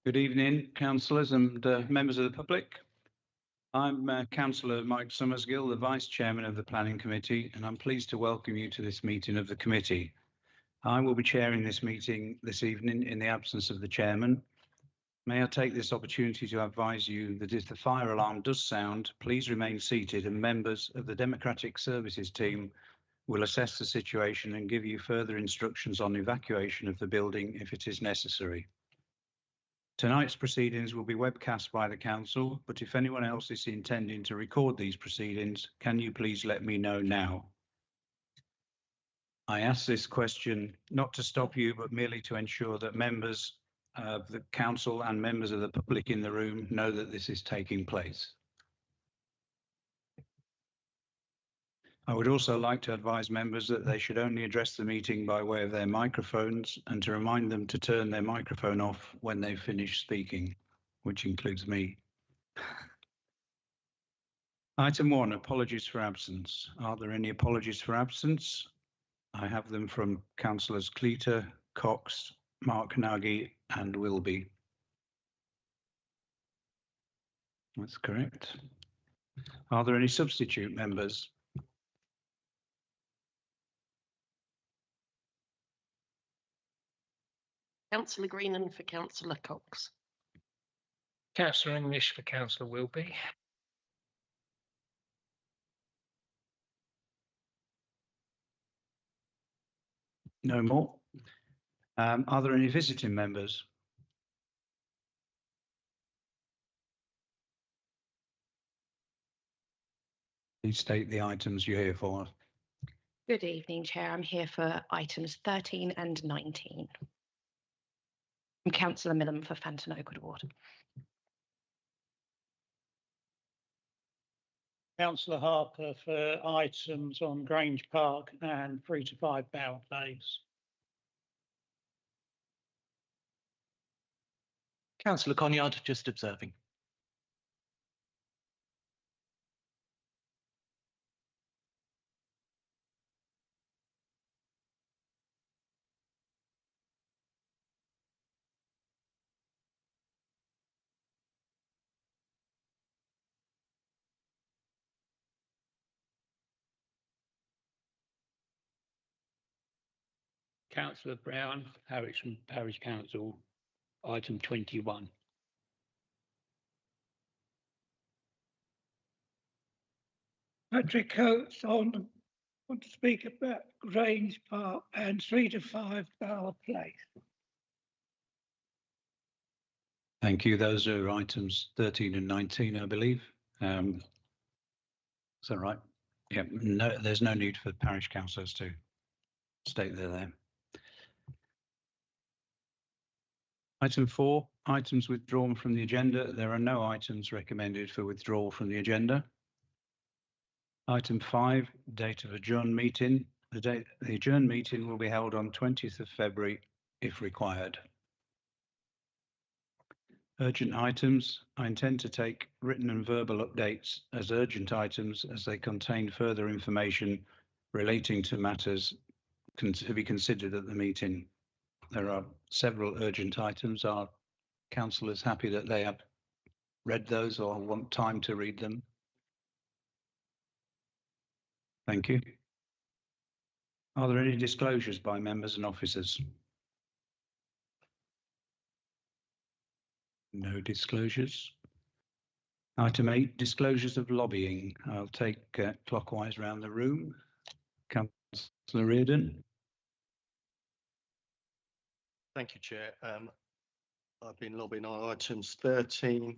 Good evening, councillors and members of the public. I'm Councillor Mike Summersgill, the Vice Chairman of the Planning Committee, and I'm pleased to welcome you to this meeting of the committee. I will be chairing this meeting this evening in the absence of the Chairman. May I take this opportunity to advise you that if the fire alarm does sound, please remain seated and members of the Democratic Services team will assess the situation and give you further instructions on evacuation of the building if it is necessary. Tonight's proceedings will be webcast by the Council, but if anyone else is intending to record these proceedings, can you please let me know now? I ask this question not to stop you, but merely to ensure that members of the Council and members of the public in the room know that this is taking place. I would also like to advise members that they should only address the meeting by way of their microphones and to remind them to turn their microphone off when they've finished speaking, which includes me. Item 1, apologies for absence. Are there any apologies for absence? I have them from Councillors Cleater, Cox, Mark Nagy and Wilby. That's correct. Are there any substitute members? Councillor Greenan for Councillor Cox. Councillor English for Councillor Wilby. No more. Are there any visiting members? Please state the items you're here for. Good evening, Chair. I'm here for items 13 and 19. I'm Councillor Millam for Fanton Oakwood Ward. Councillor Harper for items on Grange Park and 3 to 5 Bower Place. Councillor Conyard, just observing. Councillor Brown, Harwich Parish Council, item 21. Patrick Coates want to speak about Grange Park and 3 to 5 Bower Place. Thank you. Those are items 13 and 19, I believe. Is that right? Yeah, no, there's no need for parish councillors to state they're there. Item 4, items withdrawn from the agenda. There are no items recommended for withdrawal from the agenda. Item 5, date of adjourned meeting. The adjourned meeting will be held on 20th of February if required. Urgent items. I intend to take written and verbal updates as urgent items as they contain further information relating to matters to be considered at the meeting. There are several urgent items. Are councillors happy that they have read those or want time to read them? Thank you. Are there any disclosures by members and officers? No disclosures. Item 8, disclosures of lobbying. I'll take clockwise round the room. Councillor Reardon. Thank you, Chair. I've been lobbying on items 13,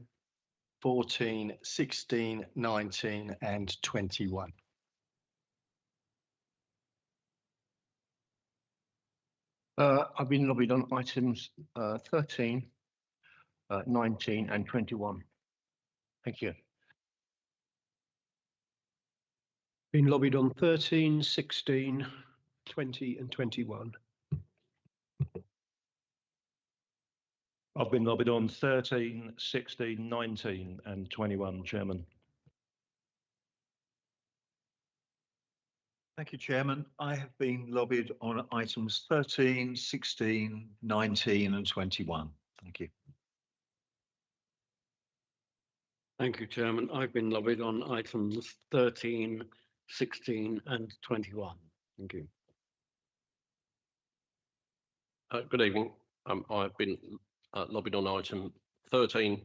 14, 16, 19 and 21. I've been lobbied on items 13, 19 and 21. Thank you. Been lobbied on 13, 16, 20 and 21. I've been lobbied on 13, 16, 19 and 21, Chairman. Thank you, Chairman. I have been lobbied on items 13, 16, 19 and 21. Thank you. Thank you, Chairman. I've been lobbied on items 13, 16 and 21. Thank you. Good evening. I've been lobbied on item 13,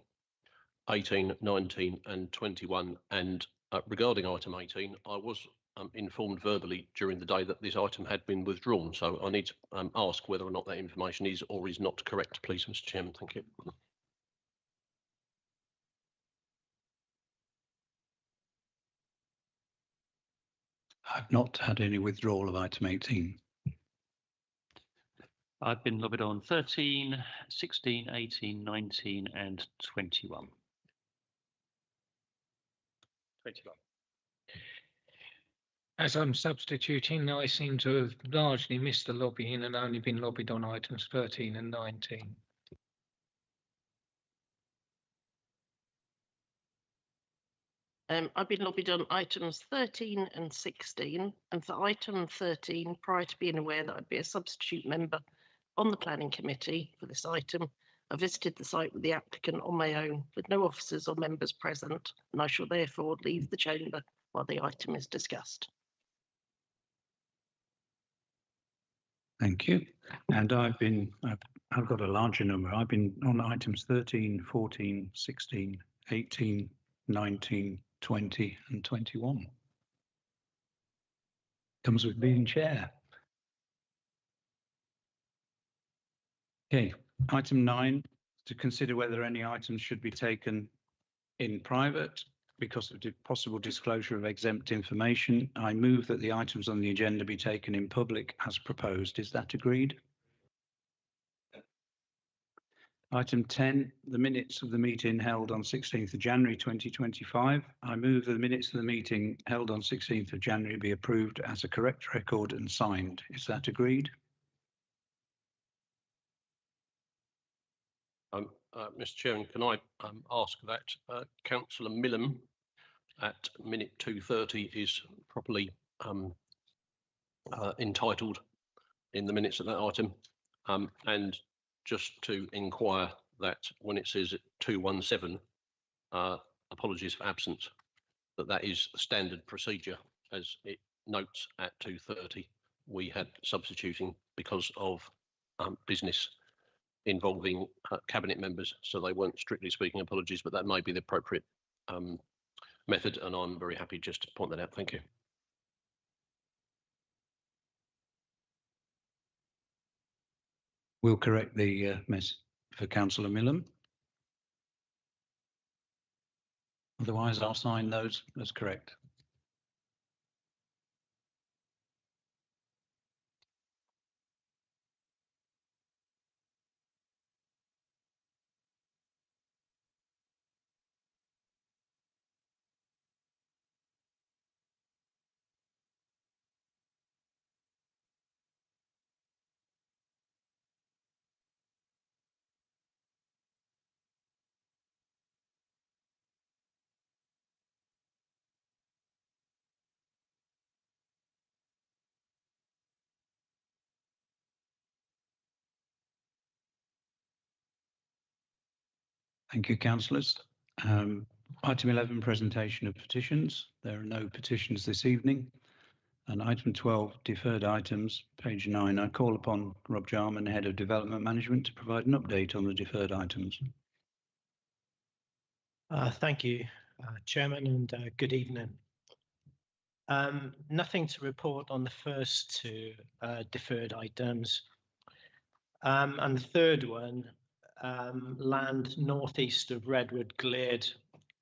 18, 19 and 21. And regarding item 18, I was informed verbally during the day that this item had been withdrawn. So I need to ask whether or not that information is or is not correct, please, Mr. Chairman. Thank you. I've not had any withdrawal of item 18. I've been lobbied on 13, 16, 18, 19 and 21. 21. As I'm substituting, I seem to have largely missed the lobbying and only been lobbied on items 13 and 19. I've been lobbied on items 13 and 16, and for item 13, prior to being aware that I'd be a substitute member on the planning committee for this item, I visited the site with the applicant on my own with no officers or members present, and I shall therefore leave the chamber while the item is discussed. Thank you. And I've got a larger number. I've been on items 13, 14, 16, 18, 19, 20 and 21. Comes with being chair. Okay, item 9, to consider whether any items should be taken in private because of possible disclosure of exempt information. I move that the items on the agenda be taken in public as proposed. Is that agreed? Item 10, the minutes of the meeting held on 16th of January 2025. I move that the minutes of the meeting held on 16th of January be approved as a correct record and signed. Is that agreed? Mr. Chairman, can I ask that Councillor Millam at minute 230 is properly entitled in the minutes of that item, and just to inquire that when it says 217, apologies for absence, that is standard procedure as it notes at 230. We had substituting because of business involving cabinet members, so they weren't strictly speaking apologies, but that may be the appropriate method, and I'm very happy just to point that out. Thank you. We'll correct the mess for Councillor Millam. Otherwise, I'll sign those as correct. Thank you, councillors. Item 11, presentation of petitions. There are no petitions this evening. And item 12, deferred items, page 9. I call upon Rob Jarman, Head of Development Management, to provide an update on the deferred items. Thank you, Chairman, and good evening. Nothing to report on the first two deferred items. And the third one, land northeast of Redwood Glade,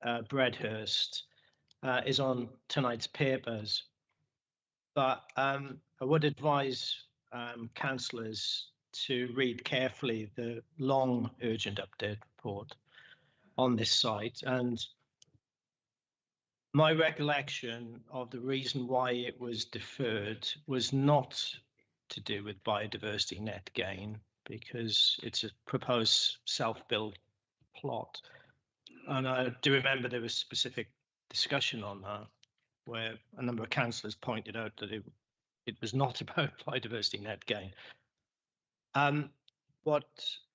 Bredhurst, is on tonight's papers. But I would advise councillors to read carefully the long urgent update report on this site. And my recollection of the reason why it was deferred was not to do with biodiversity net gain, because it's a proposed self-build plot. And I do remember there was specific discussion on that, where a number of councillors pointed out that it was not about biodiversity net gain. What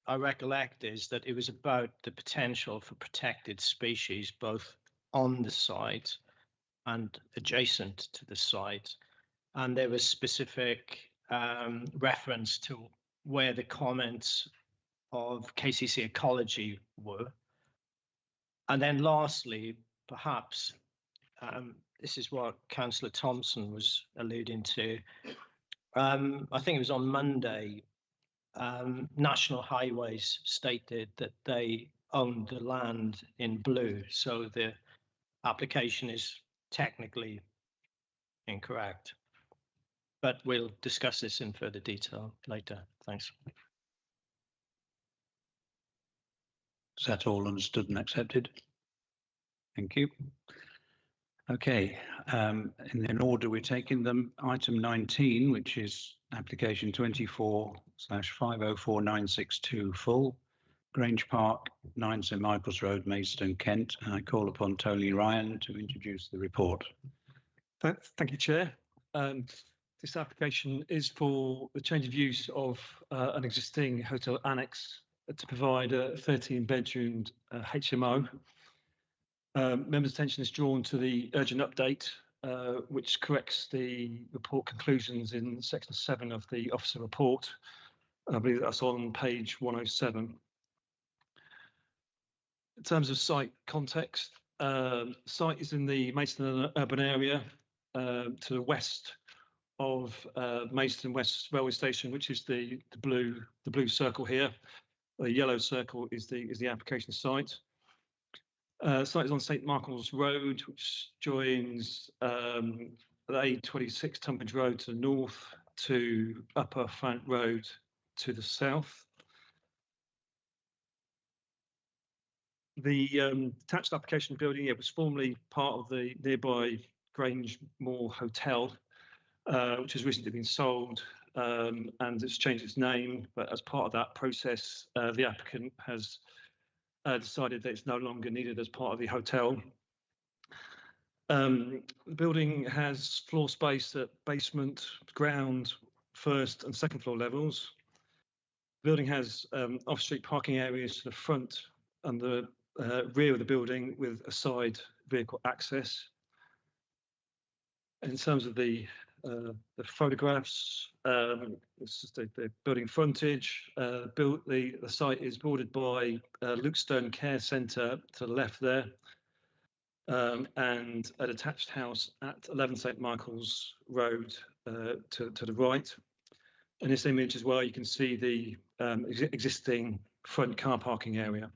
I recollect is that it was about the potential for protected species both on the site and adjacent to the site. And there was specific reference to where the comments of KCC Ecology were. And then lastly, perhaps, this is what Councillor Thompson was alluding to. I think it was on Monday, National Highways stated that they owned the land in blue, so the application is technically incorrect. But we'll discuss this in further detail later. Thanks. Is that all understood and accepted? Thank you. Okay, in order we're taking them, item 19, which is application 24/504962 full, Grange Park, 9 St Michael's Road, Maidstone, Kent. And I call upon Tony Ryan to introduce the report. Thank you, Chair. This application is for the change of use of an existing hotel annex to provide a 13-bedroom HMO. Members' attention is drawn to the urgent update, which corrects the report conclusions in section 7 of the officer report. I believe that's on page 107. In terms of site context, site is in the Maidstone urban area to the west of Maidstone West Railway Station, which is the blue circle here. The yellow circle is the application site. Site is on St Michael's Road, which joins the A26 Tunbridge Road to the north to Upper Front Road to the south. The detached application building was formerly part of the nearby Grange Moor Hotel, which has recently been sold and it's changed its name. But as part of that process, the applicant has decided that it's no longer needed as part of the hotel. The building has floor space at basement, ground, first and second floor levels. The building has off-street parking areas to the front and the rear of the building with a side vehicle access. In terms of the photographs, this is the building frontage. The site is bordered by Lukestone Care Centre to the left there, and a detached house at 11 St Michael's Road to the right. In this image as well, you can see the existing front car parking area.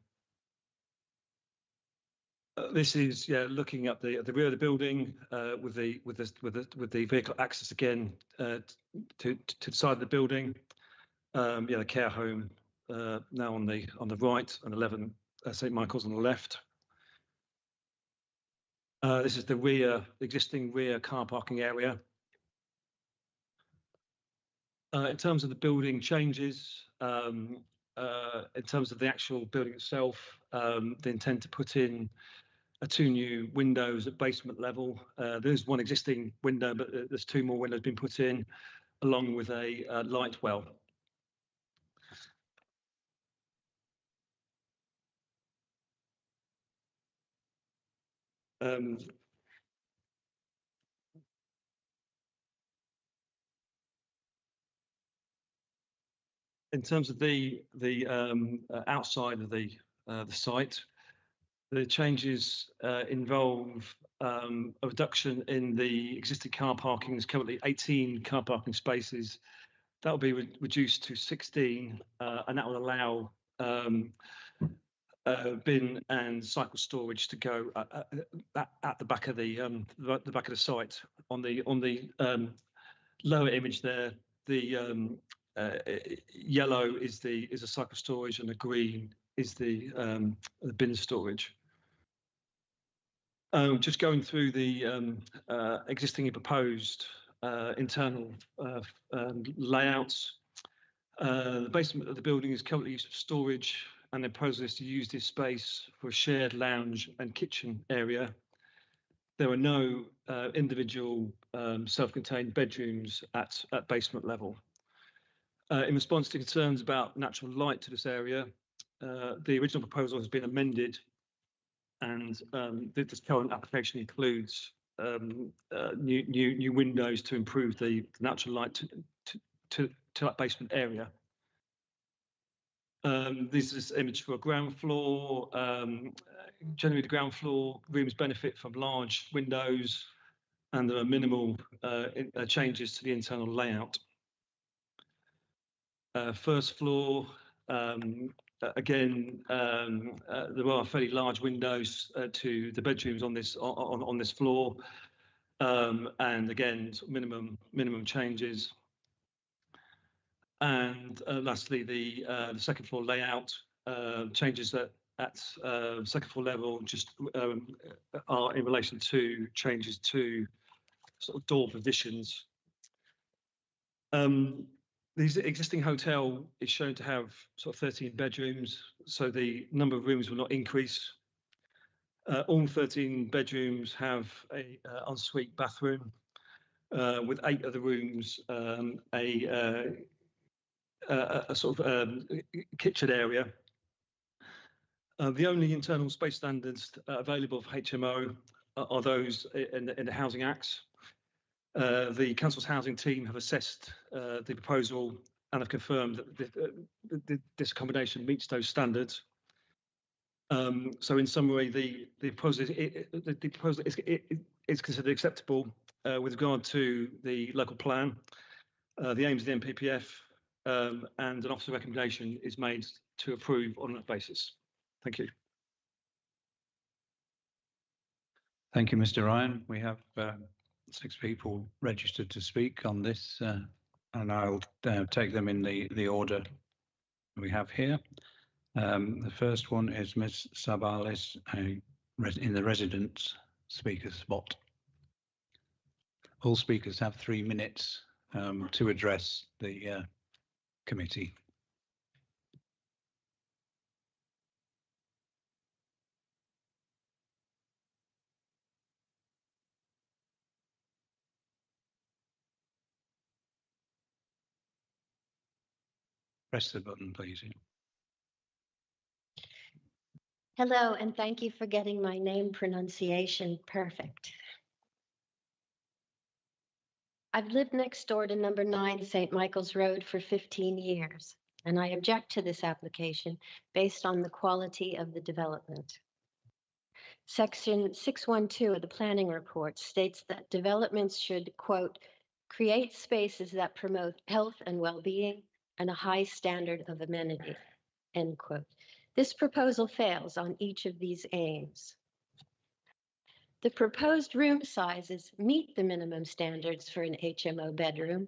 This is looking at the rear of the building with the vehicle access again to the side of the building. The care home now on the right and 11 St Michael's on the left. This is the existing rear car parking area. In terms of the building changes, in terms of the actual building itself, they intend to put in 2 new windows at basement level. There's one existing window, but there's 2 more windows being put in, along with a light well. In terms of the outside of the site, the changes involve a reduction in the existing car parking. There's currently 18 car parking spaces. That will be reduced to 16, and that will allow bin and cycle storage to go at the back of the site. On the lower image there, the yellow is a cycle storage, and the green is the bin storage. Just going through the existing and proposed internal layouts. The basement of the building is currently used for storage, and the proposal is to use this space for a shared lounge and kitchen area. There are no individual self-contained bedrooms at basement level. In response to concerns about natural light to this area, the original proposal has been amended, and this current application includes new windows to improve the natural light to that basement area. This is an image for a ground floor. Generally, the ground floor rooms benefit from large windows, and there are minimal changes to the internal layout. First floor, again, there are fairly large windows to the bedrooms on this floor, and again, sort of minimum changes. And lastly, the second floor layout changes at second floor level just are in relation to changes to sort of door positions. The existing hotel is shown to have sort of 13 bedrooms, so the number of rooms will not increase. All 13 bedrooms have a ensuite bathroom, with 8 of the rooms a sort of kitchen area. The only internal space standards available for HMO are those in the Housing Acts. The Council's housing team have assessed the proposal and have confirmed that this accommodation meets those standards. So in summary, the proposal is considered acceptable with regard to the local plan, the aims of the NPPF, and an officer recommendation is made to approve on that basis. Thank you. Thank you, Mr. Ryan. We have 6 people registered to speak on this, and I'll take them in the order we have here. The first one is Ms. Sabalis in the resident speaker spot. All speakers have 3 minutes to address the committee. Press the button, please. Hello, and thank you for getting my name pronunciation perfect. I've lived next door to number 9 St. Michael's Road for 15 years, and I object to this application based on the quality of the development. Section 612 of the planning report states that developments should, quote, create spaces that promote health and well-being and a high standard of amenity, end quote. This proposal fails on each of these aims. The proposed room sizes meet the minimum standards for an HMO bedroom,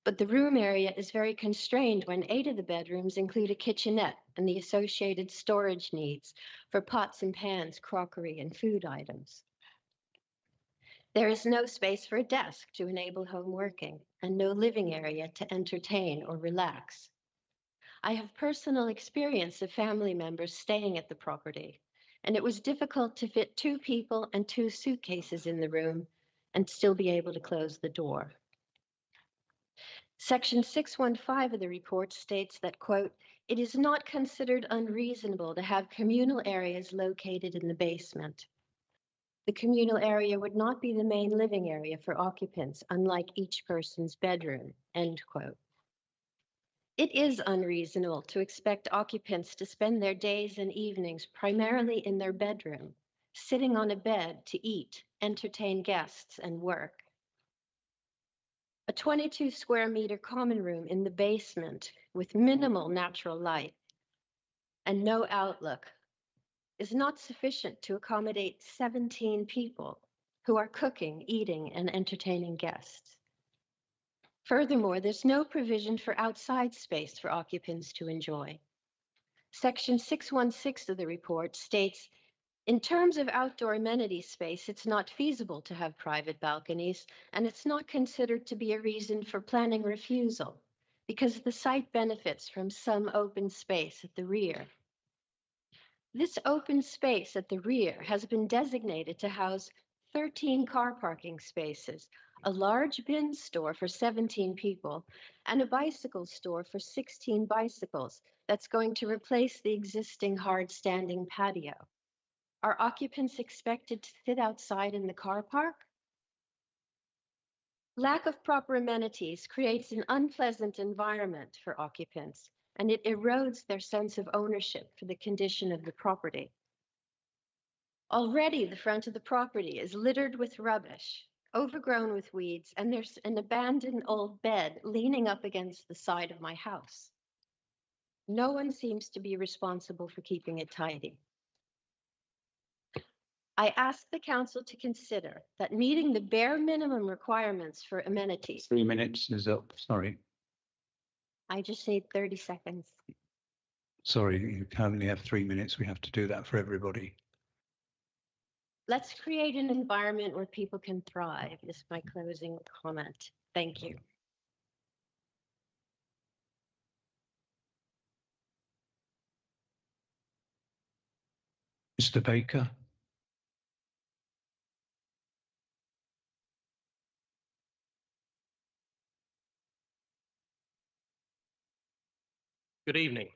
but the room area is very constrained when 8 of the bedrooms include a kitchenette and the associated storage needs for pots and pans, crockery, and food items. There is no space for a desk to enable home working and no living area to entertain or relax. I have personal experience of family members staying at the property, and it was difficult to fit 2 people and 2 suitcases in the room and still be able to close the door. Section 615 of the report states that, quote, it is not considered unreasonable to have communal areas located in the basement. The communal area would not be the main living area for occupants, unlike each person's bedroom, end quote. It is unreasonable to expect occupants to spend their days and evenings primarily in their bedroom, sitting on a bed to eat, entertain guests, and work. A 22 square meter common room in the basement with minimal natural light and no outlook is not sufficient to accommodate 17 people who are cooking, eating, and entertaining guests. Furthermore, there's no provision for outside space for occupants to enjoy. Section 616 of the report states, in terms of outdoor amenity space, it's not feasible to have private balconies, and it's not considered to be a reason for planning refusal, because the site benefits from some open space at the rear. This open space at the rear has been designated to house 13 car parking spaces, a large bin store for 17 people, and a bicycle store for 16 bicycles that's going to replace the existing hard-standing patio. Are occupants expected to sit outside in the car park? Lack of proper amenities creates an unpleasant environment for occupants, and it erodes their sense of ownership for the condition of the property. Already, the front of the property is littered with rubbish, overgrown with weeds, and there's an abandoned old bed leaning up against the side of my house. No one seems to be responsible for keeping it tidy. I ask the council to consider that meeting the bare minimum requirements for amenities. 3 minutes is up, sorry. I just need 30 seconds. Sorry, you can only have 3 minutes. We have to do that for everybody. Let's create an environment where people can thrive, is my closing comment. Thank you. Mr. Baker. Good evening.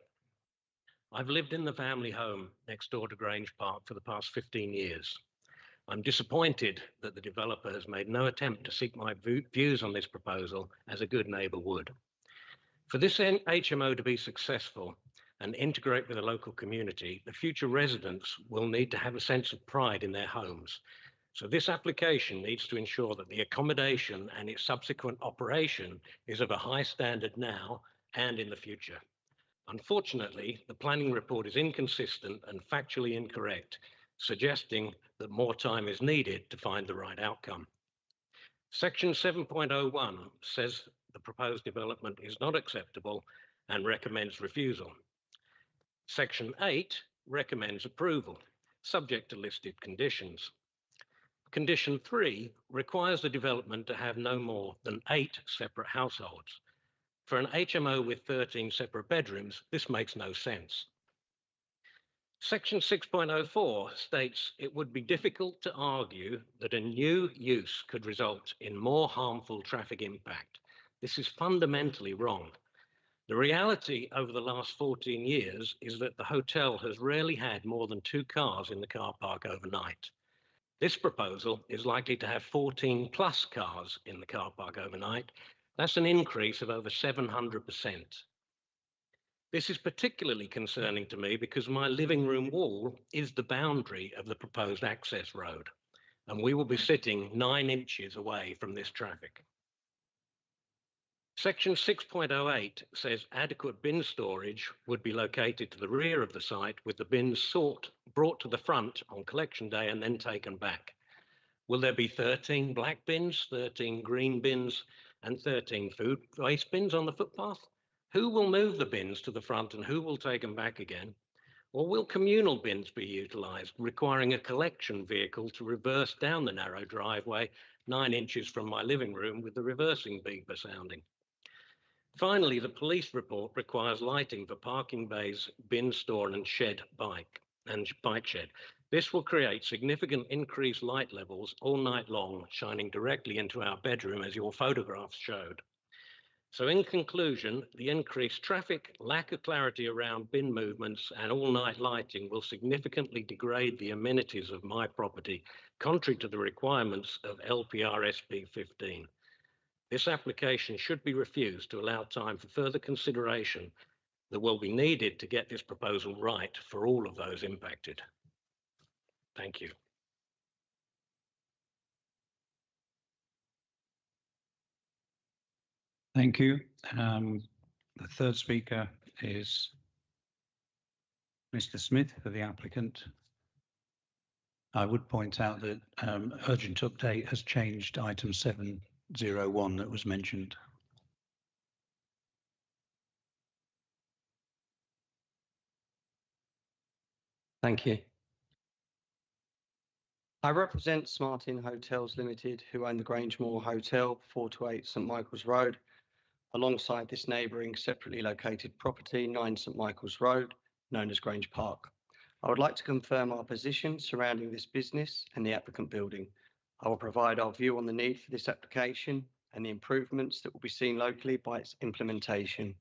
I've lived in the family home next door to Grange Park for the past 15 years. I'm disappointed that the developer has made no attempt to seek my views on this proposal as a good neighbour would. For this HMO to be successful and integrate with the local community, the future residents will need to have a sense of pride in their homes. So this application needs to ensure that the accommodation and its subsequent operation is of a high standard now and in the future. Unfortunately, the planning report is inconsistent and factually incorrect, suggesting that more time is needed to find the right outcome. Section 7.01 says the proposed development is not acceptable and recommends refusal. Section 8 recommends approval, subject to listed conditions. Condition 3 requires the development to have no more than 8 separate households. For an HMO with 13 separate bedrooms, this makes no sense. Section 6.04 states it would be difficult to argue that a new use could result in more harmful traffic impact. This is fundamentally wrong. The reality over the last 14 years is that the hotel has rarely had more than 2 cars in the car park overnight. This proposal is likely to have 14 plus cars in the car park overnight. That's an increase of over 700%. This is particularly concerning to me because my living room wall is the boundary of the proposed access road, and we will be sitting 9 inches away from this traffic. Section 6.08 says adequate bin storage would be located to the rear of the site with the bins brought to the front on collection day and then taken back. Will there be 13 black bins, 13 green bins, and 13 food waste bins on the footpath? Who will move the bins to the front and who will take them back again? Or will communal bins be utilised, requiring a collection vehicle to reverse down the narrow driveway 9 inches from my living room with the reversing beeper sounding? Finally, the police report requires lighting for parking bays, bin store and bike shed. This will create significant increased light levels all night long, shining directly into our bedroom as your photographs showed. So in conclusion, the increased traffic, lack of clarity around bin movements and all-night lighting will significantly degrade the amenities of my property, contrary to the requirements of LPR SB 15. This application should be refused to allow time for further consideration that will be needed to get this proposal right for all of those impacted. Thank you. Thank you. The third speaker is Mr. Smith for the applicant. I would point out that urgent update has changed item 701 that was mentioned. Thank you. I represent Smart Inn Hotels Limited, who own the Grangemore Hotel, 428 St Michael's Road, alongside this neighbouring separately located property, 9 St Michael's Road, known as Grange Park. I would like to confirm our position surrounding this business and the applicant building. I will provide our view on the need for this application and the improvements that will be seen locally by its implementation.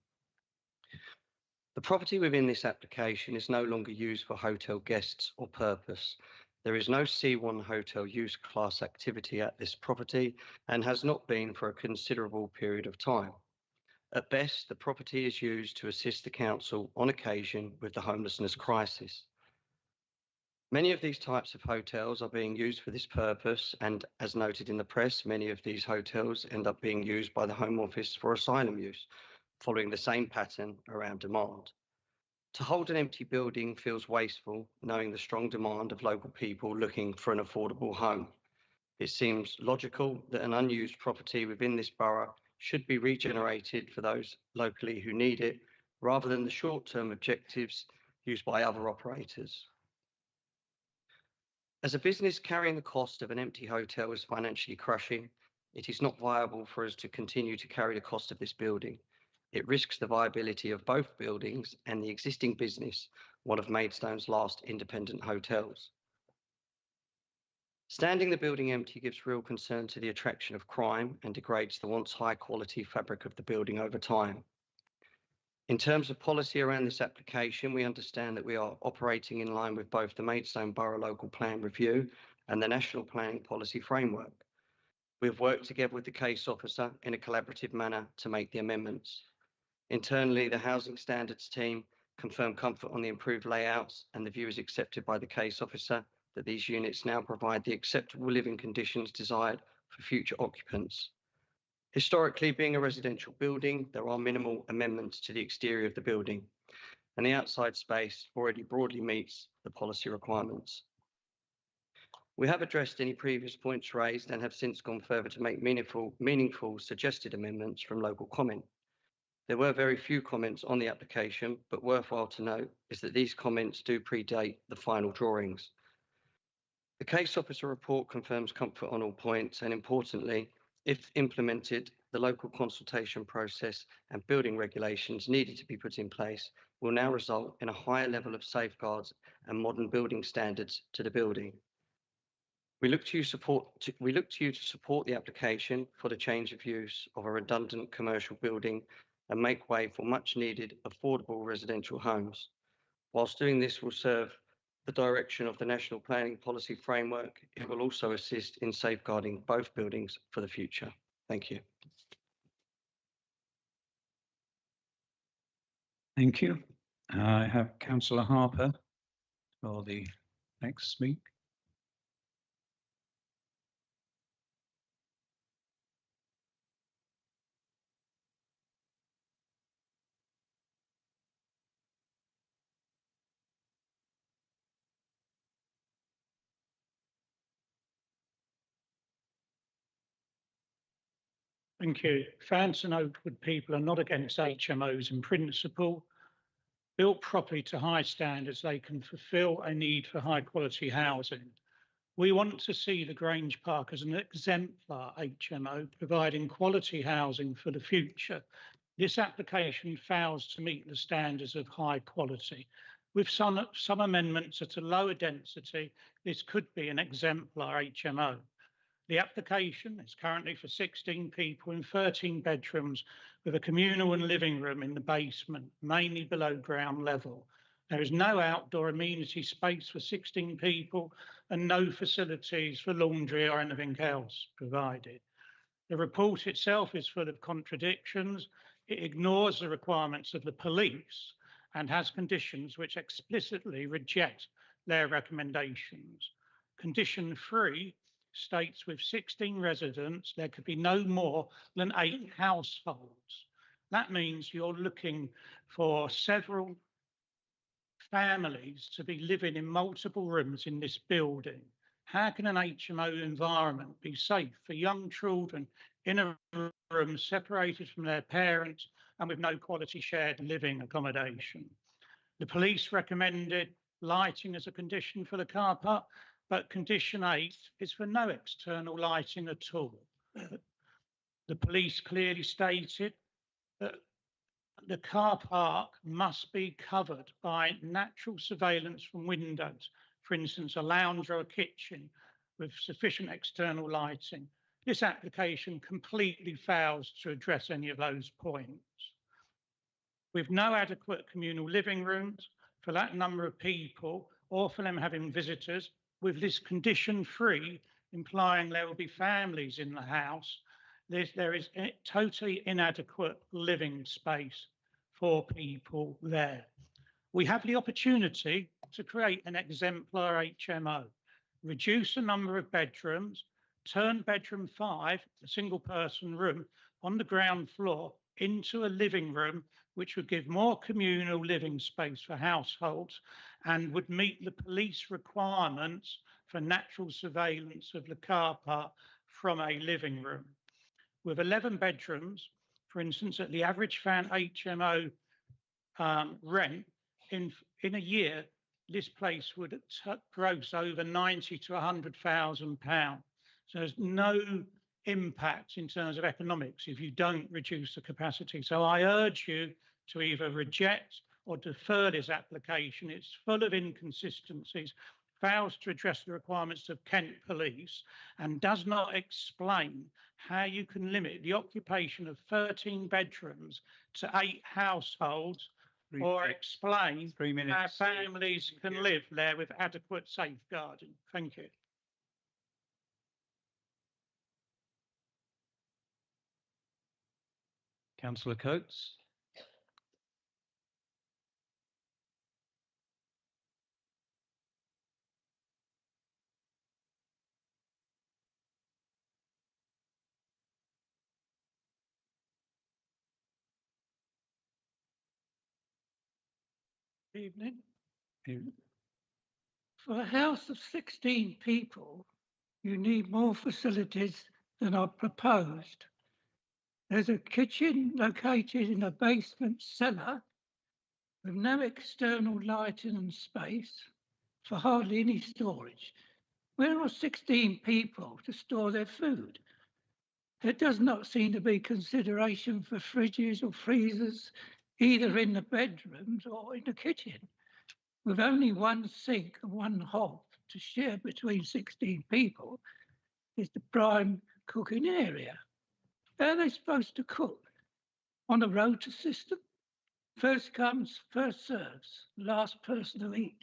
The property within this application is no longer used for hotel guests or purpose. There is no C1 hotel use class activity at this property and has not been for a considerable period of time. At best, the property is used to assist the council on occasion with the homelessness crisis. Many of these types of hotels are being used for this purpose, and as noted in the press, many of these hotels end up being used by the Home Office for asylum use, following the same pattern around demand. To hold an empty building feels wasteful, knowing the strong demand of local people looking for an affordable home. It seems logical that an unused property within this borough should be regenerated for those locally who need it, rather than the short-term objectives used by other operators. As a business, carrying the cost of an empty hotel is financially crushing. It is not viable for us to continue to carry the cost of this building. It risks the viability of both buildings and the existing business, one of Maidstone's last independent hotels. Standing the building empty gives real concern to the attraction of crime and degrades the once high-quality fabric of the building over time. In terms of policy around this application, we understand that we are operating in line with both the Maidstone Borough Local Plan Review and the National Planning Policy Framework. We have worked together with the case officer in a collaborative manner to make the amendments. Internally, the Housing Standards team confirmed comfort on the improved layouts, and the view is accepted by the case officer that these units now provide the acceptable living conditions desired for future occupants. Historically, being a residential building, there are minimal amendments to the exterior of the building, and the outside space already broadly meets the policy requirements. We have addressed any previous points raised and have since gone further to make meaningful suggested amendments from local comment. There were very few comments on the application, but worthwhile to note is that these comments do predate the final drawings. The case officer report confirms comfort on all points, and importantly, if implemented, the local consultation process and building regulations needed to be put in place will now result in a higher level of safeguards and modern building standards to the building. We look to you to support the application for the change of use of a redundant commercial building and make way for much needed affordable residential homes. Whilst doing this will serve the direction of the National Planning Policy Framework, it will also assist in safeguarding both buildings for the future. Thank you. Thank you. I have Councillor Harper for the next speak. Thank you. Fountain Oakwood people are not against HMOs in principle. Built properly to high standards, they can fulfil a need for high quality housing. We want to see the Grange Park as an exemplar HMO, providing quality housing for the future. This application fails to meet the standards of high quality. With some amendments at a lower density, this could be an exemplar HMO. The application is currently for 16 people in 13 bedrooms with a communal and living room in the basement, mainly below ground level. There is no outdoor amenity space for 16 people and no facilities for laundry or anything else provided. The report itself is full of contradictions. It ignores the requirements of the police and has conditions which explicitly reject their recommendations. Condition 3 states with 16 residents, there could be no more than 8 households. That means you're looking for several families to be living in multiple rooms in this building. How can an HMO environment be safe for young children in a room separated from their parents and with no quality shared living accommodation? The police recommended lighting as a condition for the car park, but condition 8 is for no external lighting at all. The police clearly stated that the car park must be covered by natural surveillance from windows, for instance, a lounge or a kitchen, with sufficient external lighting. This application completely fails to address any of those points. With no adequate communal living rooms for that number of people or for them having visitors, with this condition free, implying there will be families in the house, there is a totally inadequate living space for people there. We have the opportunity to create an exemplar HMO, reduce the number of bedrooms, turn bedroom 5, a single person room, on the ground floor into a living room, which would give more communal living space for households and would meet the police requirements for natural surveillance of the car park from a living room. With 11 bedrooms, for instance, at the average fan HMO rent, in a year, this place would gross over 90 to 100,000 pounds. So there's no impact in terms of economics if you don't reduce the capacity. So I urge you to either reject or defer this application. It's full of inconsistencies, fails to address the requirements of Kent Police, and does not explain how you can limit the occupation of 13 bedrooms to 8 households, or explain how families can live there with adequate safeguarding. Thank you. Councillor Coates. Evening. For a house of 16 people, you need more facilities than are proposed. There's a kitchen located in a basement cellar with no external lighting and space for hardly any storage. Where are 16 people to store their food? There does not seem to be consideration for fridges or freezers, either in the bedrooms or in the kitchen. With only one sink and one hob to share between 16 people is the prime cooking area. How are they supposed to cook? On a rota system? First comes, first serves, last person to eat.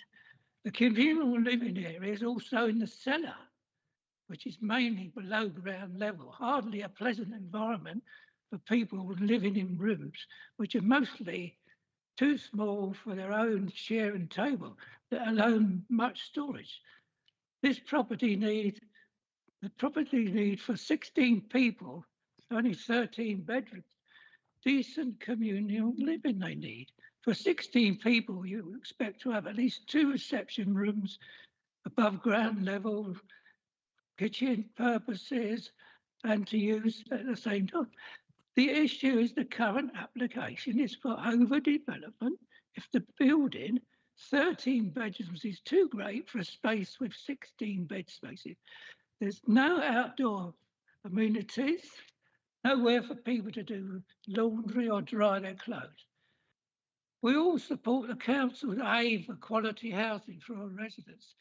The communal living area is also in the cellar, which is mainly below ground level, hardly a pleasant environment for people living in rooms which are mostly too small for their own sharing table, let alone much storage. The property need for 16 people, only 13 bedrooms. Decent communal living they need. For 16 people, you expect to have at least 2 reception rooms above ground level, kitchen purposes, and to use at the same time. The issue is the current application is for overdevelopment. If the building, 13 bedrooms, is too great for a space with 16 bed spaces, there's no outdoor amenities, nowhere for people to do laundry or dry their clothes. We all support the council's aim for quality housing for our residents.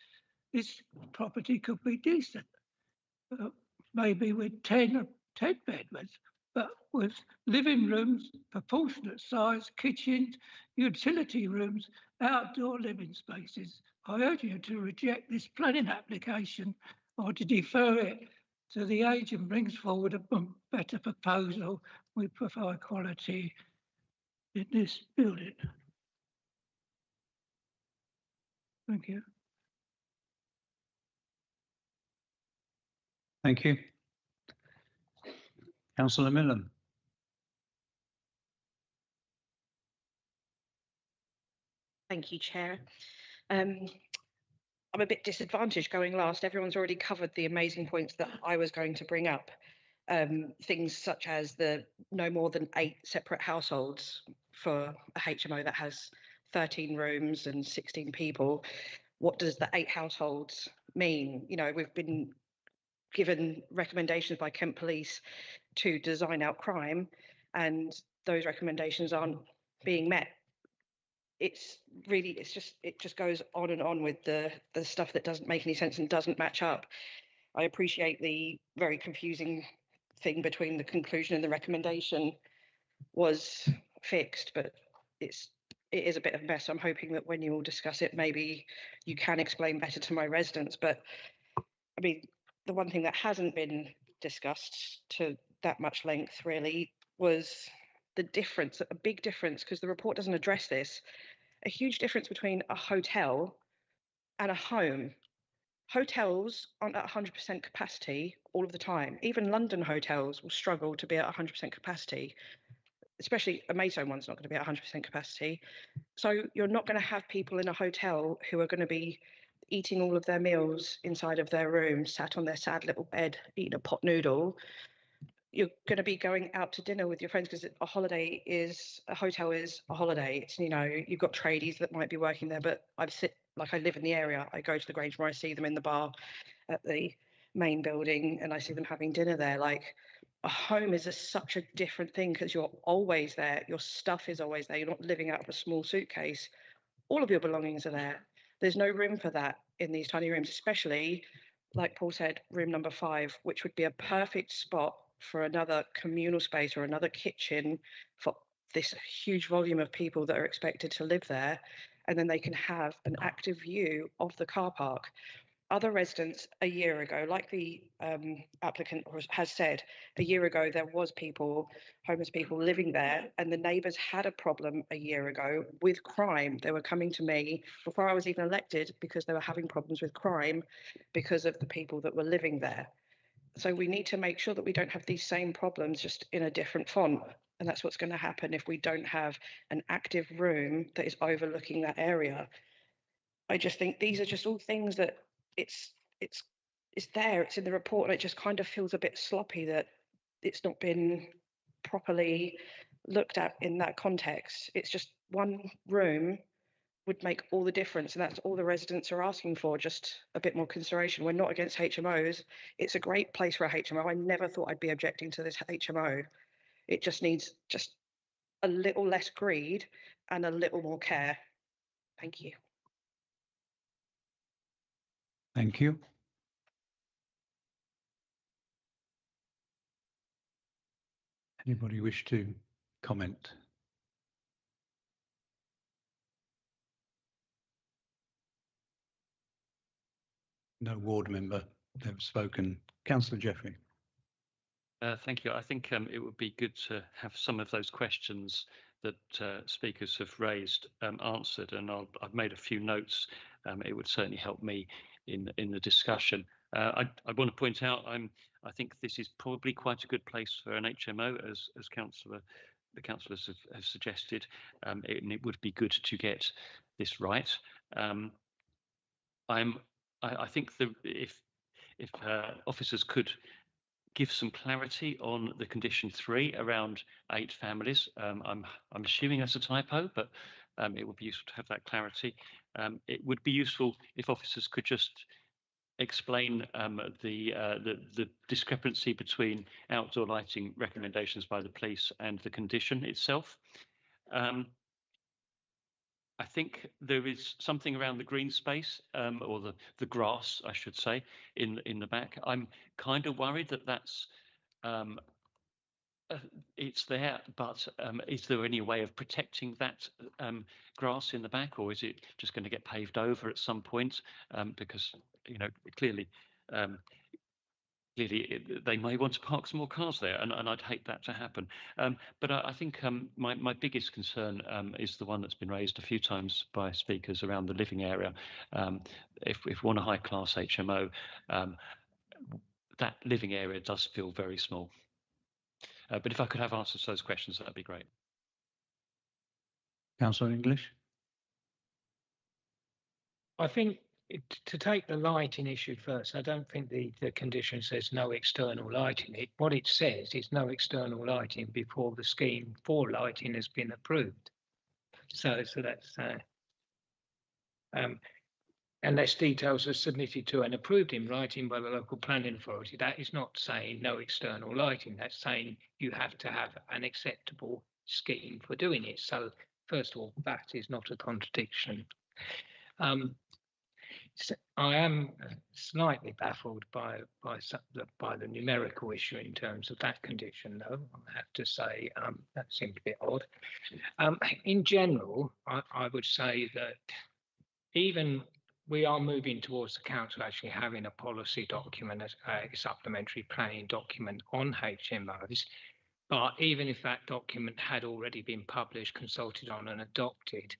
This property could be decent, maybe with 10 bedrooms, but with living rooms, proportionate size, kitchens, utility rooms, outdoor living spaces. I urge you to reject this planning application or to defer it to the agent brings forward a better proposal. We provide quality in this building. Thank you. Thank you. Councillor Millen. Thank you, Chair. I'm a bit disadvantaged going last. Everyone's already covered the amazing points that I was going to bring up. Things such as the no more than 8 separate households for a HMO that has 13 rooms and 16 people. What does the 8 households mean? You know, we've been given recommendations by Kent Police to design out crime, and those recommendations aren't being met. It just goes on and on with the stuff that doesn't make any sense and doesn't match up. I appreciate the very confusing thing between the conclusion and the recommendation was fixed, but it is a bit of a mess. I'm hoping that when you all discuss it, maybe you can explain better to my residents. But I mean, the one thing that hasn't been discussed to that much length really was the difference, a big difference, because the report doesn't address this, a huge difference between a hotel and a home. Hotels aren't at 100% capacity all of the time. Even London hotels will struggle to be at 100% capacity, especially a Maidstone one's not going to be at 100% capacity. So you're not going to have people in a hotel who are going to be eating all of their meals inside of their room, sat on their sad little bed, eating a pot noodle. You're going to be going out to dinner with your friends, because a hotel is a holiday. It's, you know, you've got tradies that might be working there, but I live in the area. I go to the Grangemore, I see them in the bar at the main building, and I see them having dinner there. Like, a home is such a different thing, because you're always there. Your stuff is always there. You're not living out of a small suitcase. All of your belongings are there. There's no room for that in these tiny rooms, especially, like Paul said, room number 5, which would be a perfect spot for another communal space or another kitchen for this huge volume of people that are expected to live there. And then they can have an active view of the car park. Other residents a year ago, like the applicant has said, a year ago there was homeless people living there, and the neighbours had a problem a year ago with crime. They were coming to me before I was even elected because they were having problems with crime because of the people that were living there. So we need to make sure that we don't have these same problems, just in a different font. And that's what's going to happen if we don't have an active room that is overlooking that area. I just think these are just all things that it's there, it's in the report, and it just kind of feels a bit sloppy that it's not been properly looked at in that context. It's just one room would make all the difference, and that's all the residents are asking for, just a bit more consideration. We're not against HMOs. It's a great place for a HMO. I never thought I'd be objecting to this HMO. It just needs just a little less greed and a little more care. Thank you. Thank you. Anybody wish to comment? No ward member have spoken. Councillor Jeffrey. Thank you. I think it would be good to have some of those questions that speakers have raised answered, and I've made a few notes. It would certainly help me in the discussion. I want to point out I think this is probably quite a good place for an HMO, as the councillors have suggested, and it would be good to get this right. I think if officers could give some clarity on the condition 3 around 8 families. I'm assuming that's a typo, but it would be useful to have that clarity. It would be useful if officers could just explain the discrepancy between outdoor lighting recommendations by the police and the condition itself. I think there is something around the green space, or the grass, I should say, in the back. I'm kind of worried that that's it's there, but is there any way of protecting that grass in the back, or is it just going to get paved over at some point? Because clearly they may want to park some more cars there, and I'd hate that to happen. But I think my biggest concern is the one that's been raised a few times by speakers around the living area. If we want a high-class HMO, that living area does feel very small. But if I could have answers to those questions, that'd be great. Councillor English. I think to take the lighting issue first, I don't think the condition says no external lighting. What it says is no external lighting before the scheme for lighting has been approved. So that's unless details are submitted to and approved in writing by the local planning authority. That is not saying no external lighting. That's saying you have to have an acceptable scheme for doing it. So first of all, that is not a contradiction. I am slightly baffled by the numerical issue in terms of that condition, though. I have to say that seems a bit odd. In general, I would say that even we are moving towards the council actually having a policy document, a supplementary planning document on HMOs. But even if that document had already been published, consulted on and adopted,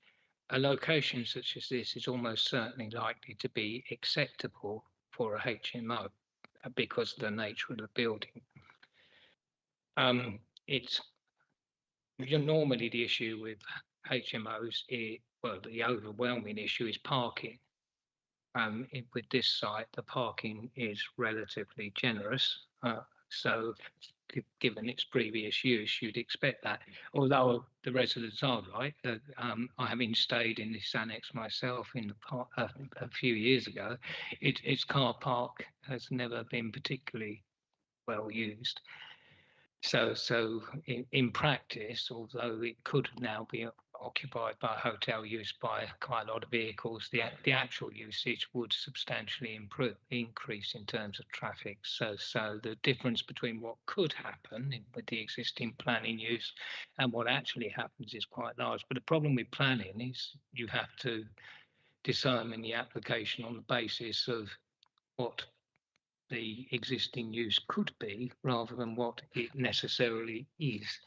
a location such as this is almost certainly likely to be acceptable for a HMO because of the nature of the building. It's normally the issue with HMOs, well, the overwhelming issue is parking. With this site, the parking is relatively generous. So given its previous use, you'd expect that. Although the residents are right, having stayed in this annex myself in the park a few years ago, its car park has never been particularly well used. So in practice, although it could now be occupied by hotel use by quite a lot of vehicles, the actual usage would substantially increase in terms of traffic. So the difference between what could happen with the existing planning use and what actually happens is quite large. But the problem with planning is you have to determine the application on the basis of what the existing use could be rather than what it necessarily is.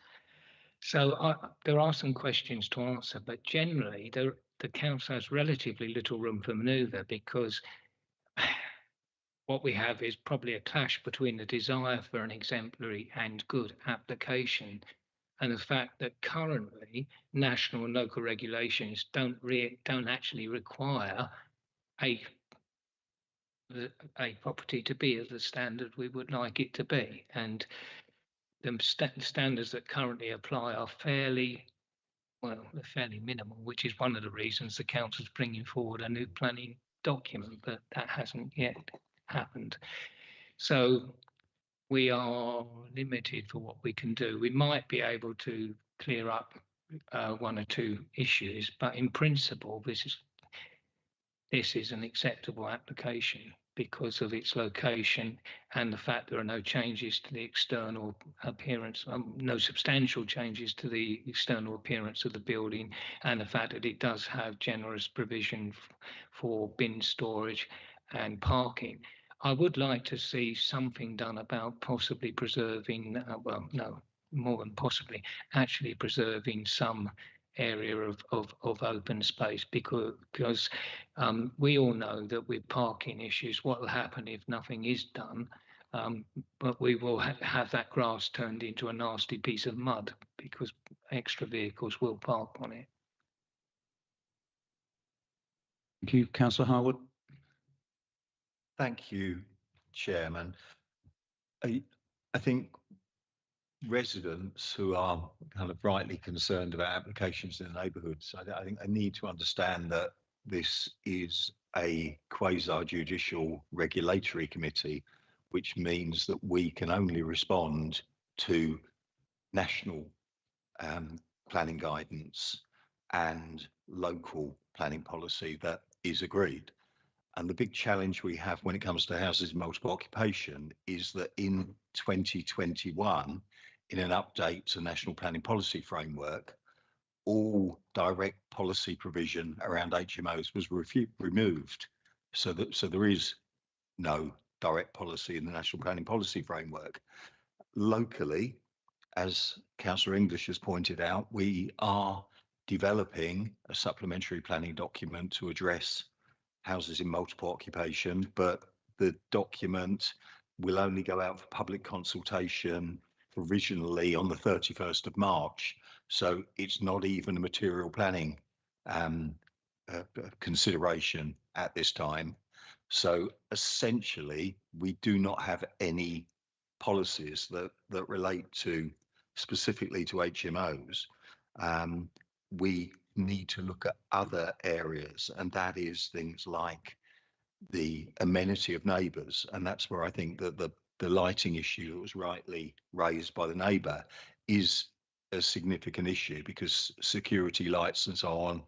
So there are some questions to answer, but generally the council has relatively little room for manoeuvre because what we have is probably a clash between the desire for an exemplary and good application and the fact that currently national and local regulations don't actually require a property to be of the standard we would like it to be. And the standards that currently apply are fairly minimal, which is one of the reasons the council's bringing forward a new planning document, but that hasn't yet happened. So we are limited for what we can do. We might be able to clear up one or two issues, but in principle, this is an acceptable application because of its location and the fact there are no changes to the external appearance, no substantial changes to the external appearance of the building, and the fact that it does have generous provision for bin storage and parking. I would like to see something done about possibly preserving, more than possibly, actually preserving some area of open space because we all know that with parking issues, what will happen if nothing is done, but we will have that grass turned into a nasty piece of mud because extra vehicles will park on it. Thank you, Councillor Harwood. Thank you, Chairman. I think residents who are kind of rightly concerned about applications in the neighbourhoods, I think they need to understand that this is a quasi-judicial regulatory committee, which means that we can only respond to national planning guidance and local planning policy that is agreed. And the big challenge we have when it comes to houses in multiple occupation is that in 2021, in an update to National Planning Policy Framework, all direct policy provision around HMOs was removed. So there is no direct policy in the National Planning Policy Framework. Locally, as Councillor English has pointed out, we are developing a supplementary planning document to address houses in multiple occupation, but the document will only go out for public consultation provisionally on the 31st of March. So it's not even a material planning consideration at this time. So essentially, we do not have any policies that relate to specifically to HMOs. We need to look at other areas, and that is things like the amenity of neighbours, and that's where I think that the lighting issue that was rightly raised by the neighbour is a significant issue, because security lights and so on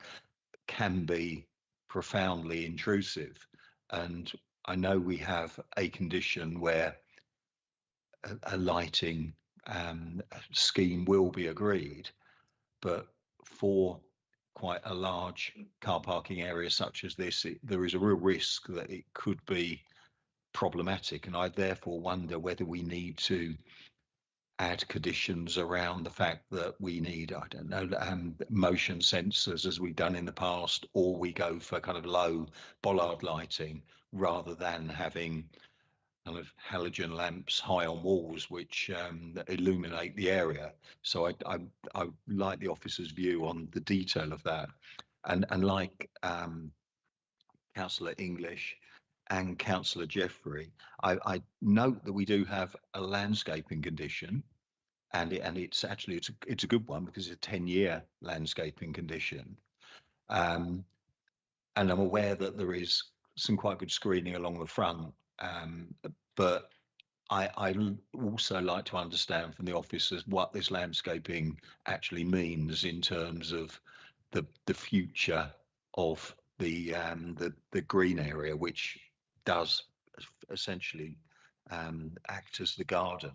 can be profoundly intrusive. And I know we have a condition where a lighting scheme will be agreed, but for quite a large car parking area such as this, there is a real risk that it could be problematic. And I therefore wonder whether we need to add conditions around the fact that we need, I don't know, motion sensors as we've done in the past, or we go for kind of low bollard lighting rather than having kind of halogen lamps high on walls which illuminate the area. So I like the officer's view on the detail of that, and like Councillor English and Councillor Jeffrey, I note that we do have a landscaping condition, and it's actually it's a good one because it's a 10-year landscaping condition, and I'm aware that there is some quite good screening along the front, but I also like to understand from the officers what this landscaping actually means in terms of the future of the green area, which does essentially act as the garden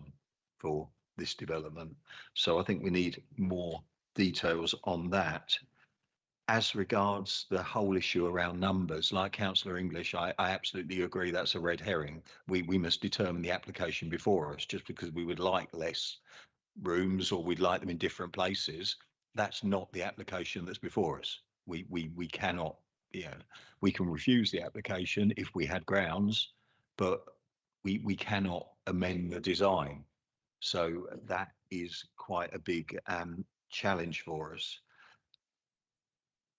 for this development. So I think we need more details on that. As regards the whole issue around numbers, like Councillor English, I absolutely agree that's a red herring. We must determine the application before us. Just because we would like less rooms or we'd like them in different places, that's not the application that's before us. We cannot, we can refuse the application if we had grounds, but we cannot amend the design. So that is quite a big challenge for us.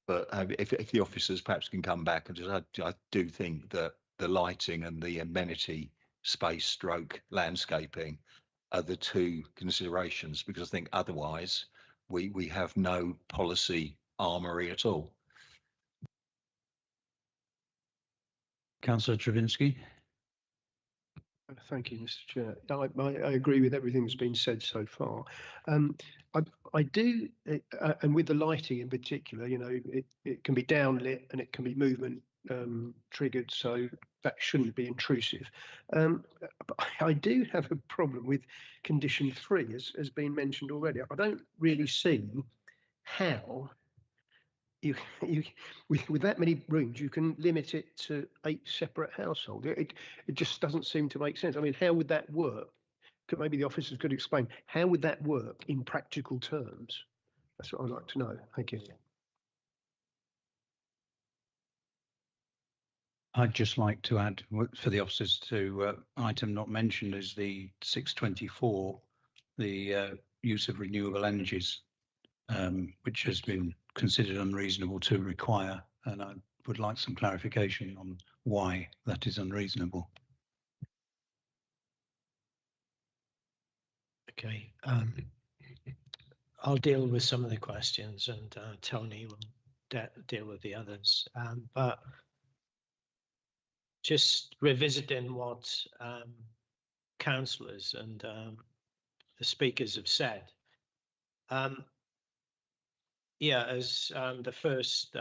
But if the officers perhaps can come back, and I do think that the lighting and the amenity space stroke landscaping are the two considerations, because I think otherwise we have no policy armoury at all. Councillor Travinsky. Thank you, Mr. Chair. I agree with everything that's been said so far. I do, and with the lighting in particular, it can be downlit and it can be movement triggered, so that shouldn't be intrusive. But I do have a problem with condition 3, as has been mentioned already. I don't really see how with that many rooms you can limit it to 8 separate households. It just doesn't seem to make sense. I mean, how would that work? Maybe the officers could explain, how would that work in practical terms? That's what I'd like to know. Thank you. I'd just like to add for the officers to item not mentioned is the 624, the use of renewable energies, which has been considered unreasonable to require, and I would like some clarification on why that is unreasonable. Okay, I'll deal with some of the questions, and Tony will deal with the others. But just revisiting what councillors and the speakers have said. Yeah, as the first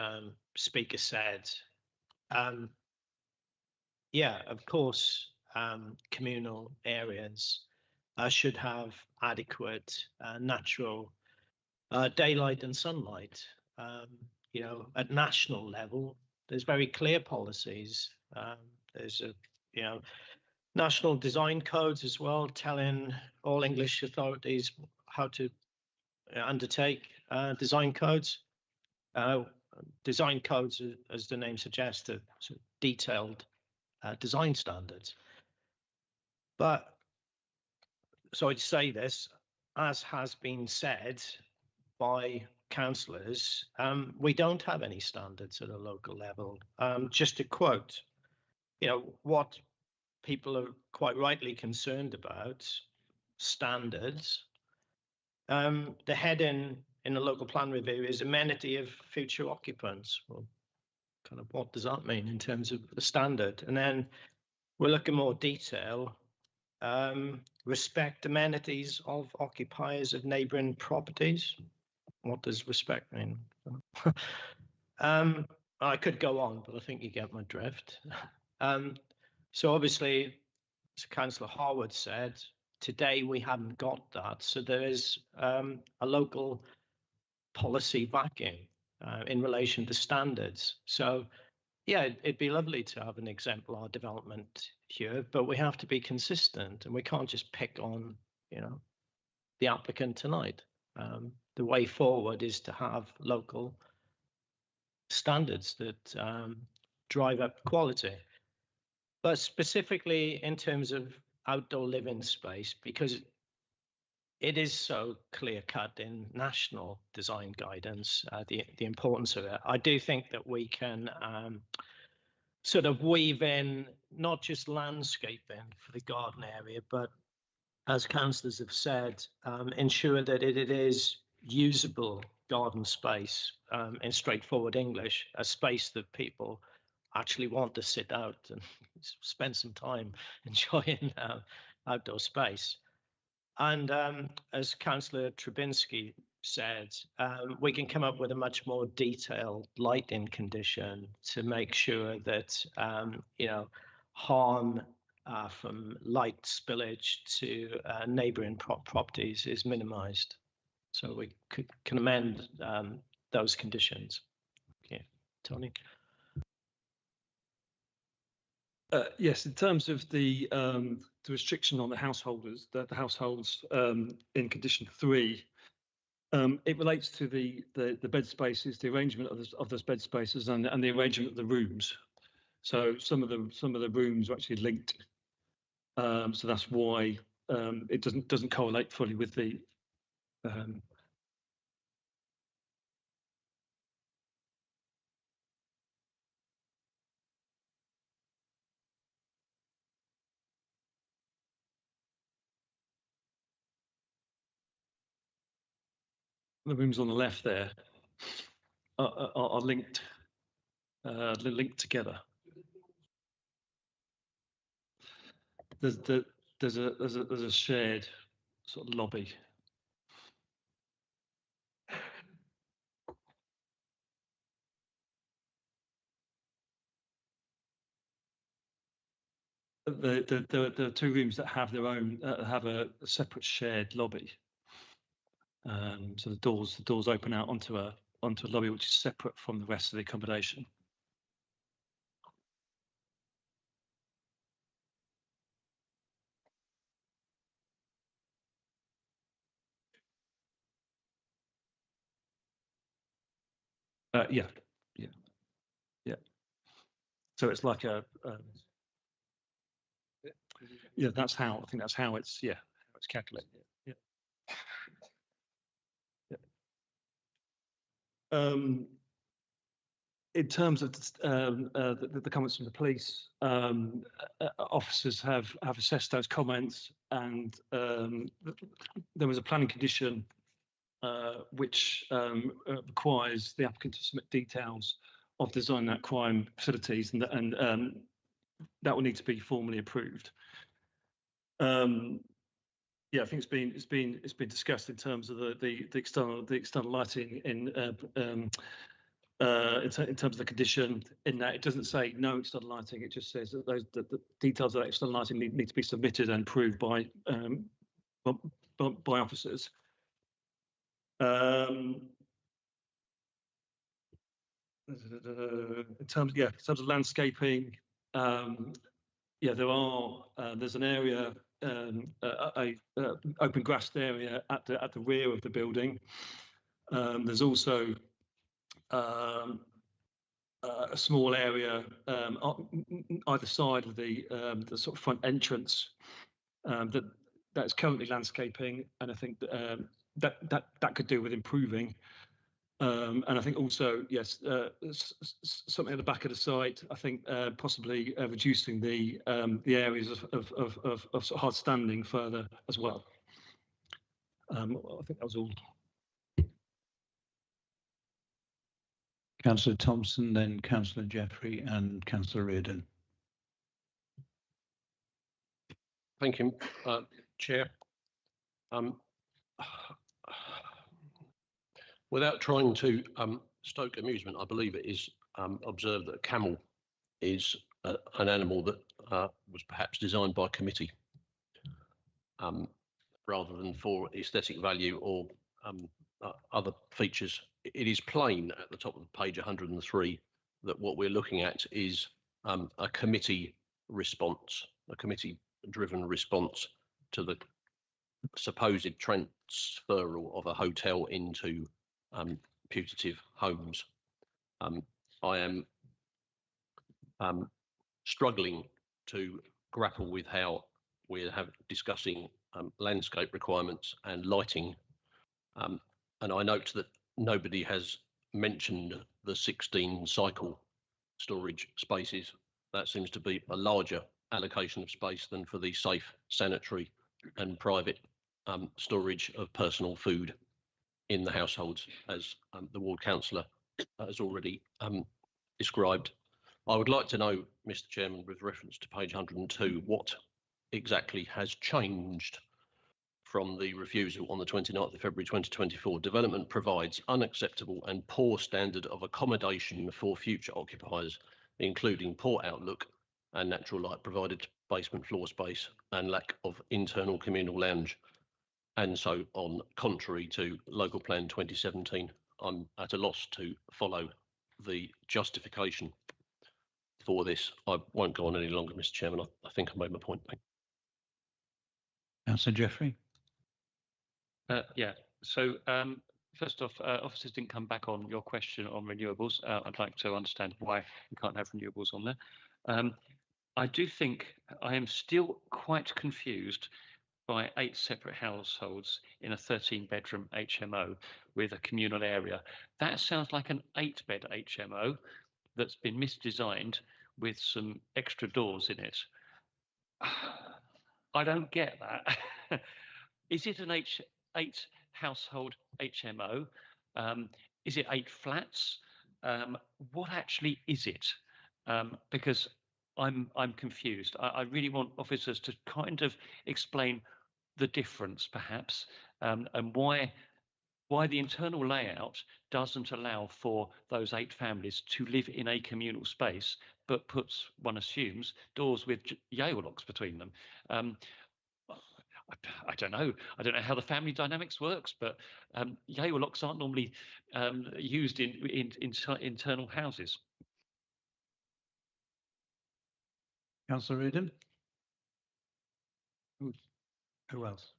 speaker said, yeah, of course, communal areas should have adequate natural daylight and sunlight. At national level, there's very clear policies. There's national design codes as well, telling all English authorities how to undertake design codes. Design codes, as the name suggests, are sort of detailed design standards. But sorry to say this, as has been said by councillors, we don't have any standards at a local level. Just to quote, what people are quite rightly concerned about, standards. The heading in the local plan review is amenity of future occupants. Well, kind of what does that mean in terms of the standard? And then we'll look in more detail. Respect amenities of occupiers of neighbouring properties. What does respect mean? I could go on, but I think you get my drift. So obviously, as Councillor Harwood said, today we haven't got that. So there is a local policy vacuum in relation to standards. So yeah, it'd be lovely to have an exemplar development here, but we have to be consistent, and we can't just pick on, the applicant tonight. The way forward is to have local standards that drive up quality. But specifically in terms of outdoor living space, because it is so clear cut in national design guidance, the importance of it, I do think that we can sort of weave in not just landscaping for the garden area, but as councillors have said, ensure that it is usable garden space, in straightforward English, a space that people actually want to sit out and spend some time enjoying outdoor space. And as Councillor Trubinsky said, we can come up with a much more detailed lighting condition to make sure that harm from light spillage to neighbouring properties is minimised. So we can amend those conditions. Okay, Tony. Yes, in terms of the restriction on the householders, the households in condition 3, it relates to the bed spaces, the arrangement of those bed spaces, and the arrangement of the rooms. So some of the rooms are actually linked. So that's why it doesn't correlate fully with the rooms on the left there are linked together. There's a shared sort of lobby. The 2 rooms that have their own have a separate shared lobby. So the doors open out onto a lobby which is separate from the rest of the accommodation. Yeah. So it's like yeah, I think that's how it's calculated. Yeah. In terms of the comments from the police, officers have assessed those comments, and there was a planning condition which requires the applicant to submit details of design that crime facilities, and that will need to be formally approved. Yeah, I think it's been discussed in terms of the external lighting in terms of the condition. In that, it doesn't say no external lighting. It just says that the details of that external lighting need to be submitted and approved by officers. In terms of landscaping, there's an area, a open grassed area at the rear of the building. There's also a small area either side of the sort of front entrance that's currently landscaping, and I think that could do with improving. And I think also, yes, something at the back of the site. I think possibly reducing the areas of sort of hard standing further as well. I think that was all. Councillor Thompson, then Councillor Jeffrey, and Councillor Reardon. Thank you, Chair. Without trying to stoke amusement, I believe it is observed that a camel is an animal that was perhaps designed by committee rather than for aesthetic value or other features. It is plain at the top of page 103 that what we're looking at is a committee response, a committee-driven response to the supposed transferal of a hotel into putative homes. I am struggling to grapple with how we're discussing landscape requirements and lighting, and I note that nobody has mentioned the 16 cycle storage spaces. That seems to be a larger allocation of space than for the safe, sanitary and private storage of personal food in the households, as the ward councillor has already described. I would like to know, Mr. Chairman, with reference to page 102, what exactly has changed from the refusal on the 29th of February 2024. Development provides unacceptable and poor standard of accommodation for future occupiers, including poor outlook and natural light provided to basement floor space and lack of internal communal lounge, and so on, contrary to Local Plan 2017. I'm at a loss to follow the justification for this. I won't go on any longer, Mr. Chairman. I think I made my point. Councillor Jeffrey. Yeah, so first off, officers didn't come back on your question on renewables. I'd like to understand why we can't have renewables on there. I do think I am still quite confused by 8 separate households in a 13-bedroom HMO with a communal area. That sounds like an 8-bed HMO that's been misdesigned with some extra doors in it. I don't get that. Is it an 8 household HMO? Is it 8 flats? What actually is it? Because I'm confused. I really want officers to kind of explain the difference, perhaps, and why the internal layout doesn't allow for those 8 families to live in a communal space, but puts, one assumes, doors with Yale locks between them. I don't know. I don't know how the family dynamics works, but Yale locks aren't normally used in internal houses. Councillor Eden. Who else?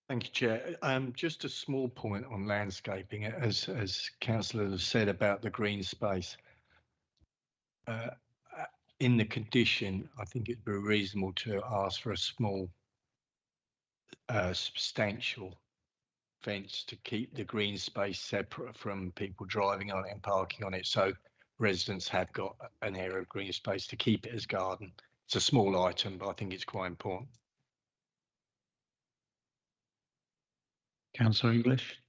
Thank you, Chair. Just a small point on landscaping, as councillor has said about the green space. In the condition, I think it'd be reasonable to ask for a small, substantial fence to keep the green space separate from people driving on it and parking on it, so residents have got an area of green space to keep it as garden. It's a small item, but I think it's quite important. Councillor English.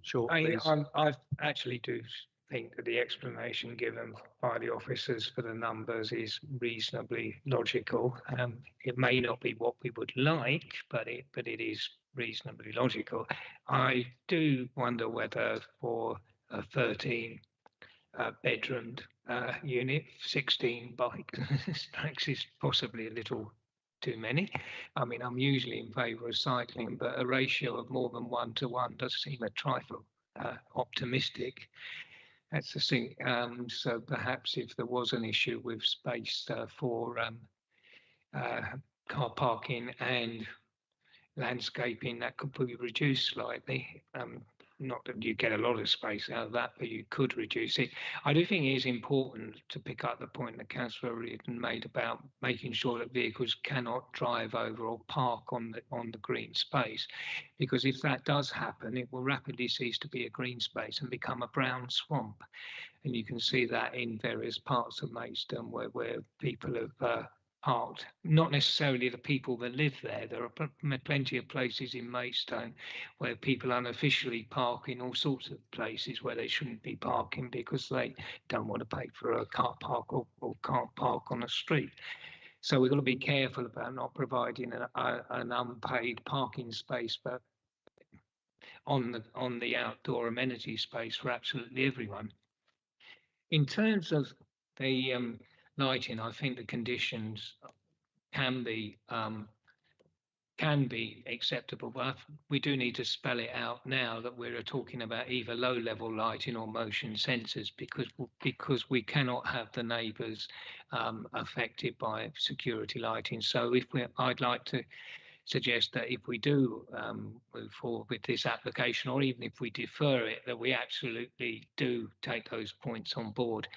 Sure. I actually do think that the explanation given by the officers for the numbers is reasonably logical. It may not be what we would like, but it is reasonably logical. I do wonder whether for a 13 bedroomed unit, 16 bikes is possibly a little too many. I mean, I'm usually in favour of cycling, but a ratio of more than 1 to 1 does seem a trifle optimistic. That's the thing. So perhaps if there was an issue with space for car parking and landscaping, that could be reduced slightly. Not that you get a lot of space out of that, but you could reduce it. I do think it is important to pick up the point that Councillor Reardon made about making sure that vehicles cannot drive over or park on the green space, because if that does happen, it will rapidly cease to be a green space and become a brown swamp. And you can see that in various parts of Maidstone where people have parked, not necessarily the people that live there. There are plenty of places in Maidstone where people unofficially park in all sorts of places where they shouldn't be parking because they don't want to pay for a car park or can't park on the street. So we've got to be careful about not providing an unpaid parking space for on the outdoor amenity space for absolutely everyone. In terms of the lighting, I think the conditions can be acceptable, but we do need to spell it out now that we're talking about either low-level lighting or motion sensors, because we cannot have the neighbours affected by security lighting. So I'd like to suggest that if we do move forward with this application, or even if we defer it, that we absolutely do take those points on board.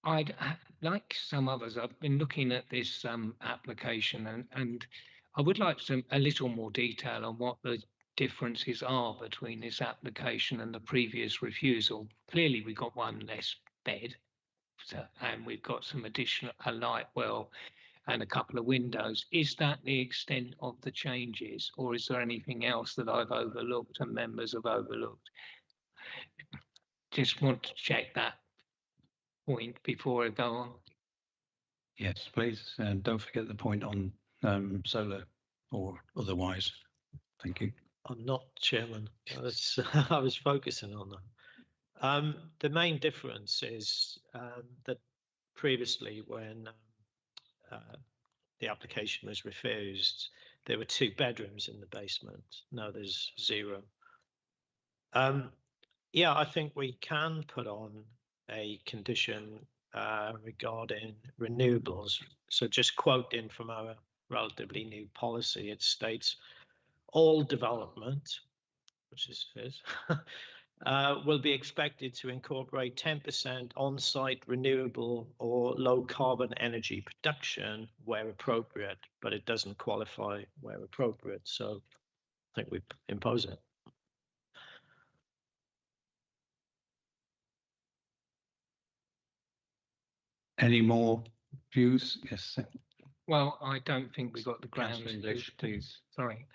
I'd like some others. I've been looking at this application, and I would like a little more detail on what the differences are between this application and the previous refusal. Clearly, we've got one less bed, and we've got some additional light well and a couple of windows. Is that the extent of the changes, or is there anything else that I've overlooked and members have overlooked? Just want to check that point before I go on. Yes, please. And don't forget the point on solar or otherwise. Thank you. I'm not, Chairman. I was focusing on that. The main difference is that previously, when the application was refused, there were 2 bedrooms in the basement. Now there's 0. Yeah, I think we can put on a condition regarding renewables. So just quoting from our relatively new policy, it states all development, which is his, will be expected to incorporate 10% on-site renewable or low carbon energy production where appropriate, but it doesn't qualify where appropriate. So I think we impose it. Any more views? Yes. Well, I don't think we got the grounds. Please. Sorry,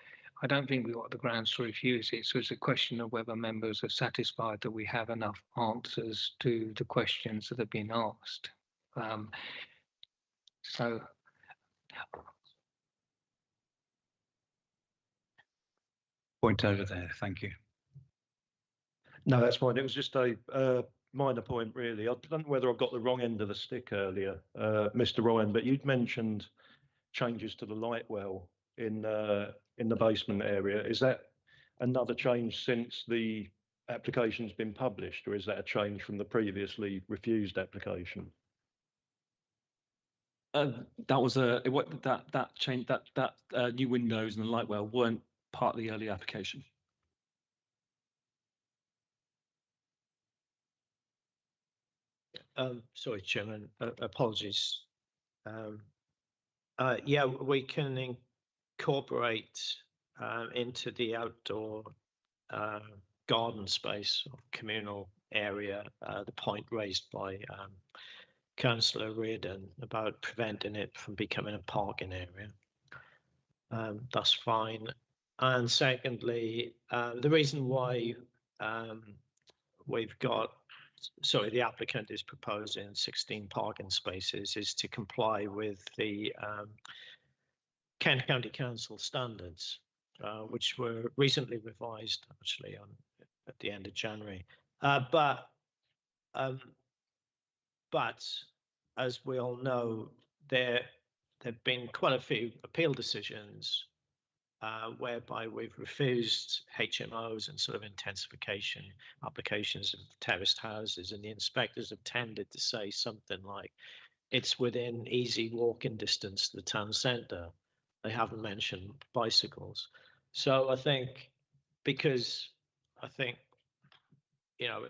I don't think we got the grounds to refuse it. So it's a question of whether members are satisfied that we have enough answers to the questions that have been asked. So. Point over there. Thank you. No, that's fine. It was just a minor point, really. I don't know whether I got the wrong end of the stick earlier, Mr. Ryan, but you'd mentioned changes to the light well in the basement area. Is that another change since the application's been published, or is that a change from the previously refused application? That was that change, that new windows and the light well weren't part of the early application. Sorry, Chairman, apologies. Yeah, we can incorporate into the outdoor garden space or communal area the point raised by Councillor Reardon about preventing it from becoming a parking area. That's fine. And secondly, the reason why the applicant is proposing 16 parking spaces is to comply with the Kent County Council standards, which were recently revised actually at the end of January. But as we all know, there have been quite a few appeal decisions whereby we've refused HMOs and sort of intensification applications of terraced houses, and the inspectors have tended to say something like it's within easy walking distance to the town centre. They haven't mentioned bicycles. So I think, because I think, you know,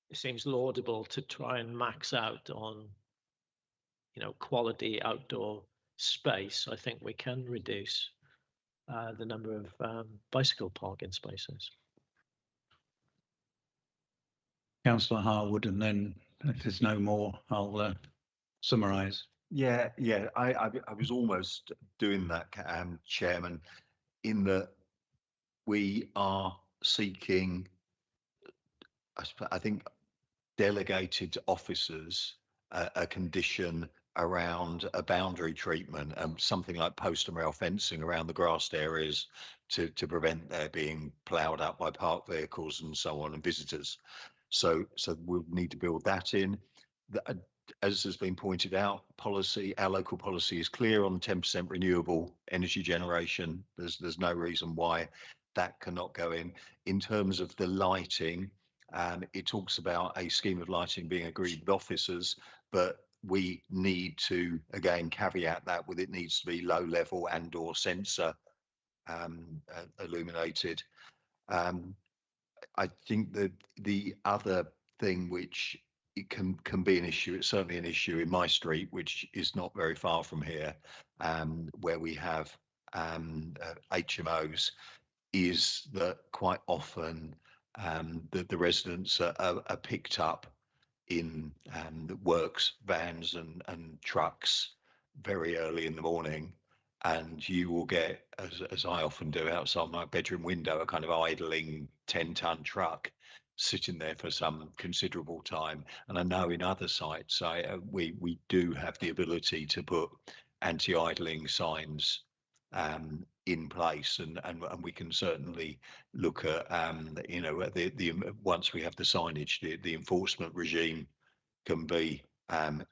it seems laudable to try and max out on, you know, quality outdoor space, I think we can reduce the number of bicycle parking spaces. Councillor Harwood, and then if there's no more, I'll summarise. Yeah, I was almost doing that, Chairman, in that we are seeking, I think, delegated officers a condition around a boundary treatment and something like post and rail fencing around the grassed areas to prevent their being ploughed up by parked vehicles and so on and visitors. So we'll need to build that in. As has been pointed out, our local policy is clear on 10% renewable energy generation. There's no reason why that cannot go in. In terms of the lighting, it talks about a scheme of lighting being agreed with officers, but we need to, again, caveat that with it needs to be low level and or sensor illuminated. I think that the other thing which it can be an issue, it's certainly an issue in my street, which is not very far from here, where we have HMOs, is that quite often the residents are picked up in the works vans and trucks very early in the morning, and you will get, as I often do outside my bedroom window, a kind of idling 10-ton truck sitting there for some considerable time. And I know in other sites we do have the ability to put anti-idling signs in place, and we can certainly look at once we have the signage, the enforcement regime can be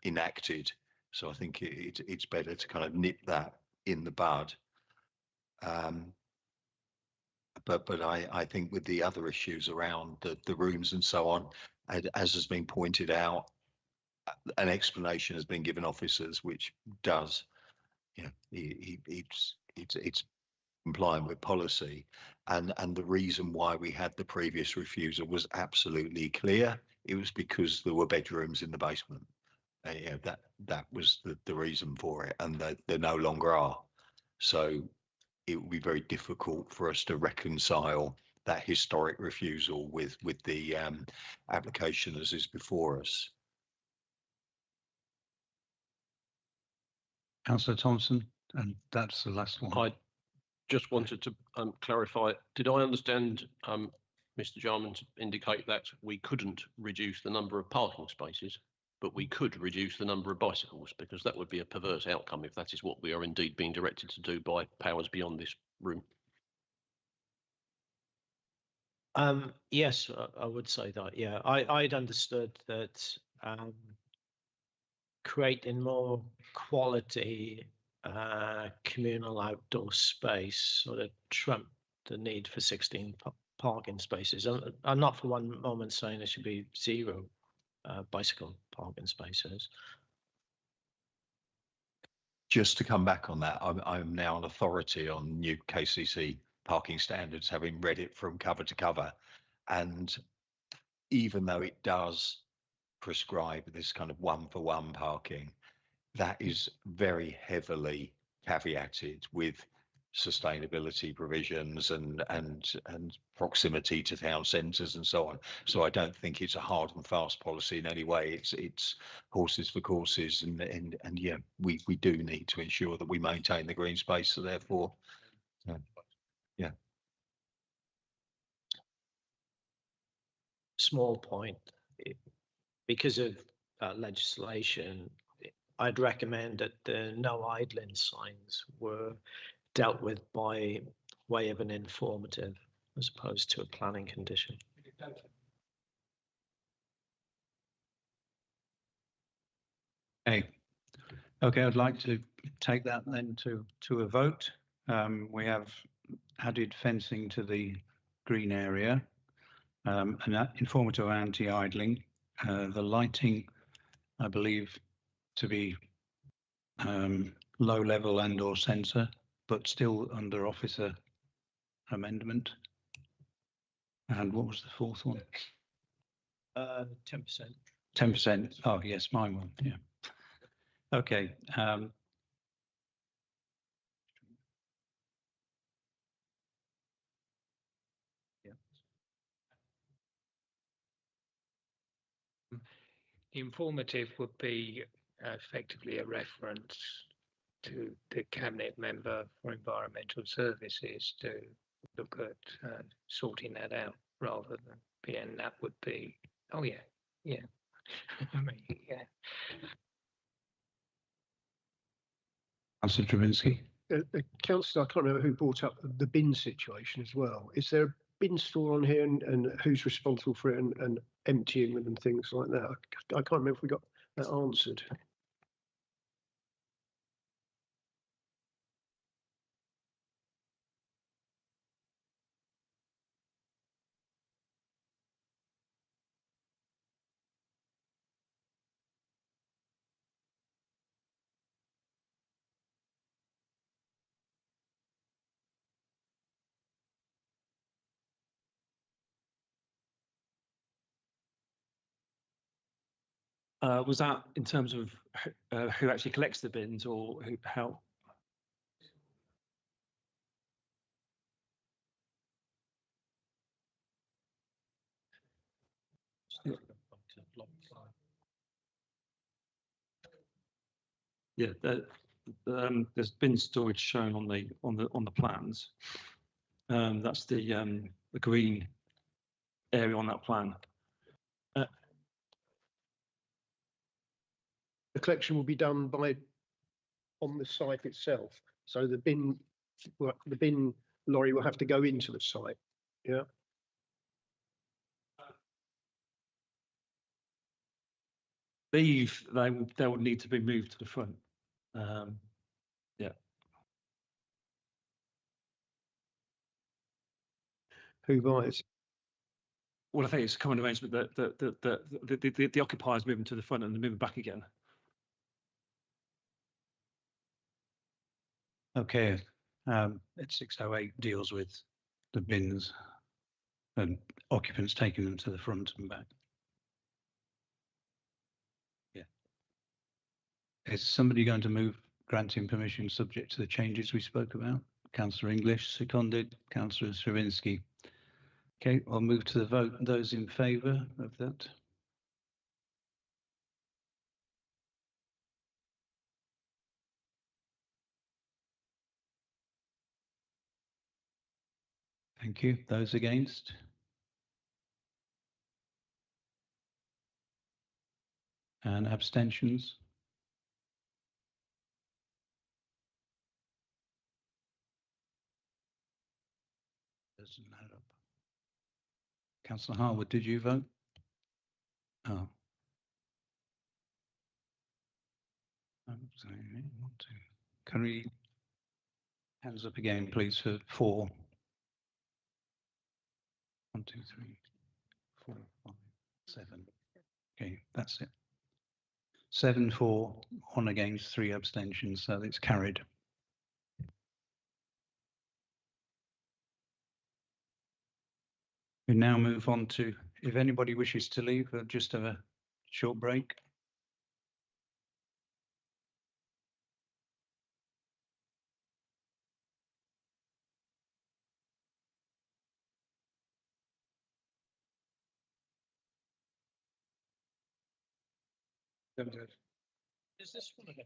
enacted. So I think it's better to kind of nip that in the bud. But I think with the other issues around the rooms and so on, as has been pointed out, an explanation has been given officers, which does, it's compliant with policy, and the reason why we had the previous refusal was absolutely clear. It was because there were bedrooms in the basement. That was the reason for it, and there no longer are. So it would be very difficult for us to reconcile that historic refusal with the application as is before us. Councillor Thompson, and that's the last one. I just wanted to clarify, did I understand Mr. Jarman to indicate that we couldn't reduce the number of parking spaces, but we could reduce the number of bicycles, because that would be a perverse outcome if that is what we are indeed being directed to do by powers beyond this room? Yes, I would say that. Yeah, I'd understood that creating more quality communal outdoor space sort of trumped the need for 16 parking spaces. I'm not for one moment saying there should be 0 bicycle parking spaces. Just to come back on that, I'm now an authority on new KCC parking standards, having read it from cover to cover. And even though it does prescribe this kind of 1-for-1 parking, that is very heavily caveated with sustainability provisions and proximity to town centres and so on. So I don't think it's a hard and fast policy in any way. It's horses for courses, and yeah, we do need to ensure that we maintain the green space. So therefore, yeah. Small point, because of legislation, I'd recommend that the no idling signs were dealt with by way of an informative as opposed to a planning condition. Okay, I'd like to take that then to a vote. We have added fencing to the green area, and that informative anti-idling, the lighting, I believe, to be low level and or sensor, but still under officer amendment. And what was the fourth one? 10%. 10%. Oh yes, mine one. Yeah. Okay. Informative would be effectively a reference to the cabinet member for environmental services to look at sorting that out, rather than being that would be, oh yeah, I mean, yeah. Councillor Travinsky. Councillor, I can't remember who brought up the bin situation as well. Is there a bin store on here and who's responsible for it and emptying them and things like that? I can't remember if we got that answered. Was that in terms of who actually collects the bins or how? Yeah, there's bin storage shown on the plans. That's the green area on that plan. The collection will be done on the site itself. So the bin lorry will have to go into the site. Yeah. They will need to be moved to the front. Yeah. Who buys? Well, I think it's a common arrangement that the occupiers moving to the front and then moving back again. Okay, it's 608 deals with the bins and occupants taking them to the front and back. Yeah. Is somebody going to move granting permission subject to the changes we spoke about? Councillor English, seconded. Councillor Stravinsky. Okay, I'll move to the vote. Those in favour of that? Thank you. Those against? And abstentions? Doesn't add up. Councillor Harwood, did you vote? Oh. Can we hands up again, please, for 4? 1, 2, 3, 4, 5, 7. Okay, that's it. 7 for, 1 against, 3 abstentions, so it's carried. We now move on to, if anybody wishes to leave, we'll just have a short break. Is this one again?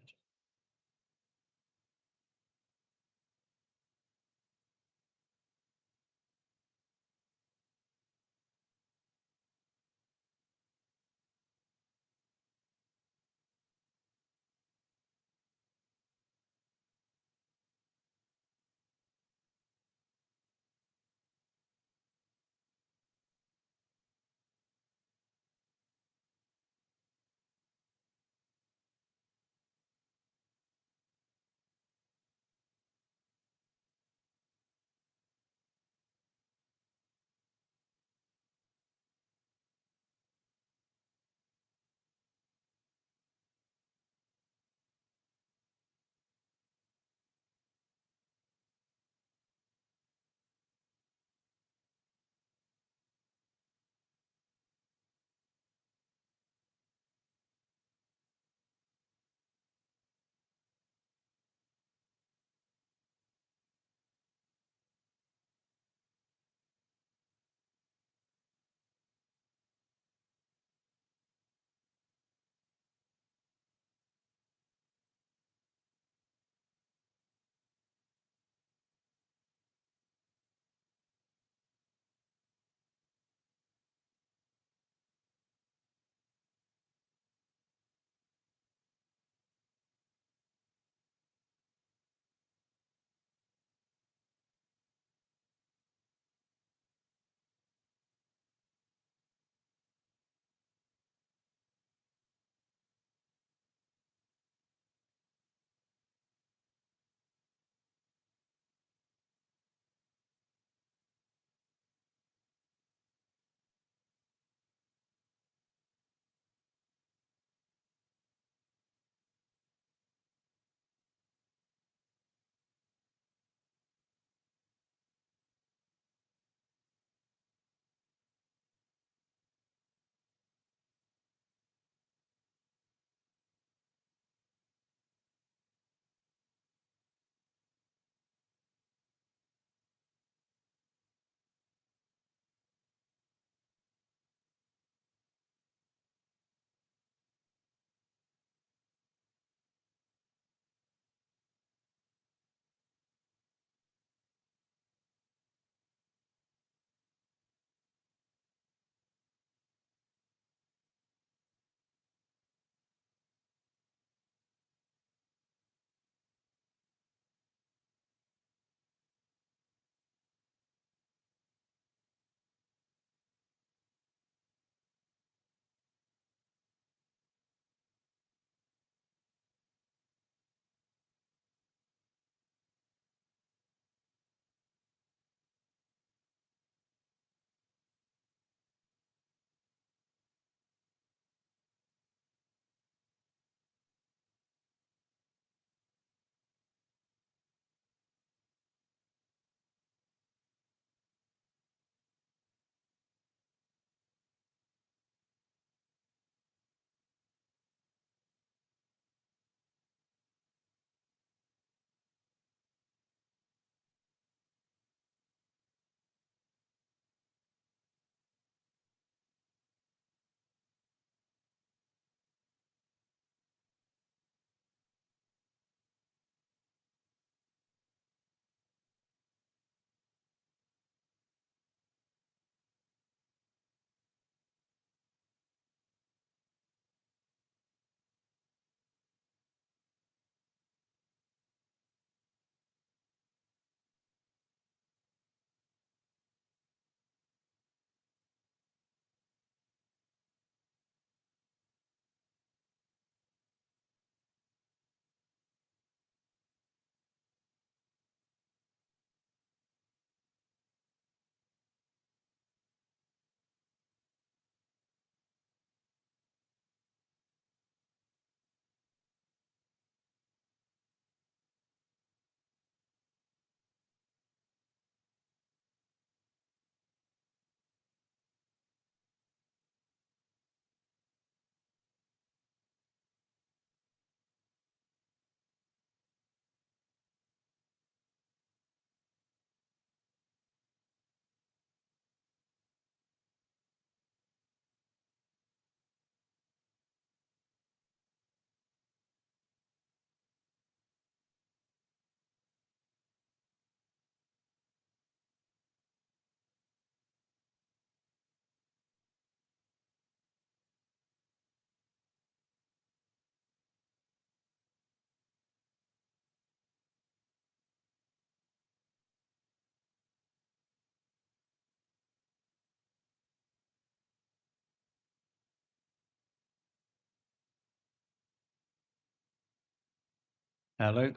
Hello,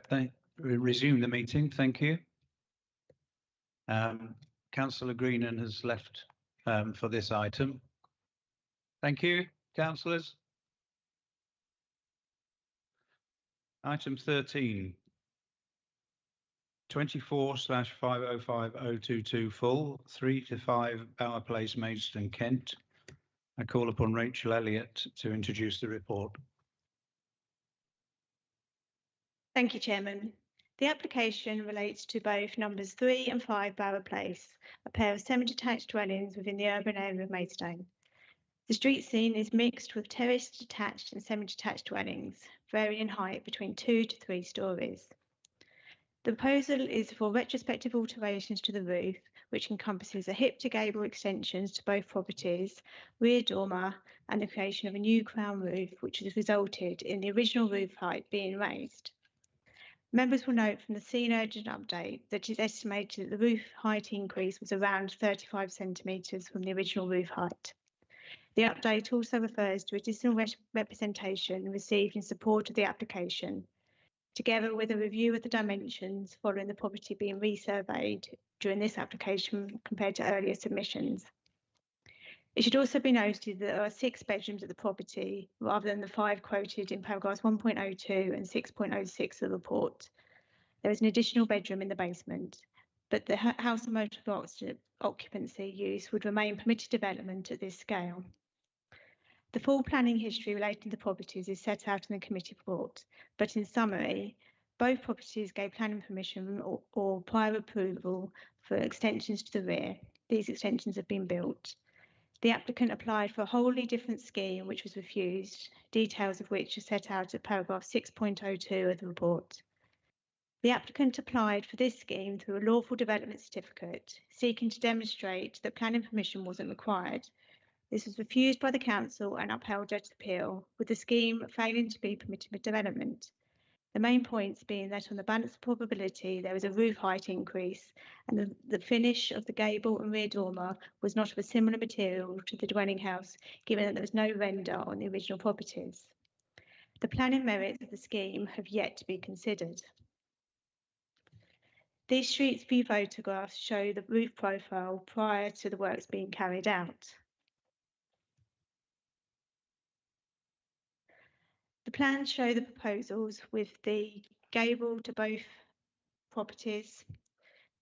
resume the meeting, thank you. Councillor Greenan has left for this item. Thank you, councillors. Item 13. 24/505022 full, 3 to 5 Bower Place, Maidstone, Kent. I call upon Rachel Elliott to introduce the report. Thank you, Chairman. The application relates to both numbers 3 and 5 Bower Place, a pair of semi-detached dwellings within the urban area of Maidstone. The street scene is mixed with terraced, detached and semi-detached dwellings, varying in height between 2 to 3 stories. The proposal is for retrospective alterations to the roof, which encompasses a hip to gable extensions to both properties, rear dormer and the creation of a new crown roof, which has resulted in the original roof height being raised. Members will note from the scene urgent update that it is estimated that the roof height increase was around 35 centimetres from the original roof height. The update also refers to additional representation received in support of the application, together with a review of the dimensions following the property being resurveyed during this application compared to earlier submissions. It should also be noted that there are 6 bedrooms at the property rather than the 5 quoted in paragraphs 1.02 and 6.06 of the report. There is an additional bedroom in the basement, but the house and motor occupancy use would remain permitted development at this scale. The full planning history relating to the properties is set out in the committee report, but in summary, both properties gave planning permission or prior approval for extensions to the rear. These extensions have been built. The applicant applied for a wholly different scheme, which was refused, details of which are set out at paragraph 6.02 of the report. The applicant applied for this scheme through a lawful development certificate, seeking to demonstrate that planning permission wasn't required. This was refused by the council and upheld at appeal, with the scheme failing to be permitted for development. The main points being that on the balance of probability, there was a roof height increase and the finish of the gable and rear dormer was not of a similar material to the dwelling house, given that there was no render on the original properties. The planning merits of the scheme have yet to be considered. These street view photographs show the roof profile prior to the works being carried out. The plans show the proposals with the gable to both properties,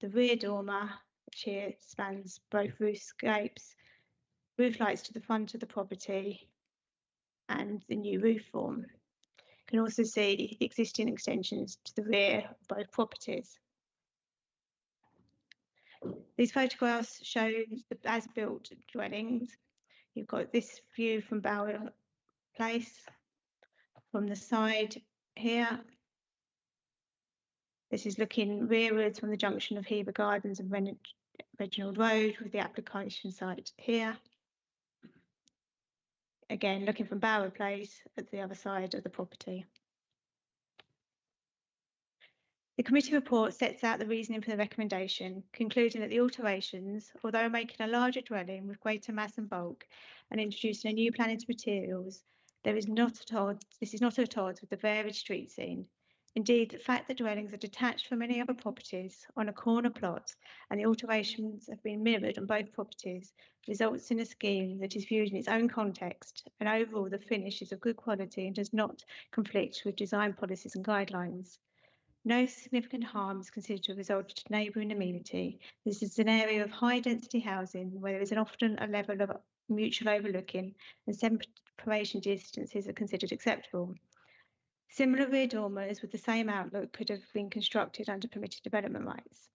the rear dormer, which here spans both roofscapes, roof lights to the front of the property, and the new roof form. You can also see the existing extensions to the rear of both properties. These photographs show the as-built dwellings. You've got this view from Bower Place. From the side here, this is looking rearwards from the junction of Heber Gardens and Reginald Road with the application site here. Again, looking from Bower Place at the other side of the property. The committee report sets out the reasoning for the recommendation, concluding that the alterations, although making a larger dwelling with greater mass and bulk and introducing a new planning materials, this is not at odds with the varied street scene. Indeed, the fact that dwellings are detached from any other properties on a corner plot and the alterations have been mirrored on both properties results in a scheme that is viewed in its own context, and overall the finish is of good quality and does not conflict with design policies and guidelines. No significant harm is considered to have resulted to neighbouring amenity. This is an area of high density housing where there is often a level of mutual overlooking and separation distances are considered acceptable. Similar rear dormers with the same outlook could have been constructed under permitted development rights.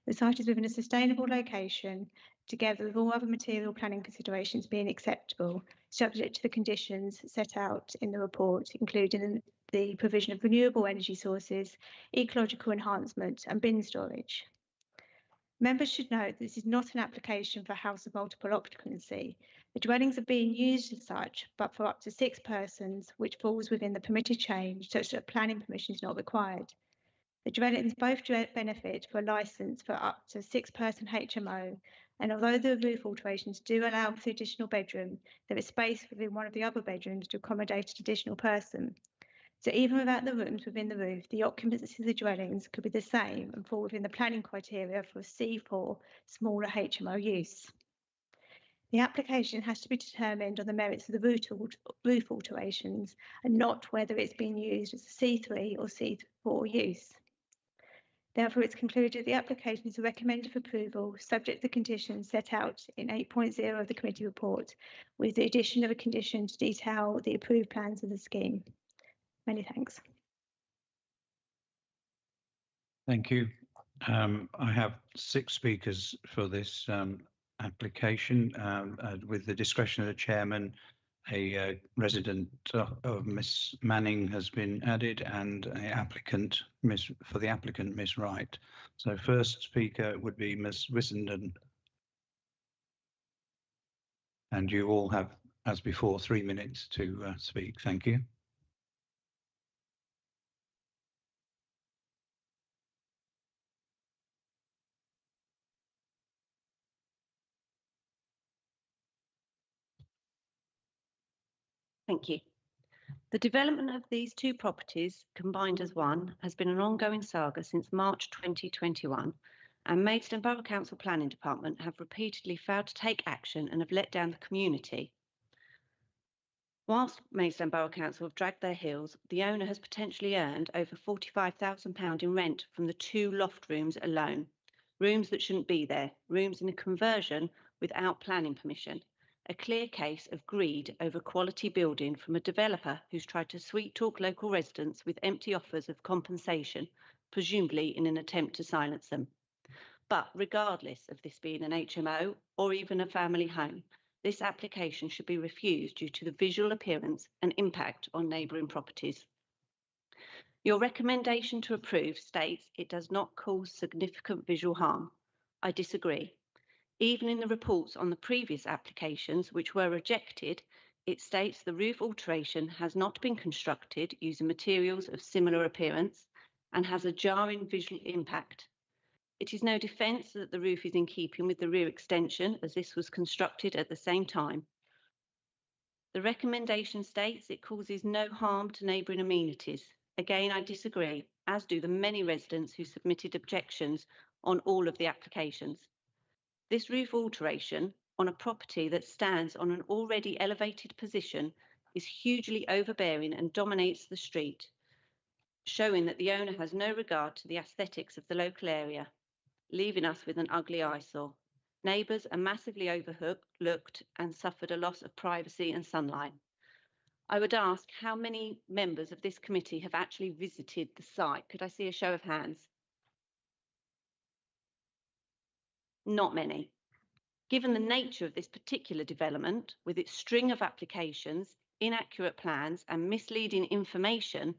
The site is within a sustainable location, together with all other material planning considerations being acceptable, subject to the conditions set out in the report, including the provision of renewable energy sources, ecological enhancement and bin storage. Members should note that this is not an application for a house of multiple occupancy. The dwellings are being used as such, but for up to 6 persons, which falls within the permitted change, such that planning permission is not required. The dwellings both benefit for a licence for up to 6-person HMO, and although the roof alterations do allow for the additional bedroom, there is space within one of the other bedrooms to accommodate an additional person. So even without the rooms within the roof, the occupancy of the dwellings could be the same and fall within the planning criteria for a C4 smaller HMO use. The application has to be determined on the merits of the roof alterations and not whether it's being used as a C3 or C4 use. Therefore, it's concluded the application is recommended for approval, subject to the conditions set out in 8.0 of the committee report, with the addition of a condition to detail the approved plans of the scheme. Many thanks. Thank you. I have 6 speakers for this application. With the discretion of the chairman, a resident of Miss Manning has been added and an applicant, Miss Wright. So first speaker would be Miss Wissenden. And you all have, as before, 3 minutes to speak. Thank you. Thank you. The development of these 2 properties, combined as one, has been an ongoing saga since March 2021, and Maidstone Borough Council Planning Department have repeatedly failed to take action and have let down the community. Whilst Maidstone Borough Council have dragged their heels, the owner has potentially earned over £45,000 in rent from the 2 loft rooms alone, rooms that shouldn't be there, rooms in a conversion without planning permission. A clear case of greed over quality building from a developer who's tried to sweet talk local residents with empty offers of compensation, presumably in an attempt to silence them. But regardless of this being an HMO or even a family home, this application should be refused due to the visual appearance and impact on neighbouring properties. Your recommendation to approve states it does not cause significant visual harm. I disagree. Even in the reports on the previous applications, which were rejected, it states the roof alteration has not been constructed using materials of similar appearance and has a jarring visual impact. It is no defence that the roof is in keeping with the rear extension, as this was constructed at the same time. The recommendation states it causes no harm to neighbouring amenities. Again, I disagree, as do the many residents who submitted objections on all of the applications. This roof alteration on a property that stands on an already elevated position is hugely overbearing and dominates the street, showing that the owner has no regard to the aesthetics of the local area, leaving us with an ugly eyesore. Neighbours are massively overlooked and suffered a loss of privacy and sunlight. I would ask how many members of this committee have actually visited the site. Could I see a show of hands? Not many. Given the nature of this particular development, with its string of applications, inaccurate plans and misleading information,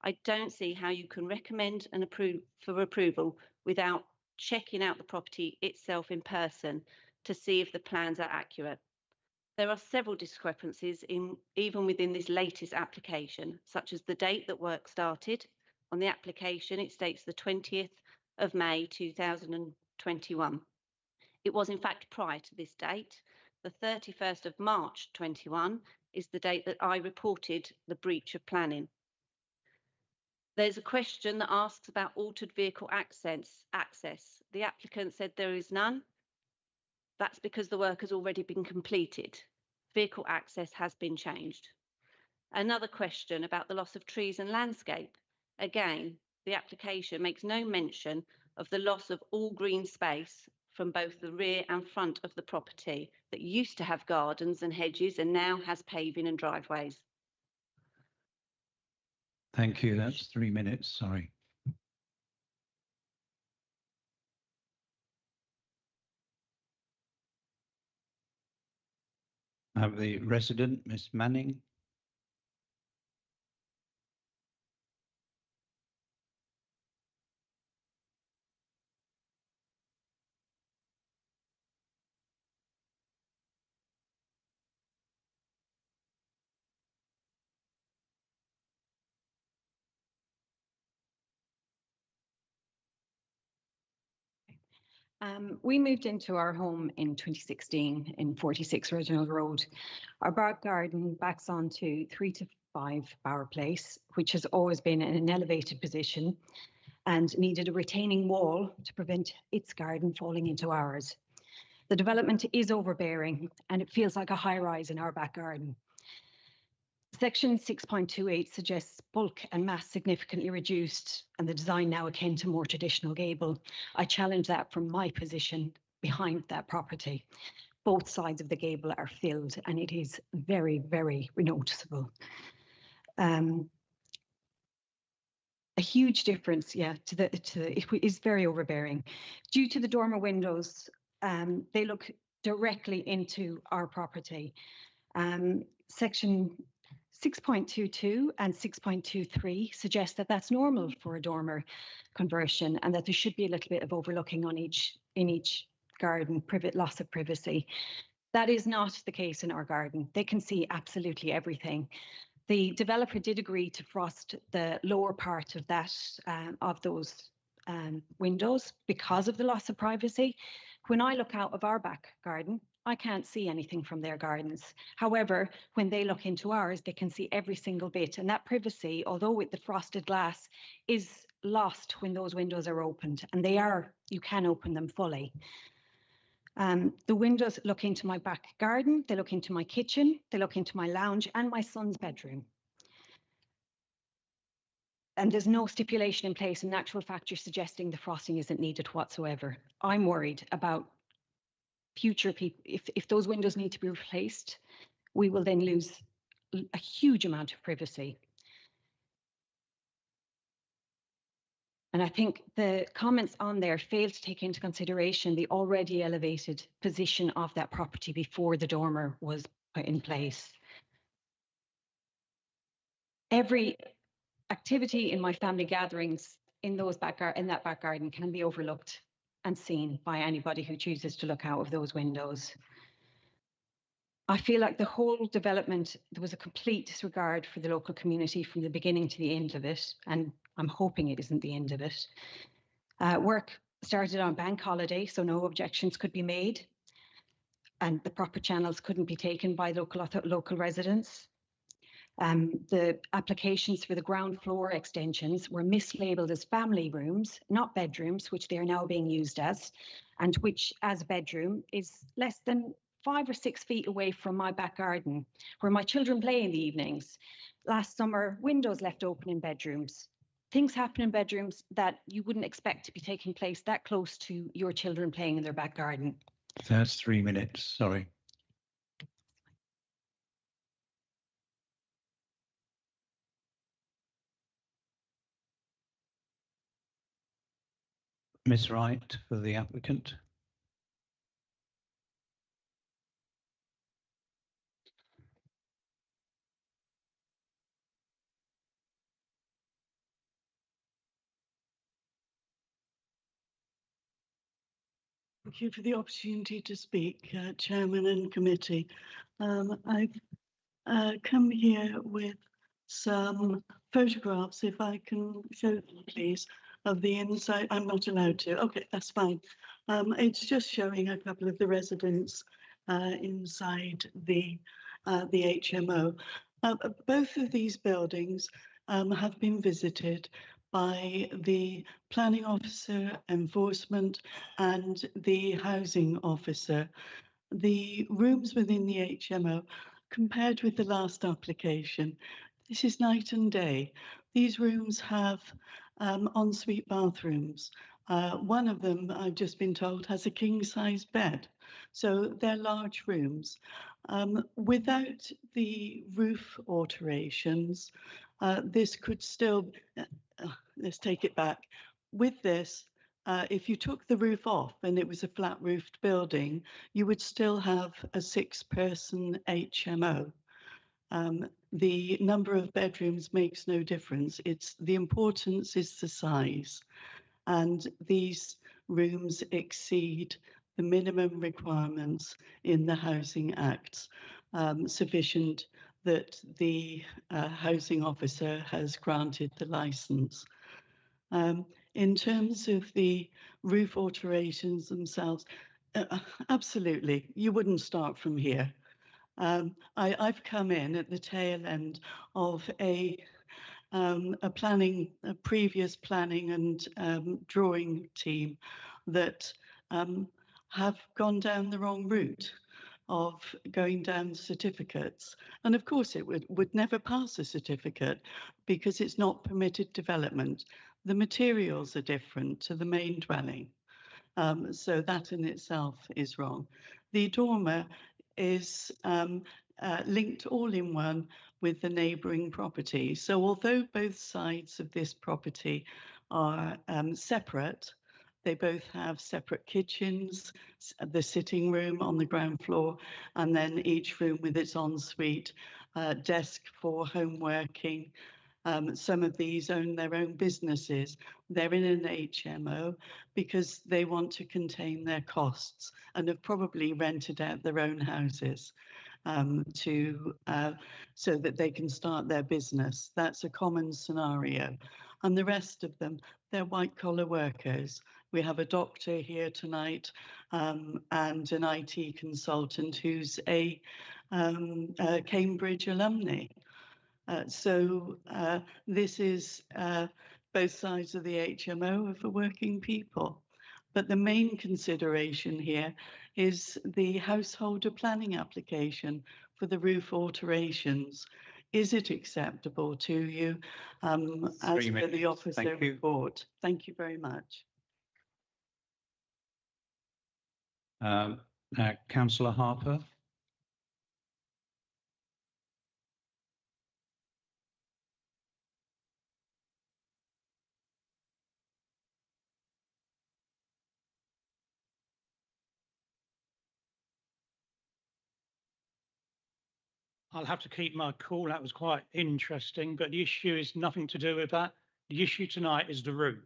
I don't see how you can recommend and approve for approval without checking out the property itself in person to see if the plans are accurate. There are several discrepancies even within this latest application, such as the date that work started. On the application, it states the 20th of May 2021. It was in fact prior to this date. The 31st of March 21 is the date that I reported the breach of planning. There's a question that asks about altered vehicle access. The applicant said there is none. That's because the work has already been completed. Vehicle access has been changed. Another question about the loss of trees and landscape. Again, the application makes no mention of the loss of all green space from both the rear and front of the property that used to have gardens and hedges and now has paving and driveways. Thank you. That's 3 minutes. Sorry. I have the resident, Miss Manning. We moved into our home in 2016 in 46 Reginald Road. Our back garden backs onto 3 to 5 Bower Place, which has always been in an elevated position and needed a retaining wall to prevent its garden falling into ours. The development is overbearing and it feels like a high rise in our back garden. Section 6.28 suggests bulk and mass significantly reduced and the design now akin to more traditional gable. I challenge that from my position behind that property. Both sides of the gable are filled and it is very, very noticeable. A huge difference, yeah, it is very overbearing. Due to the dormer windows, they look directly into our property. Section 6.22 and 6.23 suggest that that's normal for a dormer conversion and that there should be a little bit of overlooking on in each garden, loss of privacy. That is not the case in our garden. They can see absolutely everything. The developer did agree to frost the lower part of that of those windows because of the loss of privacy. When I look out of our back garden, I can't see anything from their gardens. However, when they look into ours, they can see every single bit. And that privacy, although with the frosted glass, is lost when those windows are opened. And you can open them fully. The windows look into my back garden, they look into my kitchen, they look into my lounge and my son's bedroom. And there's no stipulation in place. In actual fact, you're suggesting the frosting isn't needed whatsoever. I'm worried about future people. If those windows need to be replaced, we will then lose a huge amount of privacy. And I think the comments on there fail to take into consideration the already elevated position of that property before the dormer was put in place. Every activity in my family gatherings in that back garden can be overlooked and seen by anybody who chooses to look out of those windows. I feel like the whole development, there was a complete disregard for the local community from the beginning to the end of it, and I'm hoping it isn't the end of it. Work started on bank holiday, so no objections could be made, and the proper channels couldn't be taken by local residents. The applications for the ground floor extensions were mislabeled as family rooms, not bedrooms, which they are now being used as, and which as a bedroom is less than 5 or 6 feet away from my back garden, where my children play in the evenings. Last summer, windows left open in bedrooms. Things happen in bedrooms that you wouldn't expect to be taking place that close to your children playing in their back garden. That's 3 minutes, sorry. Ms. Wright for the applicant. Thank you for the opportunity to speak, Chairman and committee. I've come here with some photographs, if I can show them, please, of the inside. I'm not allowed to. Okay, that's fine. It's just showing a couple of the residents inside the HMO. Both of these buildings have been visited by the planning officer, enforcement, and the housing officer. The rooms within the HMO, compared with the last application, this is night and day. These rooms have ensuite bathrooms. One of them, I've just been told, has a king-size bed. So they're large rooms. Without the roof alterations, this could still, let's take it back. With this, if you took the roof off and it was a flat roofed building, you would still have a 6-person HMO. The number of bedrooms makes no difference. The importance is the size. And these rooms exceed the minimum requirements in the Housing Act, sufficient that the housing officer has granted the license. in terms of the roof alterations themselves, absolutely, you wouldn't start from here. I've come in at the tail end of a previous planning and drawing team that have gone down the wrong route of going down certificates. And of course it would never pass a certificate because it's not permitted development. The materials are different to the main dwelling. So that in itself is wrong. The dormer is linked all in one with the neighbouring property. So although both sides of this property are separate, they both have separate kitchens, the sitting room on the ground floor, and then each room with its ensuite, desk for home working. Some of these own their own businesses. They're in an HMO because they want to contain their costs and have probably rented out their own houses so that they can start their business. That's a common scenario. And the rest of them, they're white collar workers. We have a doctor here tonight and an IT consultant who's a Cambridge alumni. So this is both sides of the HMO for working people. But the main consideration here is the householder planning application for the roof alterations. Is it acceptable to you as per the officer report? Thank you very much. Councillor Harper. I'll have to keep my cool. That was quite interesting, but the issue is nothing to do with that. The issue tonight is the roof.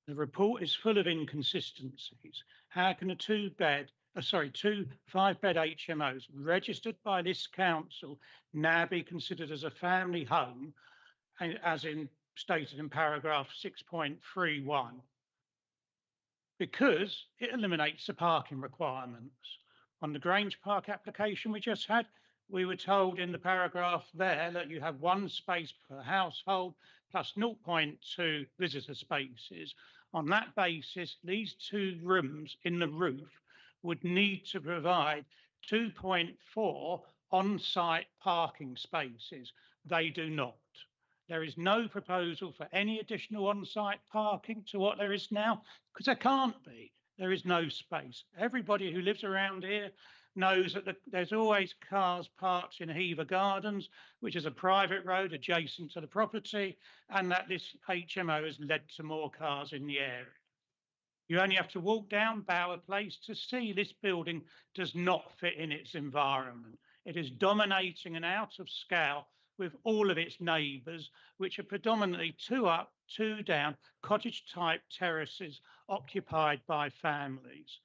The report is full of inconsistencies. How can two 5-bed HMOs registered by this council now be considered as a family home, as in stated in paragraph 6.31? Because it eliminates the parking requirements. On the Grange Park application we just had, we were told in the paragraph there that you have one space per household plus 0.2 visitor spaces. On that basis, these two rooms in the roof would need to provide 2.4 on-site parking spaces. They do not. There is no proposal for any additional on-site parking to what there is now, because there can't be. There is no space. Everybody who lives around here knows that there's always cars parked in Hever Gardens, which is a private road adjacent to the property, and that this HMO has led to more cars in the area. You only have to walk down Bower Place to see this building does not fit in its environment. It is dominating and out of scale with all of its neighbours, which are predominantly 2 up, 2 down, cottage-type terraces occupied by families.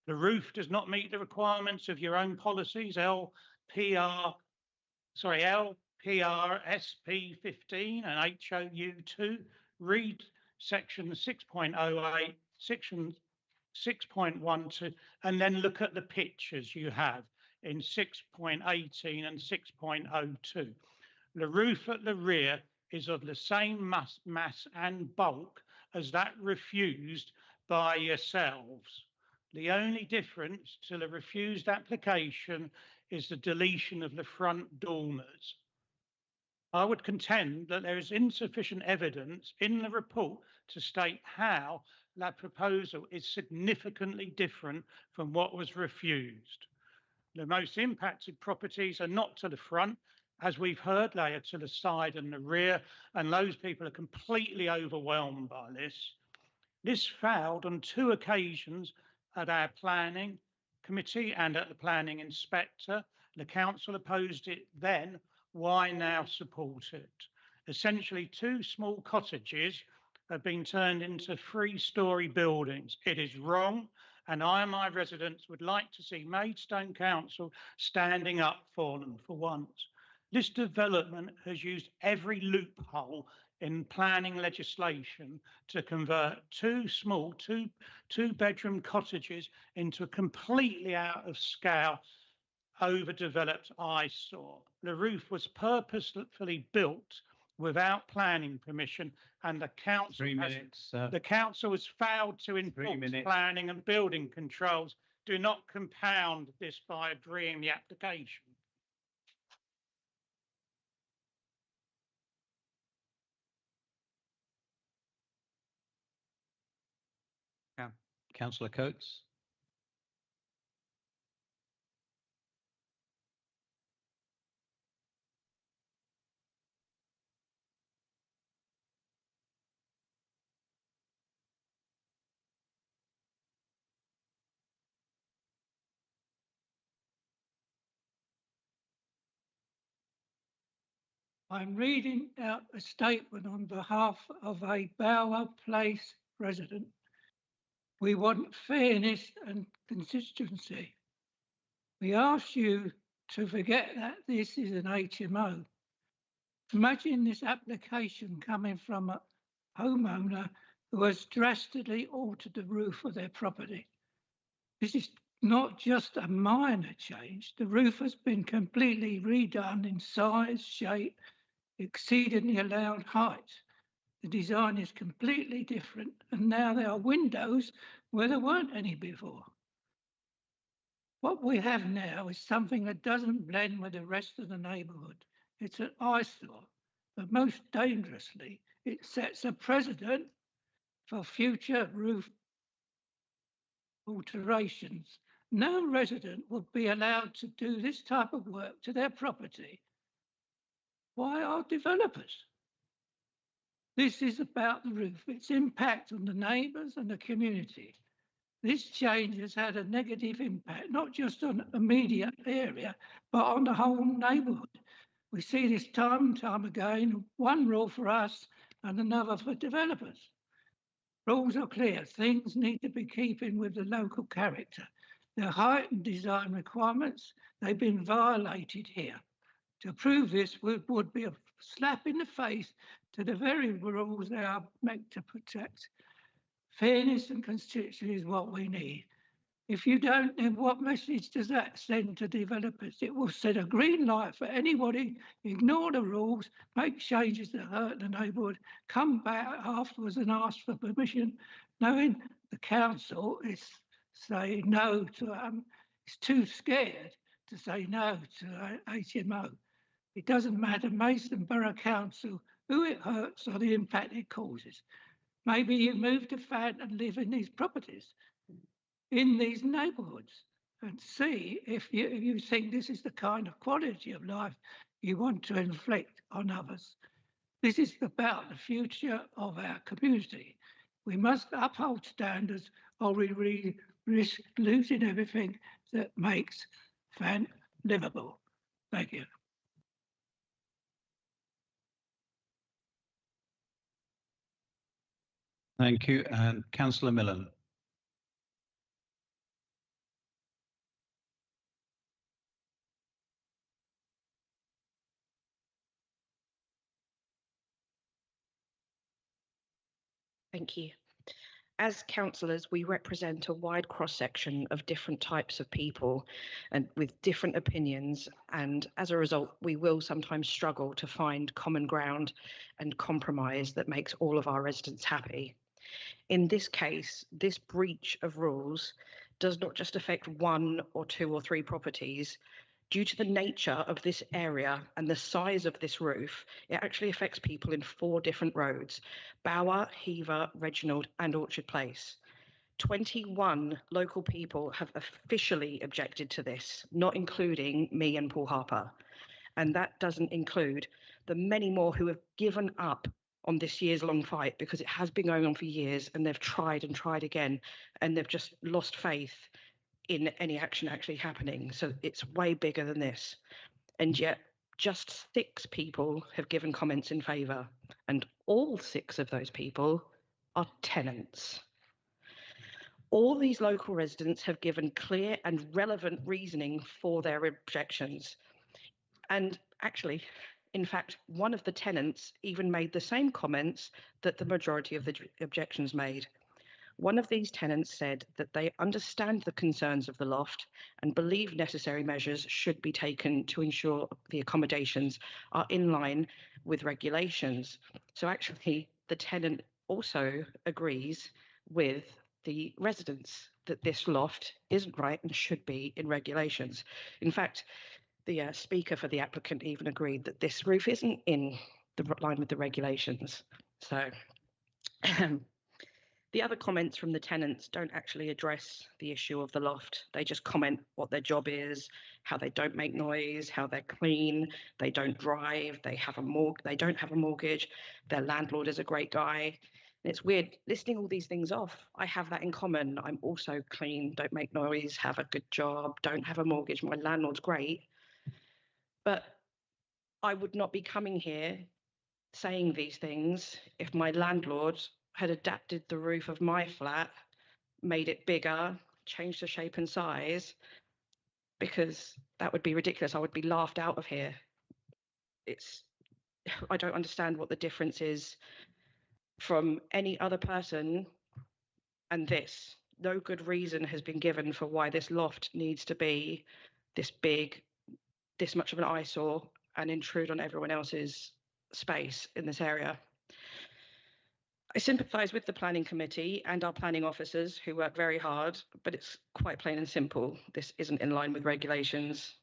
The roof does not meet the requirements of your own policies, LPR SP15 and HOU2. Read section 6.08, section 6.12, and then look at the pictures you have in 6.18 and 6.02. The roof at the rear is of the same mass and bulk as that refused by yourselves. The only difference to the refused application is the deletion of the front dormers. I would contend that there is insufficient evidence in the report to state how that proposal is significantly different from what was refused. The most impacted properties are not to the front, as we've heard, they are to the side and the rear, and those people are completely overwhelmed by this. This failed on 2 occasions at our planning committee and at the planning inspector. The council opposed it then. Why now support it? Essentially, 2 small cottages have been turned into 3-storey buildings. It is wrong, and I and my residents would like to see Maidstone Council standing up for them for once. This development has used every loophole in planning legislation to convert two small two-bedroom cottages into a completely out of scale, overdeveloped eyesore. The roof was purposefully built without planning permission, and the council 3 minutes. the council has failed to enforce planning and building controls. Do not compound this by agreeing the application. Councillor Coates. I'm reading out a statement on behalf of a Bower Place resident. We want fairness and consistency. We ask you to forget that this is an HMO. Imagine this application coming from a homeowner who has drastically altered the roof of their property. This is not just a minor change. The roof has been completely redone in size, shape, exceeding the allowed height. The design is completely different, and now there are windows where there weren't any before. What we have now is something that doesn't blend with the rest of the neighbourhood. It's an eyesore, but most dangerously, it sets a precedent for future roof alterations. No resident would be allowed to do this type of work to their property. Why are developers? This is about the roof, its impact on the neighbours and the community. This change has had a negative impact, not just on the immediate area, but on the whole neighbourhood. We see this time and time again, one rule for us and another for developers. Rules are clear, things need to be keeping with the local character. The height and design requirements, they've been violated here. To prove this would be a slap in the face to the very rules they are meant to protect. Fairness and consistency is what we need. If you don't, then what message does that send to developers? It will set a green light for anybody, ignore the rules, make changes that hurt the neighbourhood, come back afterwards and ask for permission, knowing the council is saying no to, it's too scared to say no to HMO. It doesn't matter, Maidstone Borough Council, who it hurts or the impact it causes. Maybe you move to Fant and live in these properties, in these neighbourhoods, and see if you think this is the kind of quality of life you want to inflict on others. This is about the future of our community. We must uphold standards or we risk losing everything that makes Fant livable. Thank you. Thank you. And Councillor Millen. Thank you. As councillors, we represent a wide cross-section of different types of people and with different opinions, and as a result, we will sometimes struggle to find common ground and compromise that makes all of our residents happy. In this case, this breach of rules does not just affect 1 or 2 or 3 properties. Due to the nature of this area and the size of this roof, it actually affects people in 4 different roads: Bower, Hever, Reginald and Orchard Place. 21 local people have officially objected to this, not including me and Paul Harper. And that doesn't include the many more who have given up on this years-long fight because it has been going on for years and they've tried and tried again and they've just lost faith in any action actually happening. So it's way bigger than this. And yet just 6 people have given comments in favour, and all 6 of those people are tenants. All these local residents have given clear and relevant reasoning for their objections. And actually, In fact, one of the tenants even made the same comments that the majority of the objections made. One of these tenants said that they understand the concerns of the loft and believe necessary measures should be taken to ensure the accommodations are in line with regulations. So actually, the tenant also agrees with the residents that this loft isn't right and should be in regulations. In fact, the speaker for the applicant even agreed that this roof isn't in the line with the regulations. So the other comments from the tenants don't actually address the issue of the loft. They just comment what their job is, how they don't make noise, how they're clean, they don't drive, they don't have a mortgage, their landlord is a great guy. And it's weird listing all these things off. I have that in common. I'm also clean, don't make noise, have a good job, don't have a mortgage. My landlord's great. But I would not be coming here saying these things if my landlord had adapted the roof of my flat, made it bigger, changed the shape and size, because that would be ridiculous. I would be laughed out of here. I don't understand what the difference is from any other person and this. No good reason has been given for why this loft needs to be this big, this much of an eyesore and intrude on everyone else's space in this area. I sympathise with the planning committee and our planning officers who work very hard, but it's quite plain and simple. This isn't in line with regulations.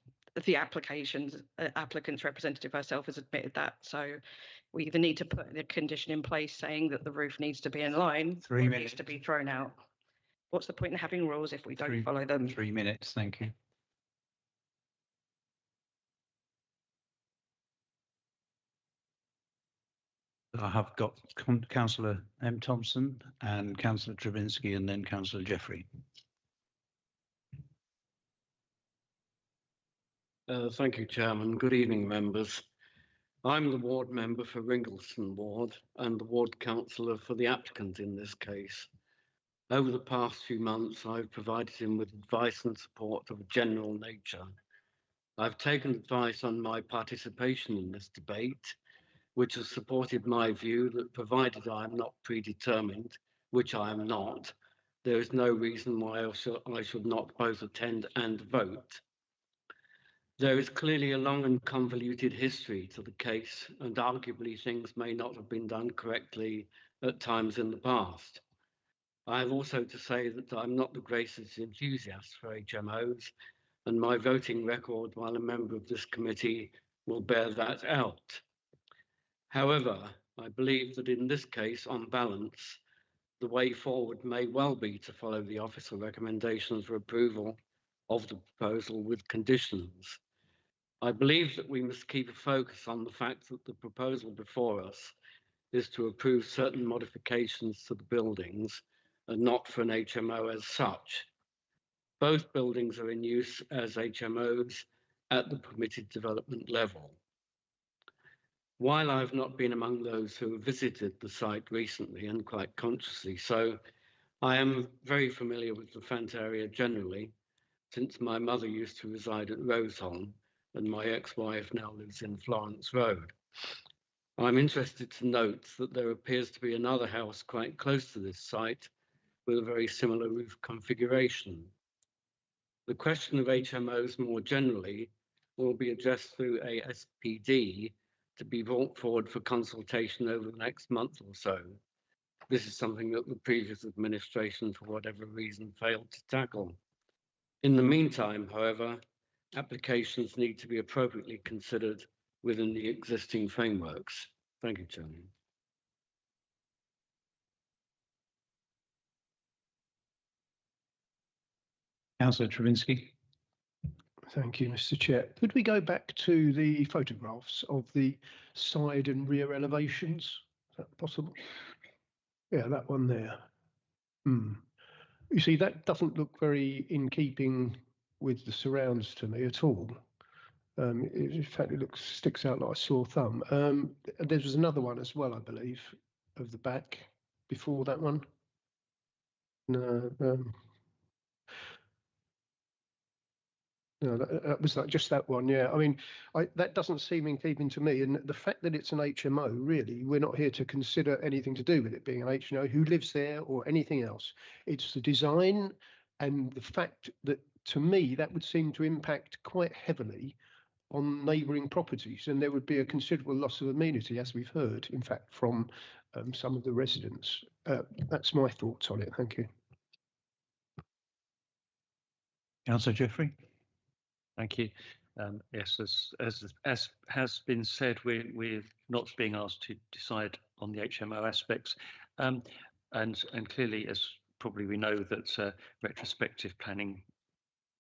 The applicant's representative herself has admitted that. So we either need to put a condition in place saying that the roof needs to be in line or it needs to be thrown out. What's the point in having rules if we don't follow them? 3 minutes, thank you. I have got Councillor M. Thompson and Councillor Travinsky and then Councillor Jeffrey. Thank you, Chairman. Good evening, members. I'm the ward member for Ringleston Ward and the ward councillor for the applicant in this case. Over the past few months, I've provided him with advice and support of a general nature. I've taken advice on my participation in this debate, which has supported my view that provided I am not predetermined, which I am not, there is no reason why I should not both attend and vote. There is clearly a long and convoluted history to the case, and arguably things may not have been done correctly at times in the past. I have also to say that I'm not the greatest enthusiast for HMOs, and my voting record while a member of this committee will bear that out. However, I believe that in this case, on balance, the way forward may well be to follow the officer recommendations for approval of the proposal with conditions. I believe that we must keep a focus on the fact that the proposal before us is to approve certain modifications to the buildings and not for an HMO as such. Both buildings are in use as HMOs at the permitted development level. While I've not been among those who have visited the site recently, and quite consciously so, I am very familiar with the Fant area generally, since my mother used to reside at Roseholm and my ex-wife now lives in Florence Road. I'm interested to note that there appears to be another house quite close to this site with a very similar roof configuration. The question of HMOs more generally will be addressed through a SPD to be brought forward for consultation over the next month or so. This is something that the previous administration, for whatever reason, failed to tackle. In the meantime, however, applications need to be appropriately considered within the existing frameworks. Thank you, Chairman. Councillor Travinsky. Thank you, Mr. Chair. Could we go back to the photographs of the side and rear elevations? Is that possible? Yeah, that one there. You see, that doesn't look very in keeping with the surrounds to me at all. In fact, it sticks out like a sore thumb. There was another one as well, I believe, of the back before that one. No. No, that was just that one. Yeah, I mean, that doesn't seem in keeping to me. And the fact that it's an HMO, really, we're not here to consider anything to do with it being an HMO, who lives there or anything else. It's the design and the fact that, to me, that would seem to impact quite heavily on neighbouring properties, and there would be a considerable loss of amenity, as we've heard, in fact, from some of the residents. That's my thoughts on it. Thank you. Councillor Jeffrey. Thank you. Yes, as has been said, we're not being asked to decide on the HMO aspects, and clearly, as probably we know, that retrospective planning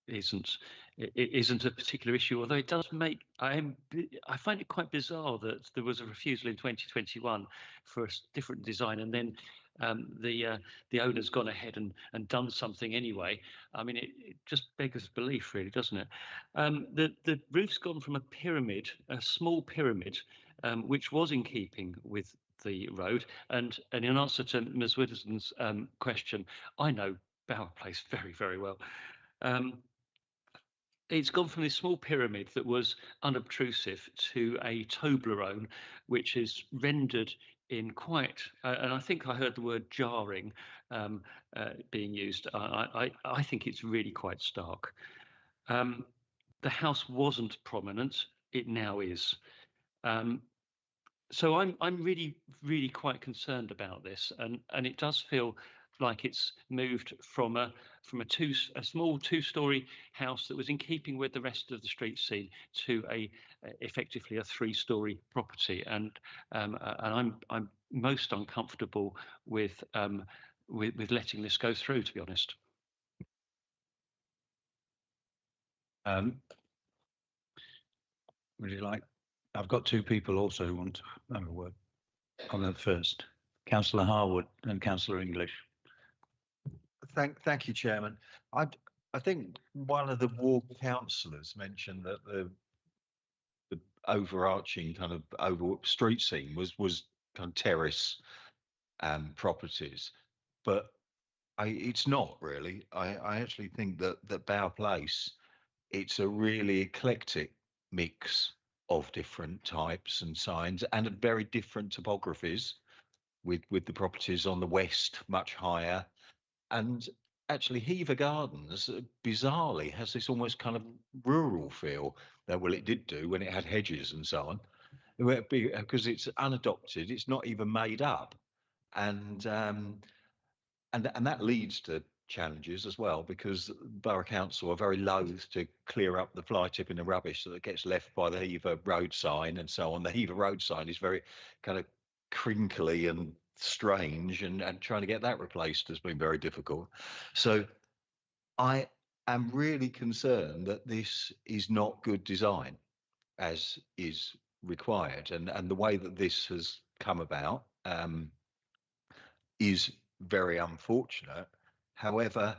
isn't a particular issue. Although it does make I find it quite bizarre that there was a refusal in 2021 for a different design, and then the owner's gone ahead and done something anyway. I mean, it just beggars belief, really, doesn't it? The roof's gone from a pyramid, a small pyramid, which was in keeping with the road. And in answer to Ms. Widdowson's question, I know Bower Place very, very well. It's gone from this small pyramid that was unobtrusive to a Toblerone, which is rendered in quite, and I think I heard the word jarring being used. I think it's really quite stark. The house wasn't prominent; it now is. So I'm really, really quite concerned about this, and it does feel like it's moved from a small two-story house that was in keeping with the rest of the street scene to effectively a three-story property, and I'm most uncomfortable with letting this go through, to be honest. Would you like? I've got two people also who want to have a word on that first. Councillor Harwood and Councillor English. Thank you, Chairman. I think one of the ward councillors mentioned that the overarching kind of over street scene was kind of terrace properties, but it's not really. I actually think that Bower Place, it's a really eclectic mix of different types and signs and very different topographies, with the properties on the west much higher. And actually, Hever Gardens, bizarrely, has this almost kind of rural feel. Well, it did do when it had hedges and so on, because it's unadopted, it's not even made up, and that leads to challenges as well, because Borough Council are very loath to clear up the fly tip and the rubbish that gets left by the Hever road sign and so on. The Hever road sign is very kind of crinkly and strange, and trying to get that replaced has been very difficult. So I am really concerned that this is not good design as is required, and the way that this has come about is very unfortunate. However,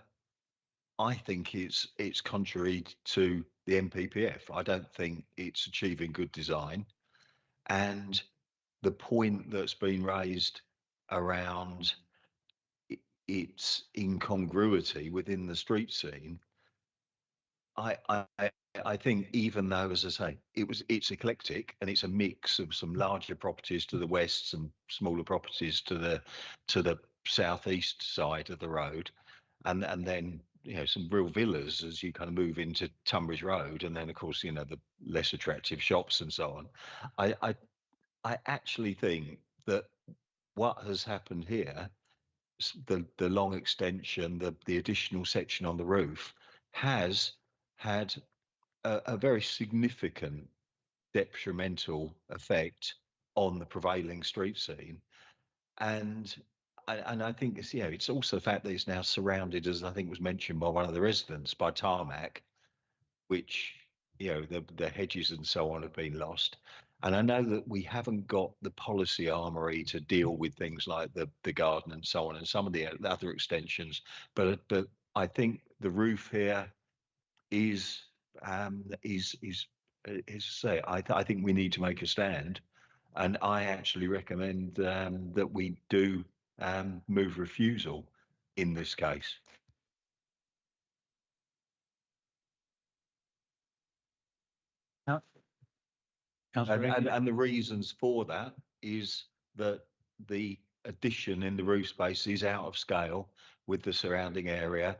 I think it's contrary to the NPPF. I don't think it's achieving good design, and the point that's been raised around its incongruity within the street scene, I think, even though, as I say, it's eclectic and it's a mix of some larger properties to the west, some smaller properties to the southeast side of the road, and then some real villas as you kind of move into Tunbridge Road, and then of course the less attractive shops and so on. I actually think that what has happened here, the long extension, the additional section on the roof, has had a very significant detrimental effect on the prevailing street scene, and I think it's also the fact that it's now surrounded, as I think was mentioned by one of the residents, by tarmac, which the hedges and so on have been lost. And I know that we haven't got the policy armory to deal with things like the garden and so on, and some of the other extensions, but I think the roof here is I think we need to make a stand, and I actually recommend that we do move refusal in this case. Councillor English. And the reasons for that is that the addition in the roof space is out of scale with the surrounding area.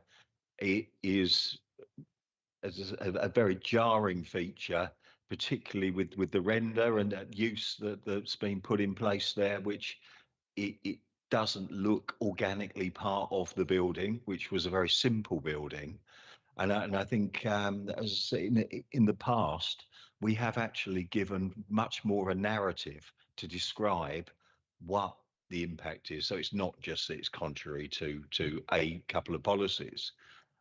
It is a very jarring feature, particularly with the render and that use that's been put in place there, which it doesn't look organically part of the building, which was a very simple building. And I think, as in the past, we have actually given much more a narrative to describe what the impact is. So it's not just that it's contrary to a couple of policies.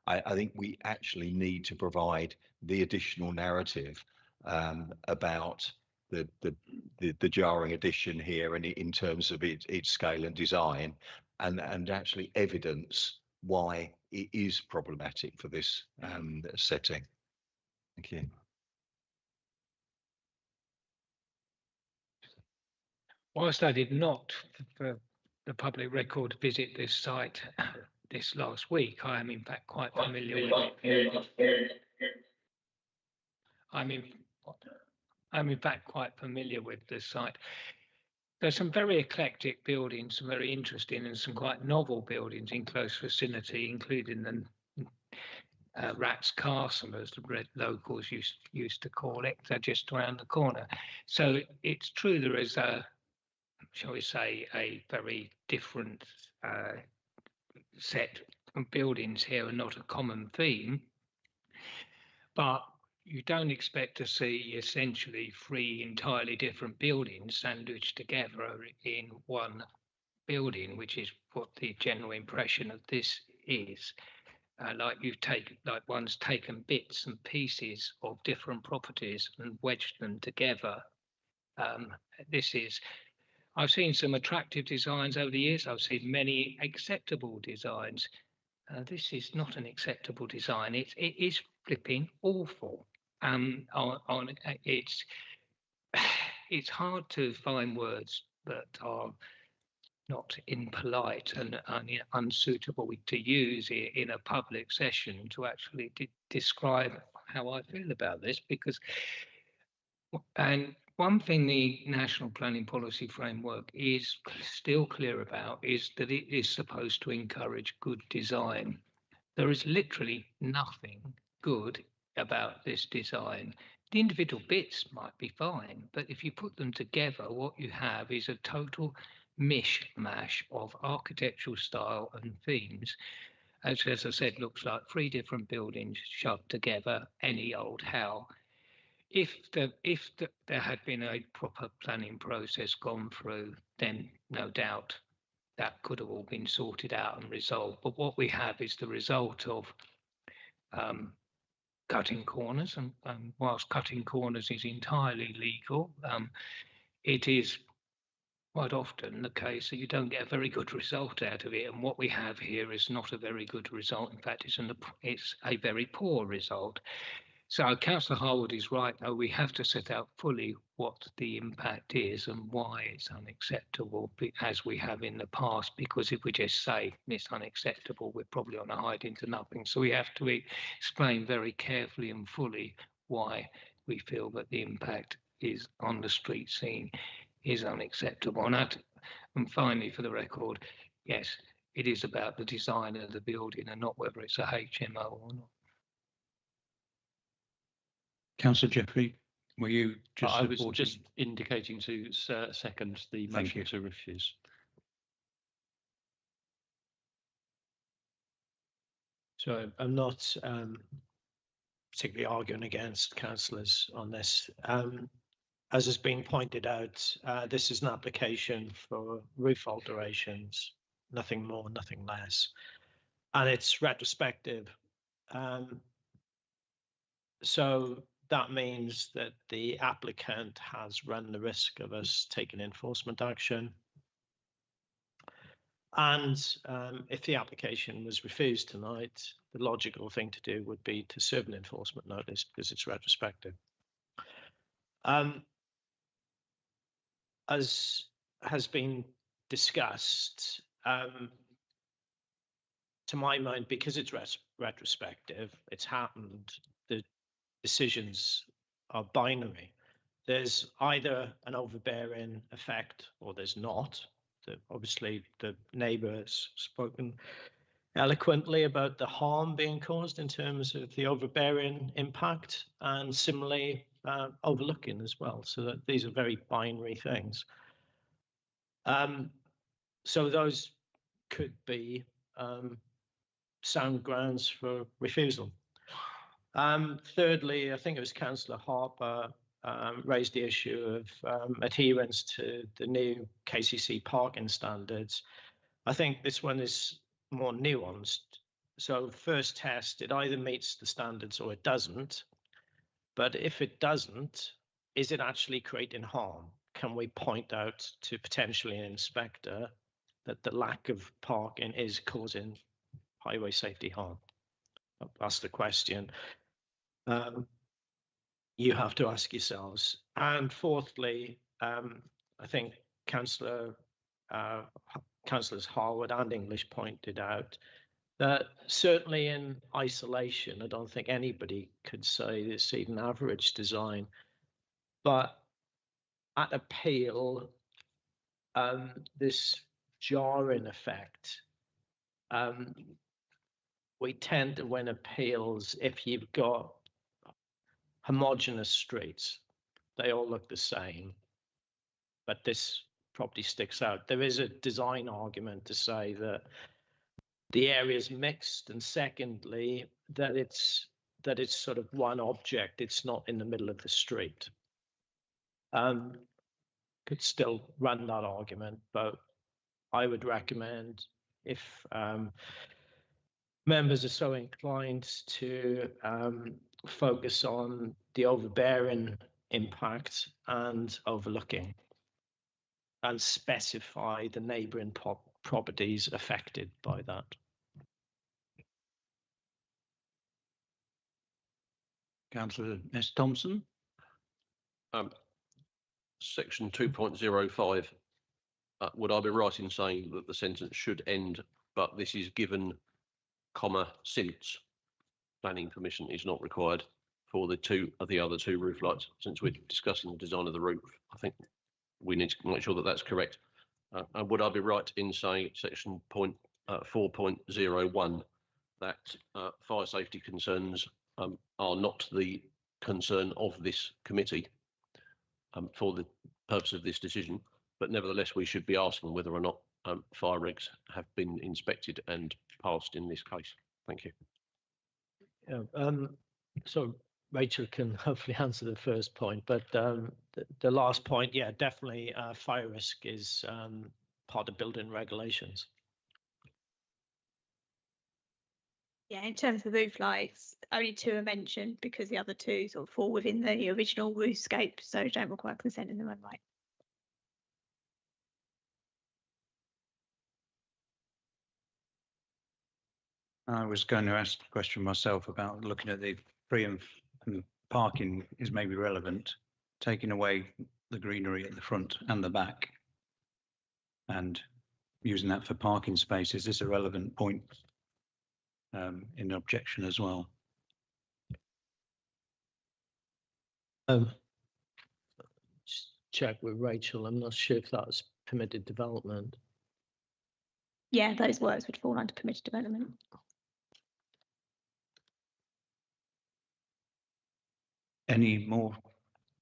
I think we actually need to provide the additional narrative about the jarring addition here, and in terms of its scale and design, and actually evidence why it is problematic for this setting. Thank you. Whilst I did not, for the public record, visit this site this last week, I am in fact quite familiar with it. I'm in fact quite familiar with this site. There's some very eclectic buildings, some very interesting and some quite novel buildings in close vicinity, including the Rats Castle, as the red locals used to call it. They're just around the corner. So it's true there is a, shall we say, a very different set of buildings here and not a common theme. But you don't expect to see essentially 3 entirely different buildings sandwiched together in one building, which is what the general impression of this is. Like one's taken bits and pieces of different properties and wedged them together. I've seen some attractive designs over the years. I've seen many acceptable designs. This is not an acceptable design. It is flipping awful. It's hard to find words that are not impolite and unsuitable to use in a public session to actually describe how I feel about this, because, and one thing the National Planning Policy Framework is still clear about is that it is supposed to encourage good design. There is literally nothing good about this design. The individual bits might be fine, but if you put them together, what you have is a total mishmash of architectural style and themes. As I said, looks like 3 different buildings shoved together, any old how. If there had been a proper planning process gone through, then no doubt that could have all been sorted out and resolved. But what we have is the result of cutting corners, and whilst cutting corners is entirely legal, it is quite often the case that you don't get a very good result out of it. And what we have here is not a very good result. In fact, it's a very poor result. So Councillor Harwood is right, though. We have to set out fully what the impact is and why it's unacceptable, as we have in the past, because if we just say it's unacceptable, we're probably on a hide into nothing. So we have to explain very carefully and fully why we feel that the impact is on the street scene is unacceptable. And finally, for the record, yes, it is about the design of the building and not whether it's a HMO or not. Councillor Jeffrey, were you just I was supporting? just indicating to second the motion to refuse. So I'm not particularly arguing against councillors on this. As has been pointed out, this is an application for roof alterations, nothing more, nothing less. And it's retrospective. So that means that the applicant has run the risk of us taking enforcement action. And if the application was refused tonight, the logical thing to do would be to serve an enforcement notice because it's retrospective. As has been discussed, to my mind, because it's retrospective, it's happened, the decisions are binary. there's either an overbearing effect or there's not. Obviously, the neighbour has spoken eloquently about the harm being caused in terms of the overbearing impact, and similarly overlooking as well. So that these are very binary things. So those could be sound grounds for refusal. Thirdly, I think it was Councillor Harper raised the issue of adherence to the new KCC parking standards. I think this one is more nuanced. So first test, it either meets the standards or it doesn't. But if it doesn't, is it actually creating harm? Can we point out to potentially an inspector that the lack of parking is causing highway safety harm? That's the question you have to ask yourselves. And fourthly, I think Councillors Harwood and English pointed out that certainly in isolation, I don't think anybody could say this even average design, but at appeal, this jarring effect, we tend to win appeals if you've got homogeneous streets. They all look the same, but this property sticks out. There is a design argument to say that the area is mixed, and secondly, that it's sort of one object. It's not in the middle of the street. Could still run that argument, but I would recommend, if members are so inclined, to focus on the overbearing impact and overlooking, and specify the neighbouring properties affected by that. Councillor S. Thompson. Section 2.05, would I be right in saying that the sentence should end, but this is given, comma, since planning permission is not required for the other two roof lights? Since we're discussing the design of the roof, I think we need to make sure that that's correct. And would I be right in saying section 4.01 that fire safety concerns are not the concern of this committee for the purpose of this decision, but nevertheless we should be asking whether or not fire regs have been inspected and passed in this case? Thank you. Yeah, so Rachel can hopefully answer the first point, but the last point, yeah, definitely fire risk is part of building regulations. Yeah, in terms of roof lights, only 2 are mentioned because the other 2 sort of fall within the original roofscape, so don't require consent in their own right. I was going to ask the question myself about looking at the free and parking is maybe relevant, taking away the greenery at the front and the back and using that for parking space. Is this a relevant point in objection as well? Just check with Rachel. I'm not sure if that's permitted development. Yeah, those works would fall under permitted development. Any more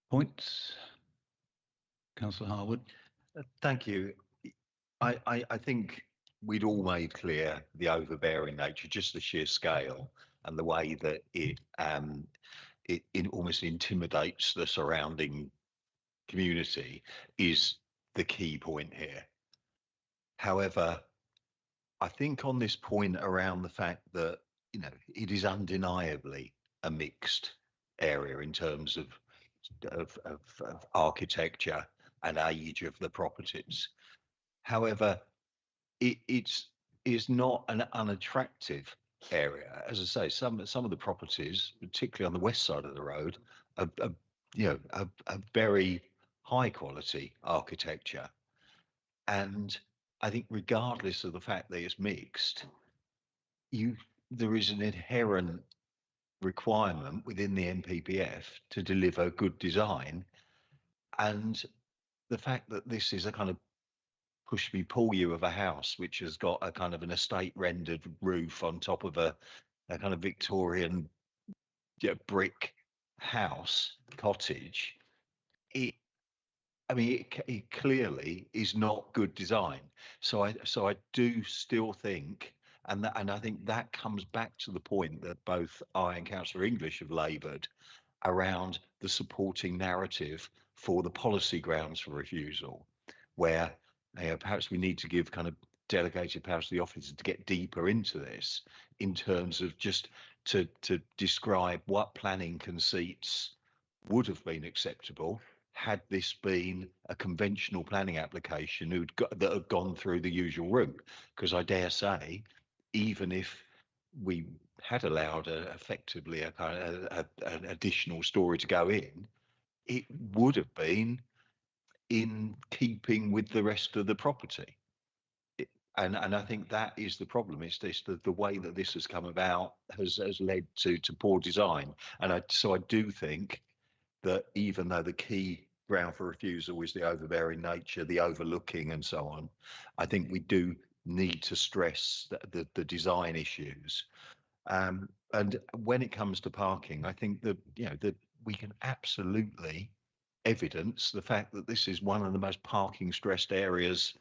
points? Councillor Harwood. Thank you. I think we'd all made clear the overbearing nature, just the sheer scale and the way that it almost intimidates the surrounding community is the key point here. However, I think on this point around the fact that, you know, it is undeniably a mixed area in terms of architecture and age of the properties. However, it is not an unattractive area. As I say, some of the properties, particularly on the west side of the road, are very high quality architecture. And I think regardless of the fact that it's mixed, there is an inherent requirement within the NPPF to deliver good design, And the fact that this is a kind of push me pull you of a house which has got a kind of an estate rendered roof on top of a kind of Victorian brick house cottage, it clearly is not good design. So I do still think, and I think that comes back to the point that both I and Councillor English have laboured around the supporting narrative for the policy grounds for refusal, where perhaps we need to give kind of delegated powers to the officer to get deeper into this in terms of just to describe what planning conceits would have been acceptable had this been a conventional planning application that had gone through the usual route. Because I dare say, even if we had allowed effectively an additional story to go in, it would have been in keeping with the rest of the property. And I think that is the problem. It's this the way that this has come about has led to poor design. And so I do think that even though the key ground for refusal is the overbearing nature, the overlooking and so on, I think we do need to stress the design issues. And when it comes to parking, I think that we can absolutely evidence the fact that this is one of the most parking stressed areas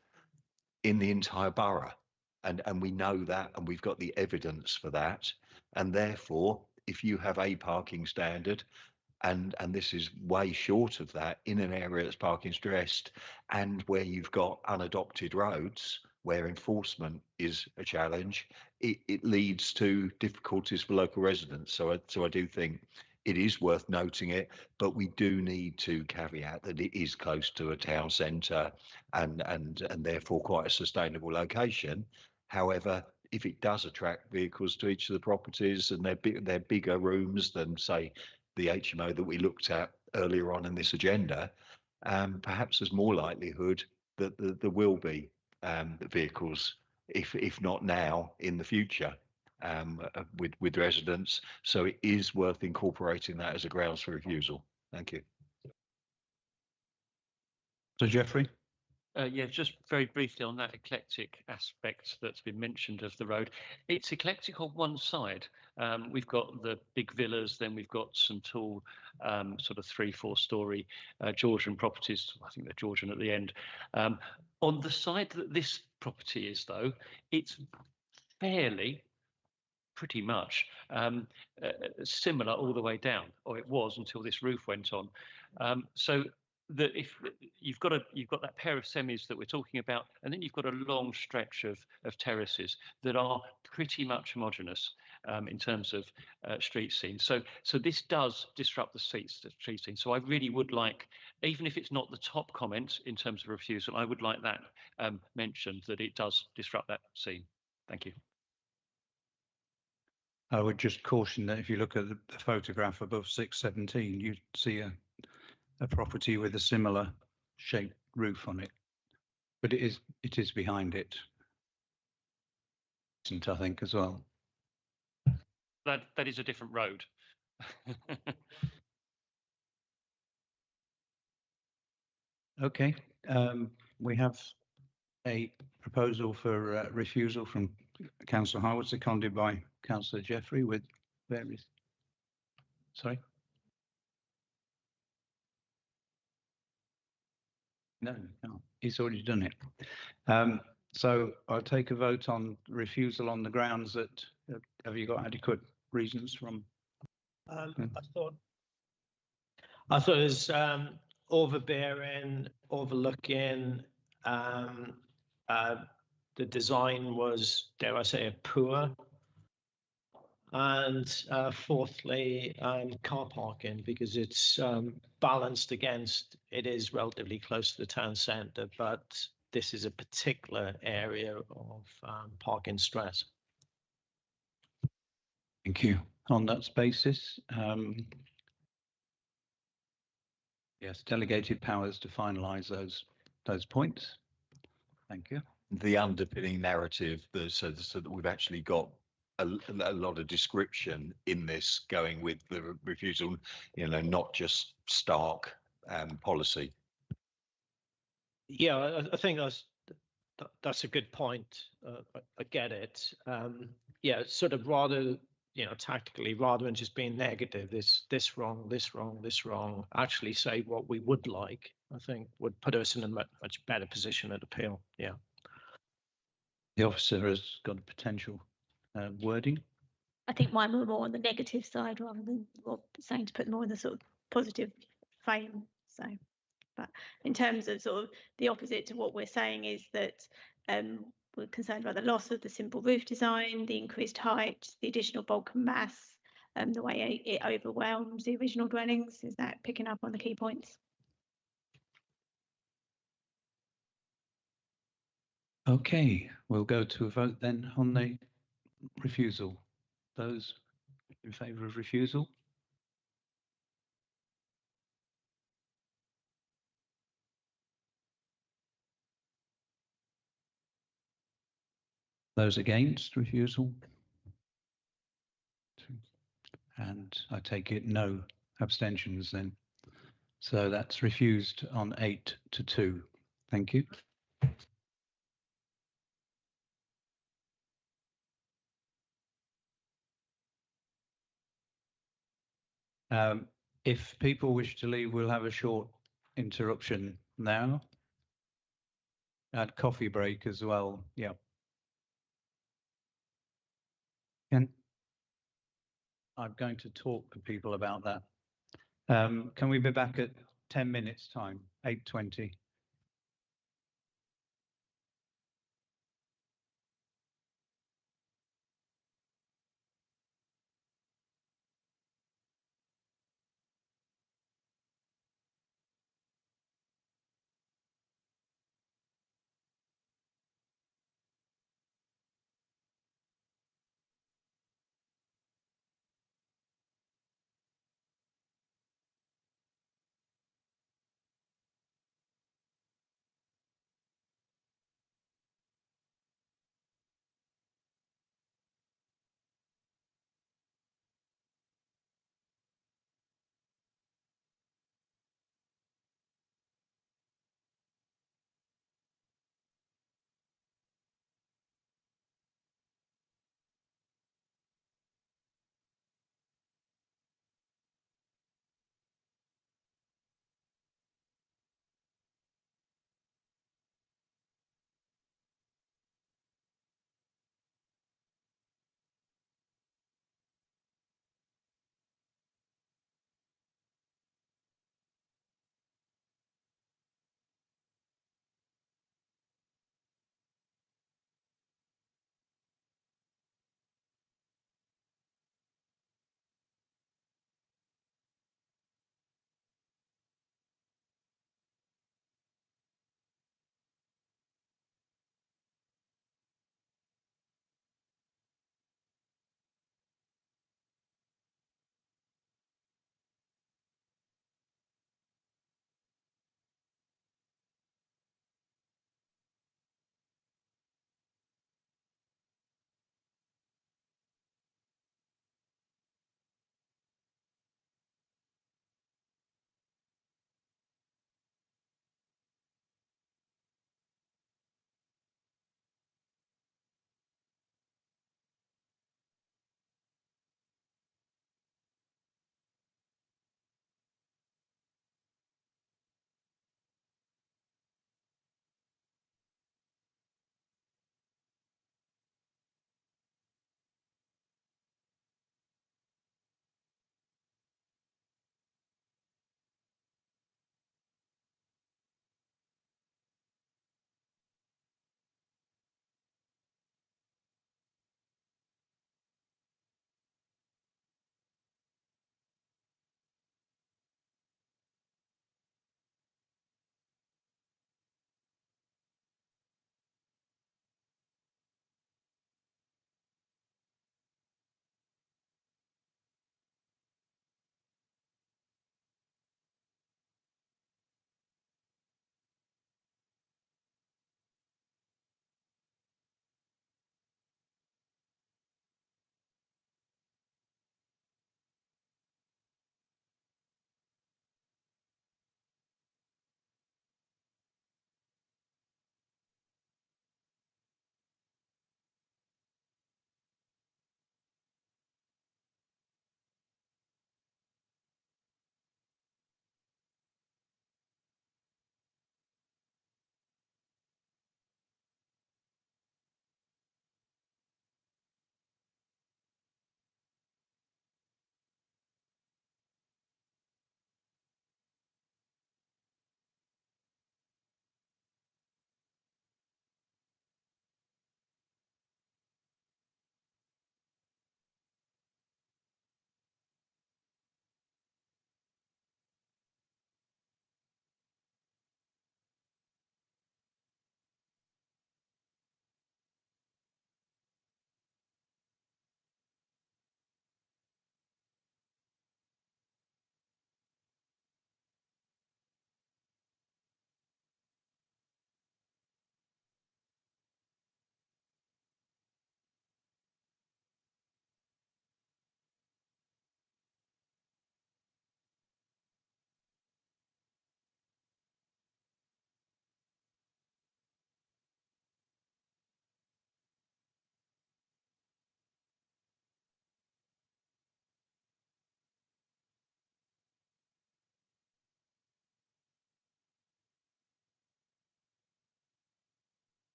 in the entire borough, and we know that, and we've got the evidence for that. And therefore, if you have a parking standard, and this is way short of that in an area that's parking stressed, and where you've got unadopted roads where enforcement is a challenge, it leads to difficulties for local residents. So I do think it is worth noting it, but we do need to caveat that it is close to a town centre and therefore quite a sustainable location. However, if it does attract vehicles to each of the properties and they're bigger rooms than, say, the HMO that we looked at earlier on in this agenda, perhaps there's more likelihood that there will be vehicles, if not now, in the future. With residents, so it is worth incorporating that as a grounds for refusal. Thank you. So Jeffrey? Yeah, just very briefly on that eclectic aspect that's been mentioned of the road. It's eclectic on one side. We've got the big villas, then we've got some tall sort of 3-4 story Georgian properties. I think they're Georgian at the end. On the side that this property is, though, it's fairly pretty much similar all the way down, or it was until this roof went on. So that if you've got that pair of semis that we're talking about, and then you've got a long stretch of terraces that are pretty much homogenous in terms of street scene. So this does disrupt the street scene. So I really would like, even if it's not the top comment in terms of refusal, I would like that mentioned, that it does disrupt that scene. Thank you. I would just caution that if you look at the photograph above 617, you see a property with a similar shaped roof on it, but it is behind it, I think, as well. That is a different road. Okay, we have a proposal for refusal from Councillor Harwood, seconded by Councillor Jeffrey, with various. Sorry. No, he's already done it. So I'll take a vote on refusal on the grounds that have you got adequate reasons from? I thought it was overbearing, overlooking. The design was, dare I say, poor. And fourthly, car parking, because it's balanced against, it is relatively close to the town centre, but this is a particular area of parking stress. Thank you. On that basis, yes, delegated powers to finalise those points. Thank you. The underpinning narrative, so that we've actually got a lot of description in this going with the refusal, not just stark policy. Yeah, I think that's a good point. I get it. Yeah, sort of rather, tactically, rather than just being negative, this wrong, this wrong, this wrong, actually say what we would like, I think would put us in a much better position at appeal. Yeah. The officer has got a potential wording. I think mine were more on the negative side rather than what saying to put more in the sort of positive frame. So, but in terms of sort of the opposite to what we're saying is that we're concerned about the loss of the simple roof design, the increased height, the additional bulk and mass, the way it overwhelms the original dwellings. Is that picking up on the key points? Okay, we'll go to a vote then on the refusal. Those in favour of refusal? Those against refusal? And I take it no abstentions then. So that's refused on 8 to 2. Thank you. If people wish to leave, we'll have a short interruption now. And coffee break as well. Yeah. I'm going to talk to people about that. Can we be back at 10 minutes time, 8:20?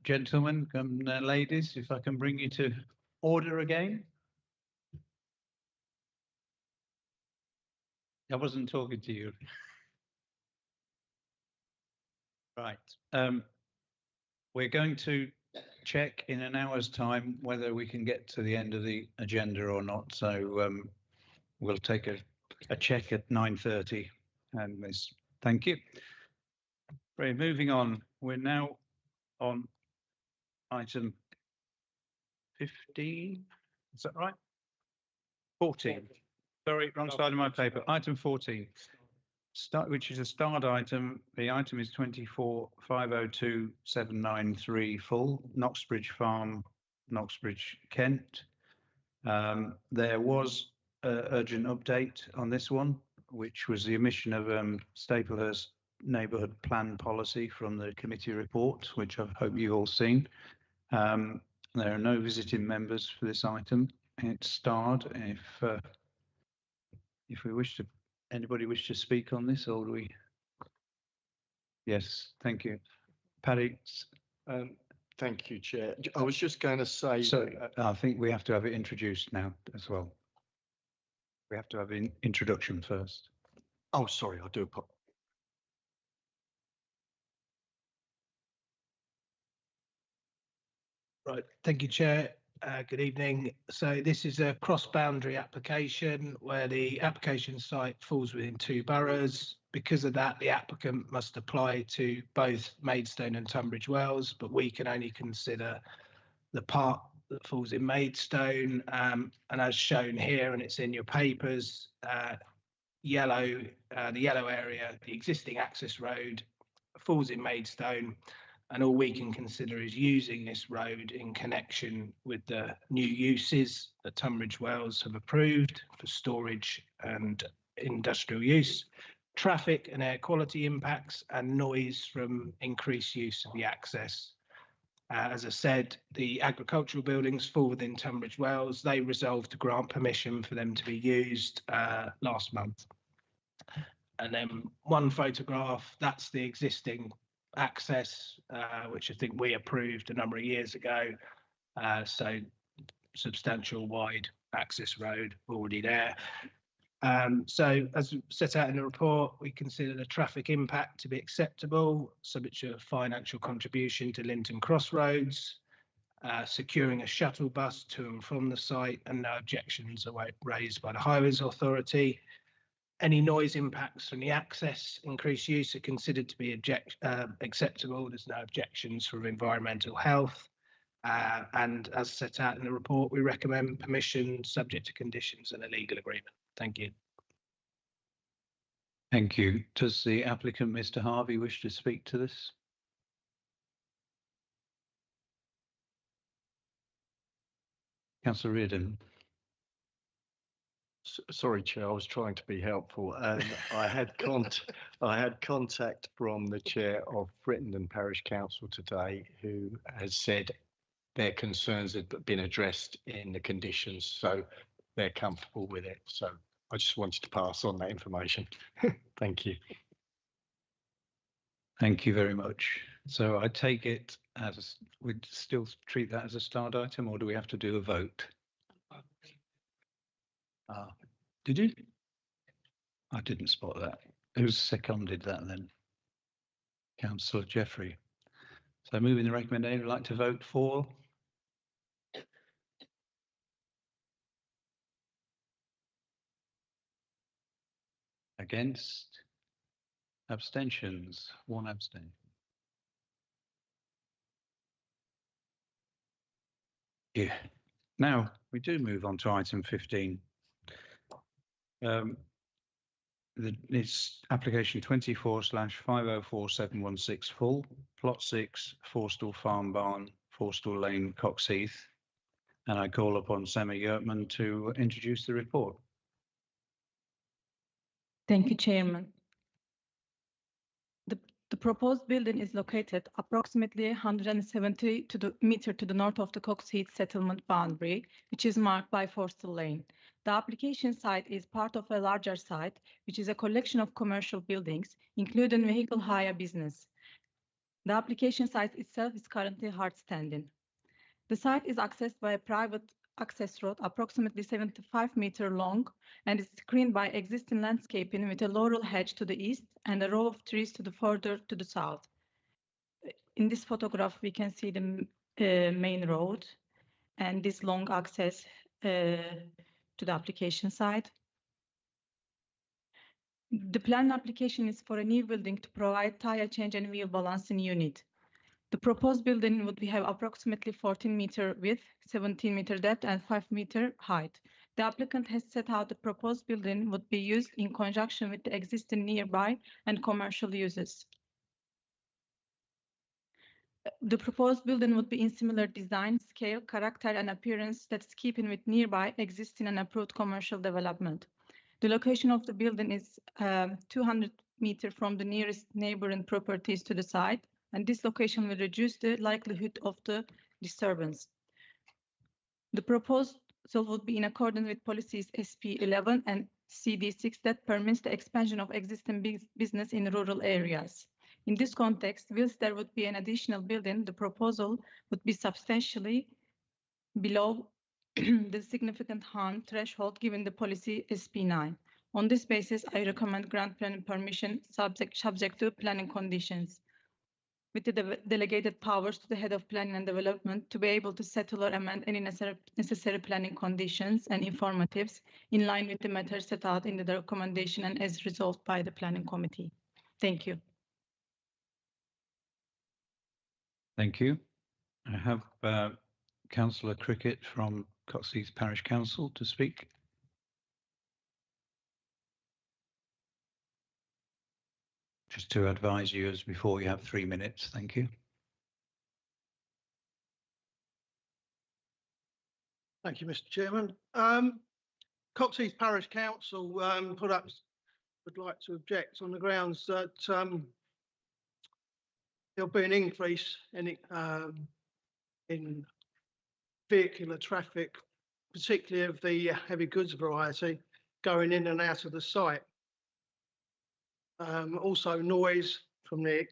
Gentlemen and ladies, if I can bring you to order again. I wasn't talking to you. Right. We're going to check in an hour's time whether we can get to the end of the agenda or not. So we'll take a check at 9:30. And this, thank you. Right, moving on. We're now on item 15. Is that right? 14. Sorry, wrong side of my paper. Item 14. Which is a start item. The item is 24502793 full, Knoxbridge Farm, Knoxbridge, Kent. There was an urgent update on this one, which was the omission of Staplehurst Neighbourhood Plan Policy from the committee report, which I hope you've all seen. There are no visiting members for this item. It's starred. If we wish to, anybody wish to speak on this, or do we? Yes, thank you. Paddy. Thank you, Chair. I was just going to say. So I think we have to have it introduced now as well. We have to have an introduction first. Oh, sorry, I do apologize. Right, thank you, Chair. Good evening. So this is a cross-boundary application where the application site falls within 2 boroughs. Because of that, the applicant must apply to both Maidstone and Tunbridge Wells, but we can only consider the part that falls in Maidstone. And as shown here, and it's in your papers, the yellow area, the existing access road falls in Maidstone. And all we can consider is using this road in connection with the new uses that Tunbridge Wells have approved for storage and industrial use, traffic and air quality impacts, and noise from increased use of the access. As I said, the agricultural buildings fall within Tunbridge Wells. They resolved to grant permission for them to be used last month. And then one photograph, that's the existing access, which I think we approved a number of years ago. So substantial wide access road already there. So as set out in the report, we consider the traffic impact to be acceptable, subject to a financial contribution to Linton Crossroads, securing a shuttle bus to and from the site, and no objections are raised by the Highways Authority. Any noise impacts from the access increased use are considered to be acceptable. There's no objections from environmental health. And as set out in the report, we recommend permission subject to conditions and a legal agreement. Thank you. Thank you. Does the applicant, Mr. Harvey, wish to speak to this? Councillor Reardon. Sorry, Chair, I was trying to be helpful. I had contact from the chair of Frittenden Parish Council today, who has said their concerns had been addressed in the conditions, so they're comfortable with it. So I just wanted to pass on that information. Thank you. Thank you very much. So I take it as we'd still treat that as a start item, or do we have to do a vote? Did you? I didn't spot that. Who seconded that then? Councillor Jeffrey. So moving the recommendation, I'd like to vote for. Against? Abstentions? 1 abstention. Yeah. Now we do move on to item 15. It's application 24/504716 full, plot 6, Forstall Farm Barn, Forstall Lane, Coxheath. And I call upon Sammy Yertman to introduce the report. Thank you, Chairman. The proposed building is located approximately 170 meters to the north of the Coxheath settlement boundary, which is marked by Forstall Lane. The application site is part of a larger site, which is a collection of commercial buildings, including vehicle hire business. The application site itself is currently hard standing. The site is accessed by a private access road approximately 75-meter long and is screened by existing landscaping with a laurel hedge to the east and a row of trees to the further to the south. In this photograph, we can see the main road and this long access to the application site. The plan application is for a new building to provide tire change and wheel balancing unit. The proposed building would have approximately 14-meter width, 17-meter depth, and 5-meter height. The applicant has set out the proposed building would be used in conjunction with the existing nearby and commercial uses. The proposed building would be in similar design, scale, character, and appearance that's keeping with nearby existing and approved commercial development. The location of the building is 200 meters from the nearest neighboring properties to the site, and this location will reduce the likelihood of the disturbance. The proposal would be in accordance with policies SP 11 and CD 6 that permits the expansion of existing business in rural areas. In this context, whilst there would be an additional building, the proposal would be substantially below the significant harm threshold given the policy SP 9. On this basis, I recommend grant planning permission subject to planning conditions, with the delegated powers to the head of planning and development to be able to settle or amend any necessary planning conditions and informatives in line with the matters set out in the recommendation and as resolved by the planning committee. Thank you. Thank you. I have Councillor Cricket from Coxheath Parish Council to speak. Just to advise you as before, you have 3 minutes. Thank you. Thank you, Mr. Chairman. Coxheath Parish Council would like to object on the grounds that there'll be an increase in vehicular traffic, particularly of the heavy goods variety, going in and out of the site. Also noise from the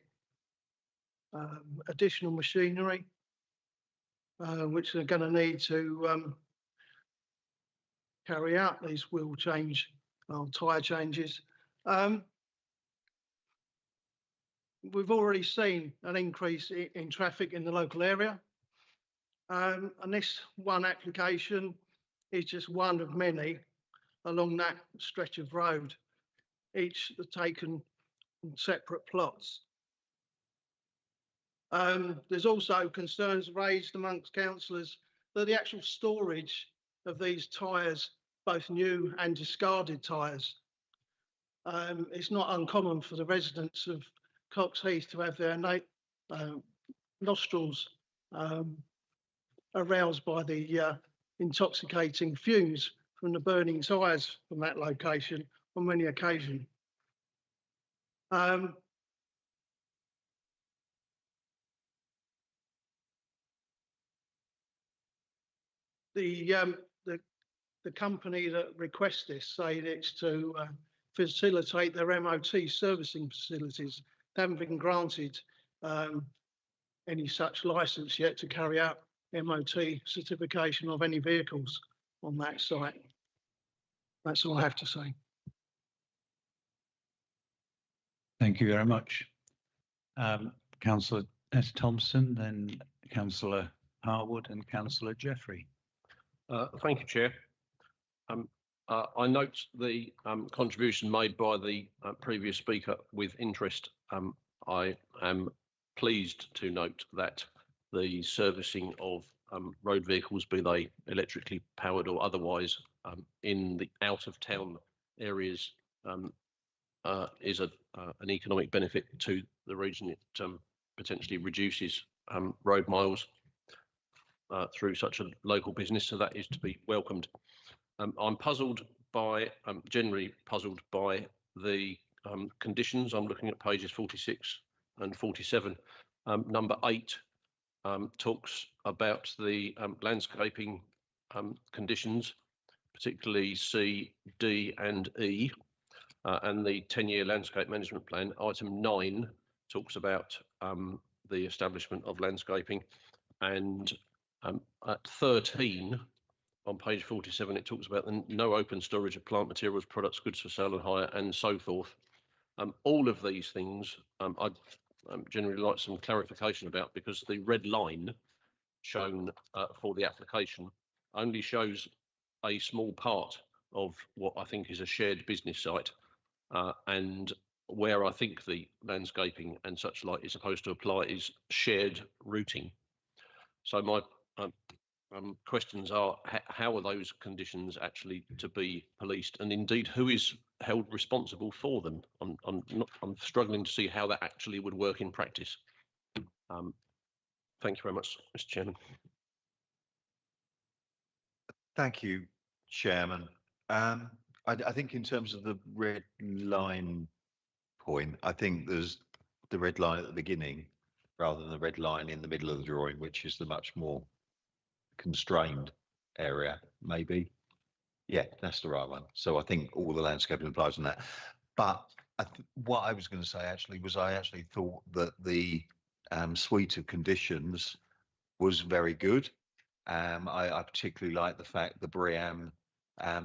additional machinery, which they're going to need to carry out these wheel change or tyre changes. We've already seen an increase in traffic in the local area. And this one application is just one of many along that stretch of road, each taken in separate plots. There's also concerns raised amongst councillors that the actual storage of these tyres, both new and discarded tyres, it's not uncommon for the residents of Coxheath to have their nostrils aroused by the intoxicating fumes from the burning tyres from that location on many occasions. The company that requests this say that it's to facilitate their MOT servicing facilities. They haven't been granted any such license yet to carry out MOT certification of any vehicles on that site. That's all I have to say. Thank you very much. Councillor S. Thompson, then Councillor Harwood and Councillor Jeffrey. Thank you, Chair. I note the contribution made by the previous speaker with interest. I am pleased to note that the servicing of road vehicles, be they electrically powered or otherwise, in the out of town areas is an economic benefit to the region. It potentially reduces road miles through such a local business, so that is to be welcomed. I'm generally puzzled by the conditions. I'm looking at pages 46 and 47. Number 8 talks about the landscaping conditions, particularly C, D and E, and the 10-year landscape management plan. Item 9 talks about the establishment of landscaping. And at 13, on page 47, it talks about the no open storage of plant materials, products, goods for sale and hire, and so forth. All of these things I'd generally like some clarification about, because the red line shown for the application only shows a small part of what I think is a shared business site, and where I think the landscaping and such like is supposed to apply is shared routing. So my questions are, how are those conditions actually to be policed, and indeed who is held responsible for them? I'm struggling to see how that actually would work in practice. Thank you very much, Mr. Chairman. Thank you, Chairman. I think in terms of the red line point, I think there's the red line at the beginning rather than the red line in the middle of the drawing, which is the much more constrained area, maybe. Yeah, that's the right one. So I think all the landscaping applies on that. But what I was going to say actually was I actually thought that the suite of conditions was very good. I particularly like the fact the BREEAM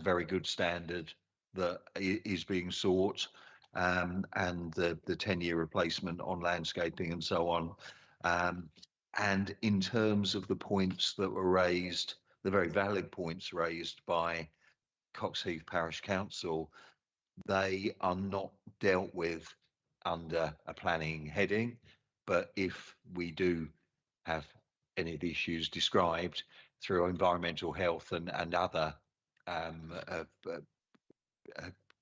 very good standard that is being sought, and the 10-year replacement on landscaping and so on. And in terms of the points that were raised, the very valid points raised by Coxheath Parish Council, they are not dealt with under a planning heading. But if we do have any of the issues described through environmental health and other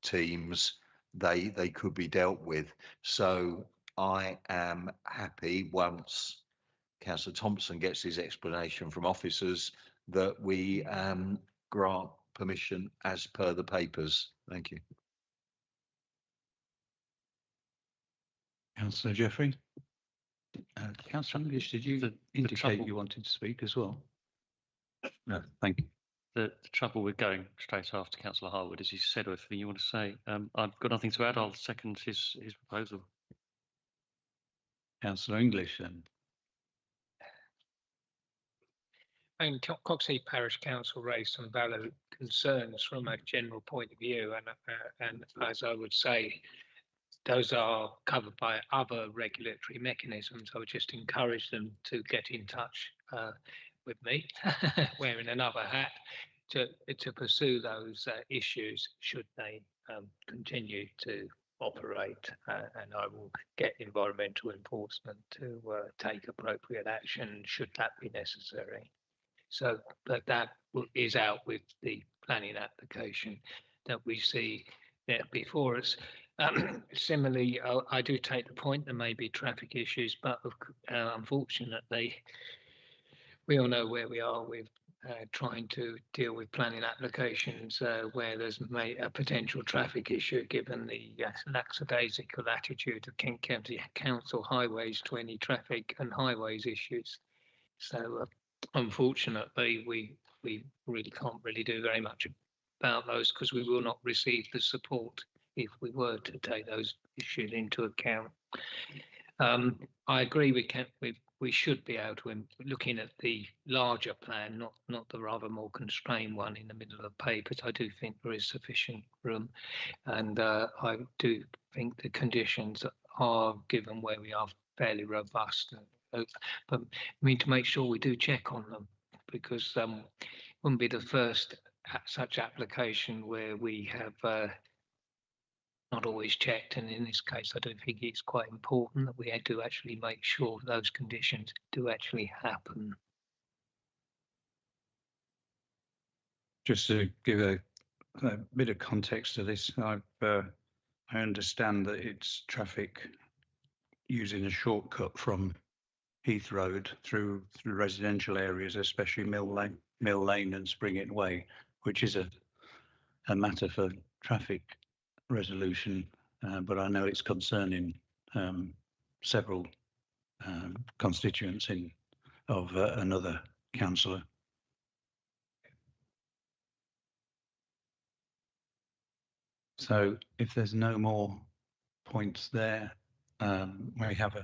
teams, they could be dealt with. So I am happy, once Councillor Thompson gets his explanation from officers, that we grant permission as per the papers. Thank you. Councillor Jeffrey. Councillor English, did you indicate you wanted to speak as well? No, thank you. The trouble with going straight after Councillor Harwood is, he said everything you want to say. I've got nothing to add. I'll second his proposal. Councillor English then. And Coxheath Parish Council raised some valid concerns from a general point of view, and as I would say, those are covered by other regulatory mechanisms. I would just encourage them to get in touch with me, wearing another hat, to pursue those issues should they continue to operate, and I will get environmental enforcement to take appropriate action should that be necessary. So that is out with the planning application that we see there before us. Similarly, I do take the point there may be traffic issues, but unfortunately, we all know where we are with trying to deal with planning applications where there's a potential traffic issue, given the lackadaisical attitude of Kent County Council Highways to any traffic and highways issues. So unfortunately, we really can't really do very much about those, because we will not receive the support if we were to take those issues into account. I agree we should be able to, looking at the larger plan, not the rather more constrained one in the middle of the papers. I do think there is sufficient room, and I do think the conditions are, given where we are, fairly robust. But we need to make sure we do check on them, because it wouldn't be the first such application where we have not always checked, and in this case I don't think it's quite important that we do actually make sure those conditions do actually happen. Just to give a bit of context to this, I understand that it's traffic using a shortcut from Heath Road through residential areas, especially Mill Lane and Springett Way, which is a matter for traffic resolution, but I know it's concerning several constituents of another councillor. So if there's no more points there, we have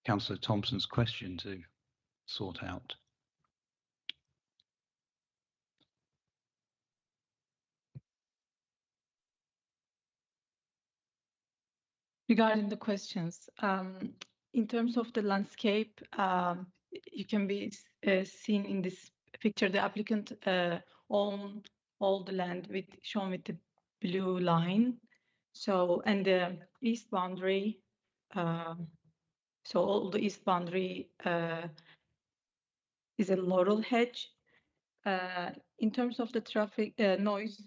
Councillor Thompson's question to sort out. Regarding the questions, in terms of the landscape, you can be seen in this picture, the applicant own all the land shown with the blue line. So, and the east boundary, so all the east boundary is a laurel hedge. In terms of the traffic noise,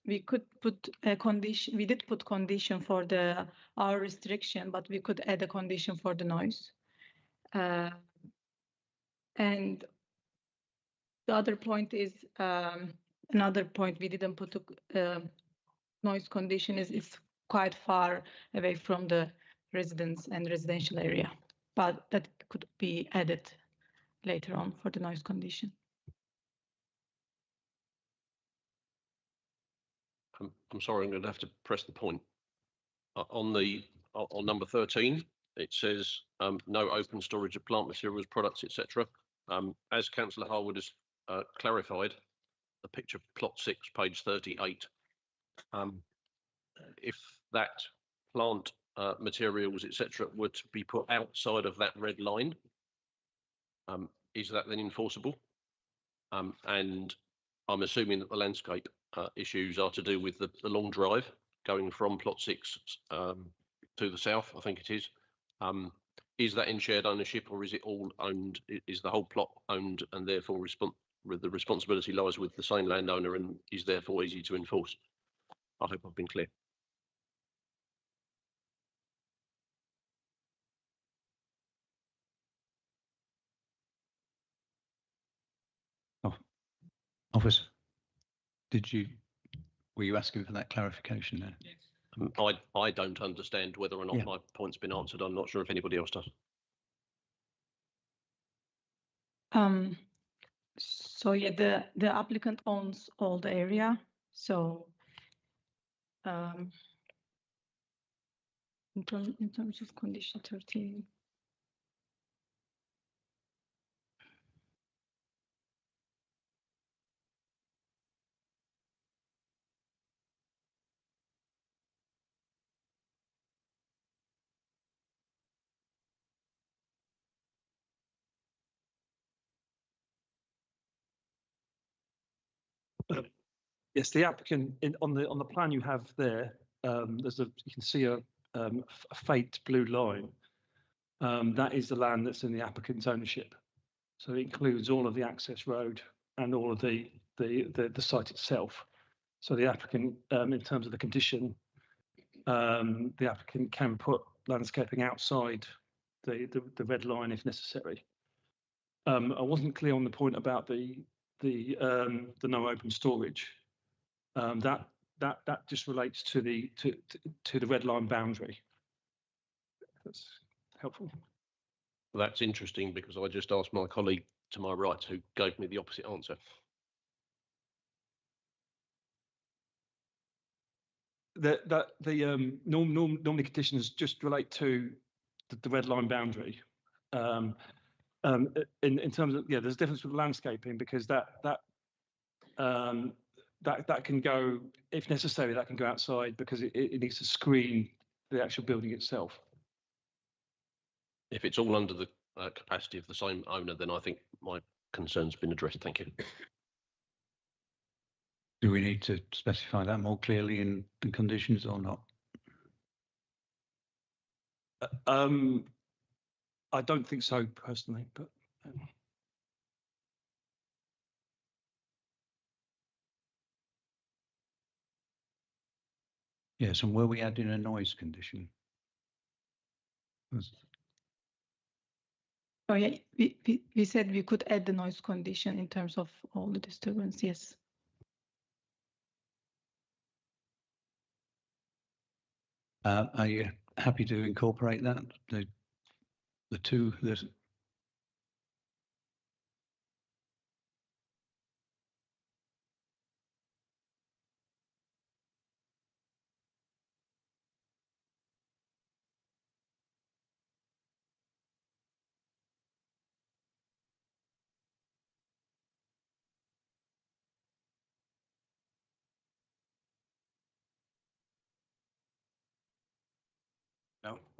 we could put a condition, we did put condition for the hour restriction, but we could add a condition for the noise. And the other point is, another point we didn't put a noise condition is it's quite far away from the residence and residential area, but that could be added later on for the noise condition. I'm sorry, I'm going to have to press the point. On number 13, it says no open storage of plant materials, products, etc. As Councillor Harwood has clarified, the picture plot 6, page 38. If that plant materials, etc., were to be put outside of that red line, is that then enforceable? And I'm assuming that the landscape issues are to do with the long drive going from plot 6 to the south, I think it is. Is that in shared ownership, or is it all owned? Is the whole plot owned, and therefore the responsibility lies with the same landowner and is therefore easy to enforce? I hope I've been clear. Officer, were you asking for that clarification there? Yes. I don't understand whether or not my point's been answered. I'm not sure if anybody else does. So yeah, the applicant owns all the area. So in terms of condition 13. Yes, the applicant on the plan you have there, you can see a faint blue line. That is the land that's in the applicant's ownership. So it includes all of the access road and all of the site itself. So the applicant, in terms of the condition, the applicant can put landscaping outside the red line if necessary. I wasn't clear on the point about the no open storage. That just relates to the red line boundary. That's helpful. Well, that's interesting because I just asked my colleague to my right who gave me the opposite answer. Normally conditions just relate to the red line boundary. In terms of there's a difference with landscaping because that can go, if necessary, that can go outside because it needs to screen the actual building itself. If it's all under the capacity of the same owner, then I think my concern's been addressed. Thank you. Do we need to specify that more clearly in the conditions or not? I don't think so personally, but. Yes, and were we adding a noise condition? Oh yeah, we said we could add the noise condition in terms of all the disturbance. Yes. Are you happy to incorporate that? The two.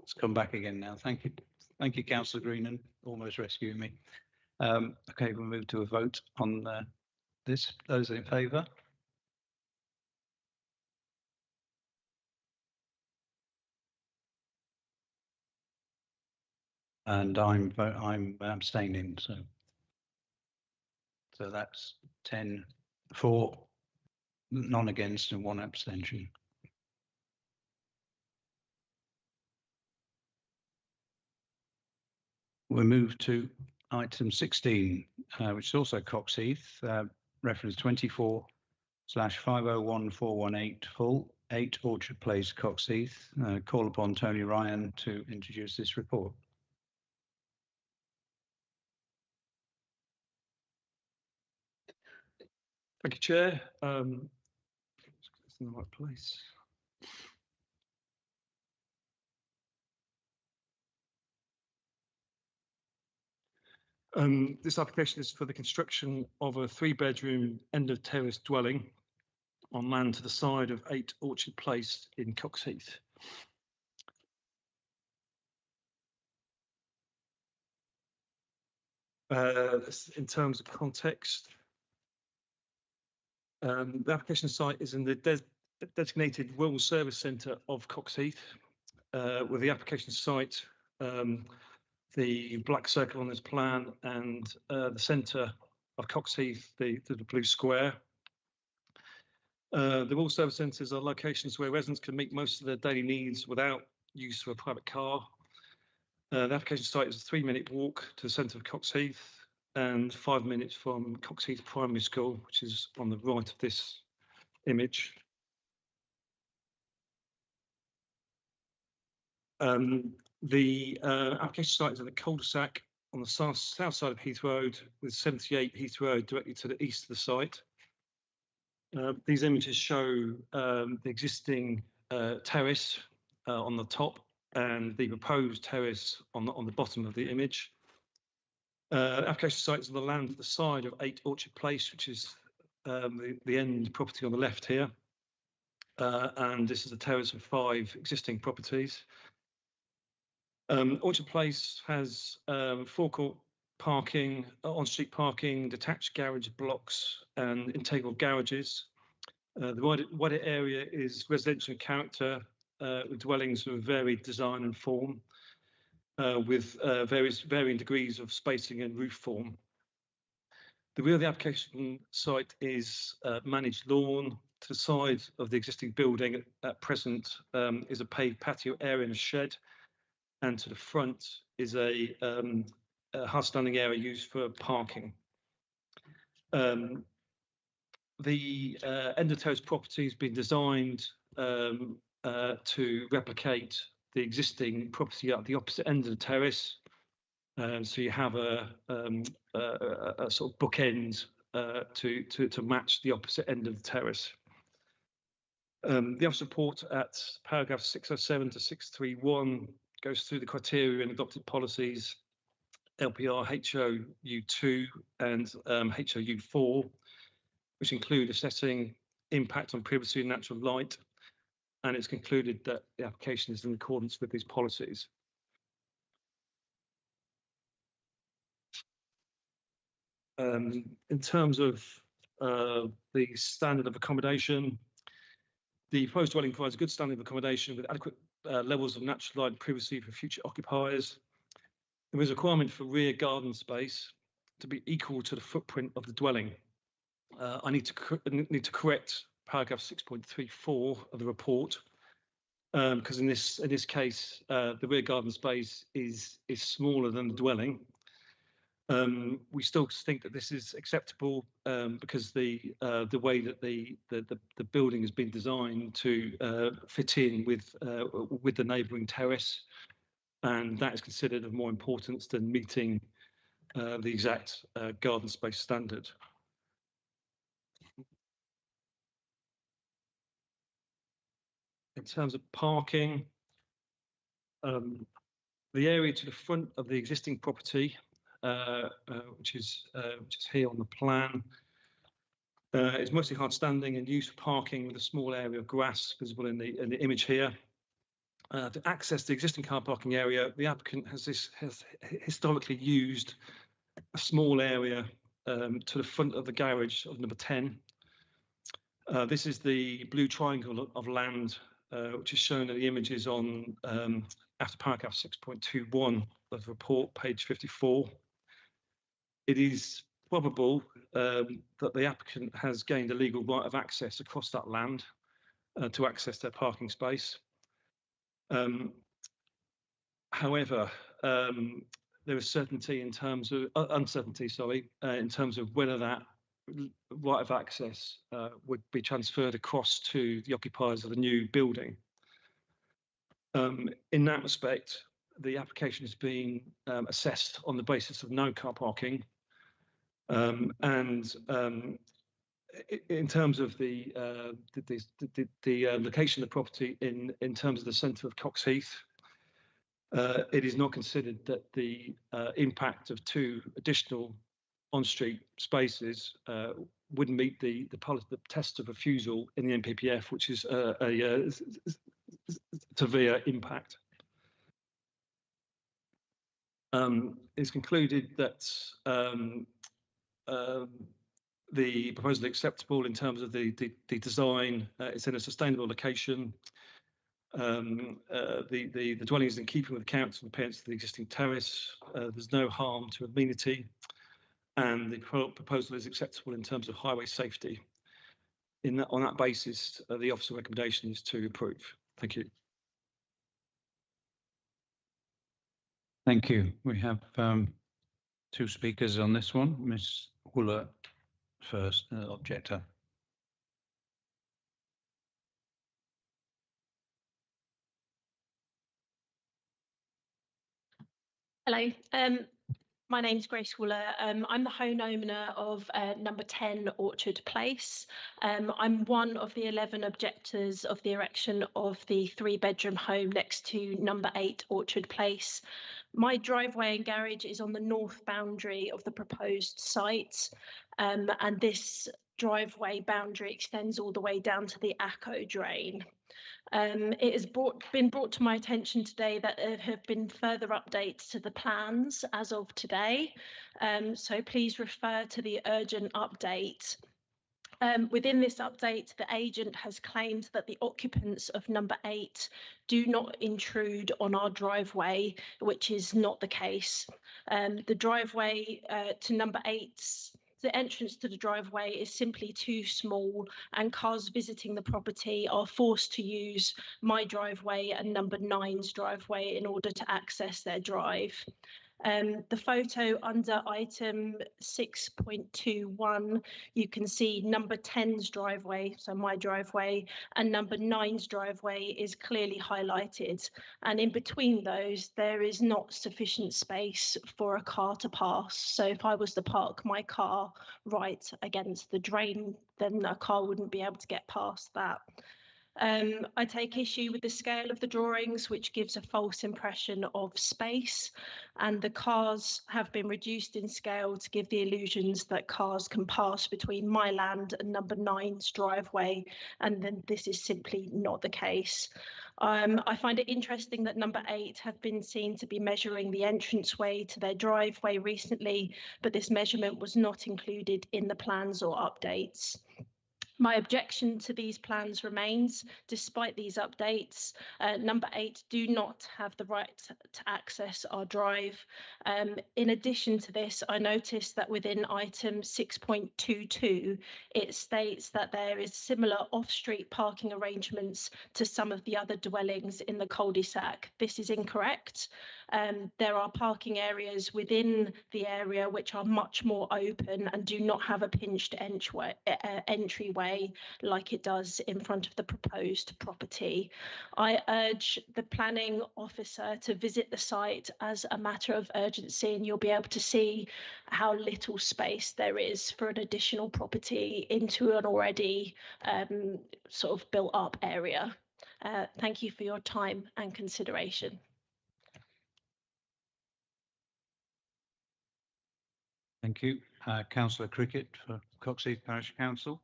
It's come back again now. Thank you. Thank you, Councillor Greenan, almost rescuing me. Okay, we'll move to a vote on this. Those in favour? And I'm abstaining, so that's 10 for, none against and 1 abstention. We move to item 16, which is also Coxheath, reference 24/501418 full, 8 Orchard Place, Coxheath. Call upon Tony Ryan to introduce this report. Thank you, Chair. It's in the right place. This application is for the construction of a 3-bedroom end of terrace dwelling on land to the side of 8 Orchard Place in Coxheath. In terms of context, the application site is in the designated rural service centre of Coxheath, with the application site, the black circle on this plan, and the centre of Coxheath, the blue square. The rural service centres are locations where residents can meet most of their daily needs without use of a private car. The application site is a 3-minute walk to the centre of Coxheath and 5 minutes from Coxheath Primary School, which is on the right of this image. The application site is at the cul-de-sac on the south side of Heath Road, with 78 Heath Road directly to the east of the site. These images show the existing terrace on the top and the proposed terrace on the bottom of the image. The application site is on the land to the side of 8 Orchard Place, which is the end property on the left here. And this is a terrace of 5 existing properties. Orchard Place has forecourt parking, on-street parking, detached garage blocks and integral garages. The wider area is residential in character, with dwellings of varied design and form, with varying degrees of spacing and roof form. The rear of the application site is managed lawn. To the side of the existing building at present is a paved patio area and a shed, and to the front is a hard standing area used for parking. The end of terrace property has been designed to replicate the existing property at the opposite end of the terrace. So you have a sort of bookend to match the opposite end of the terrace. The office report at paragraph 607 to 631 goes through the criteria and adopted policies, LPR HOU2 and HOU4, which include assessing impact on privacy and natural light, and it's concluded that the application is in accordance with these policies. In terms of the standard of accommodation, the proposed dwelling provides a good standard of accommodation with adequate levels of natural light and privacy for future occupiers. There is a requirement for rear garden space to be equal to the footprint of the dwelling. I need to correct paragraph 6.34 of the report, because in this case the rear garden space is smaller than the dwelling. We still think that this is acceptable because the way that the building has been designed to fit in with the neighbouring terrace, and that is considered of more importance than meeting the exact garden space standard. In terms of parking, the area to the front of the existing property, which is here on the plan, is mostly hard standing and used for parking with a small area of grass visible in the image here. To access the existing car parking area, the applicant has historically used a small area to the front of the garage of number 10. This is the blue triangle of land, which is shown in the images on after paragraph 6.21 of the report, page 54. It is probable that the applicant has gained a legal right of access across that land to access their parking space. However, there is uncertainty, in terms of whether that right of access would be transferred across to the occupiers of the new building. In that respect, the application is being assessed on the basis of no car parking, and in terms of the location of the property in terms of the centre of Coxheath, it is not considered that the impact of 2 additional on-street spaces wouldn't meet the test of refusal in the NPPF, which is a severe impact. It's concluded that the proposal is acceptable in terms of the design. It's in a sustainable location. The dwelling is in keeping with the character and appearance of the existing terrace. There's no harm to amenity, and the proposal is acceptable in terms of highway safety. On that basis, the officer recommendation is to approve. Thank you. Thank you. We have 2 speakers on this one. Ms. Wooler first, objector. Hello, my name's Grace Wooler. I'm the homeowner of number 10 Orchard Place. I'm one of the 11 objectors of the erection of the 3-bedroom home next to number 8 Orchard Place. My driveway and garage is on the north boundary of the proposed site, and this driveway boundary extends all the way down to the Acco drain. It has been brought to my attention today that there have been further updates to the plans as of today, so please refer to the urgent update. Within this update, the agent has claimed that the occupants of number 8 do not intrude on our driveway, which is not the case. The driveway to number 8's the entrance to the driveway is simply too small, and cars visiting the property are forced to use my driveway and number 9's driveway in order to access their drive. The photo under item 6.21, you can see number 10's driveway, so my driveway, and number 9's driveway is clearly highlighted. And in between those, there is not sufficient space for a car to pass. So if I was to park my car right against the drain, then a car wouldn't be able to get past that. I take issue with the scale of the drawings, which gives a false impression of space, and the cars have been reduced in scale to give the illusions that cars can pass between my land and number 9's driveway, and then this is simply not the case. I find it interesting that number 8 have been seen to be measuring the entranceway to their driveway recently, but this measurement was not included in the plans or updates. My objection to these plans remains, despite these updates. Number 8 do not have the right to access our drive. In addition to this, I noticed that within item 6.22, it states that there is similar off-street parking arrangements to some of the other dwellings in the cul-de-sac. This is incorrect. There are parking areas within the area which are much more open and do not have a pinched entryway like it does in front of the proposed property. I urge the planning officer to visit the site as a matter of urgency, and you'll be able to see how little space there is for an additional property into an already sort of built up area. Thank you for your time and consideration. Thank you. Councillor Cricket for Coxheath Parish Council.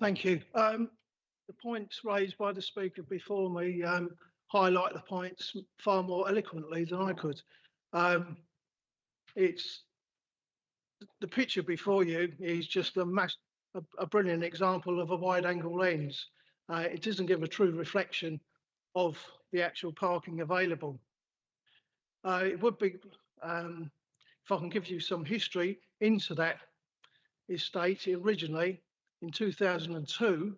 Thank you. The points raised by the speaker before me highlight the points far more eloquently than I could. It's the picture before you is just a brilliant example of a wide-angle lens. It doesn't give a true reflection of the actual parking available. It would be, if I can give you some history into that estate, originally in 2002,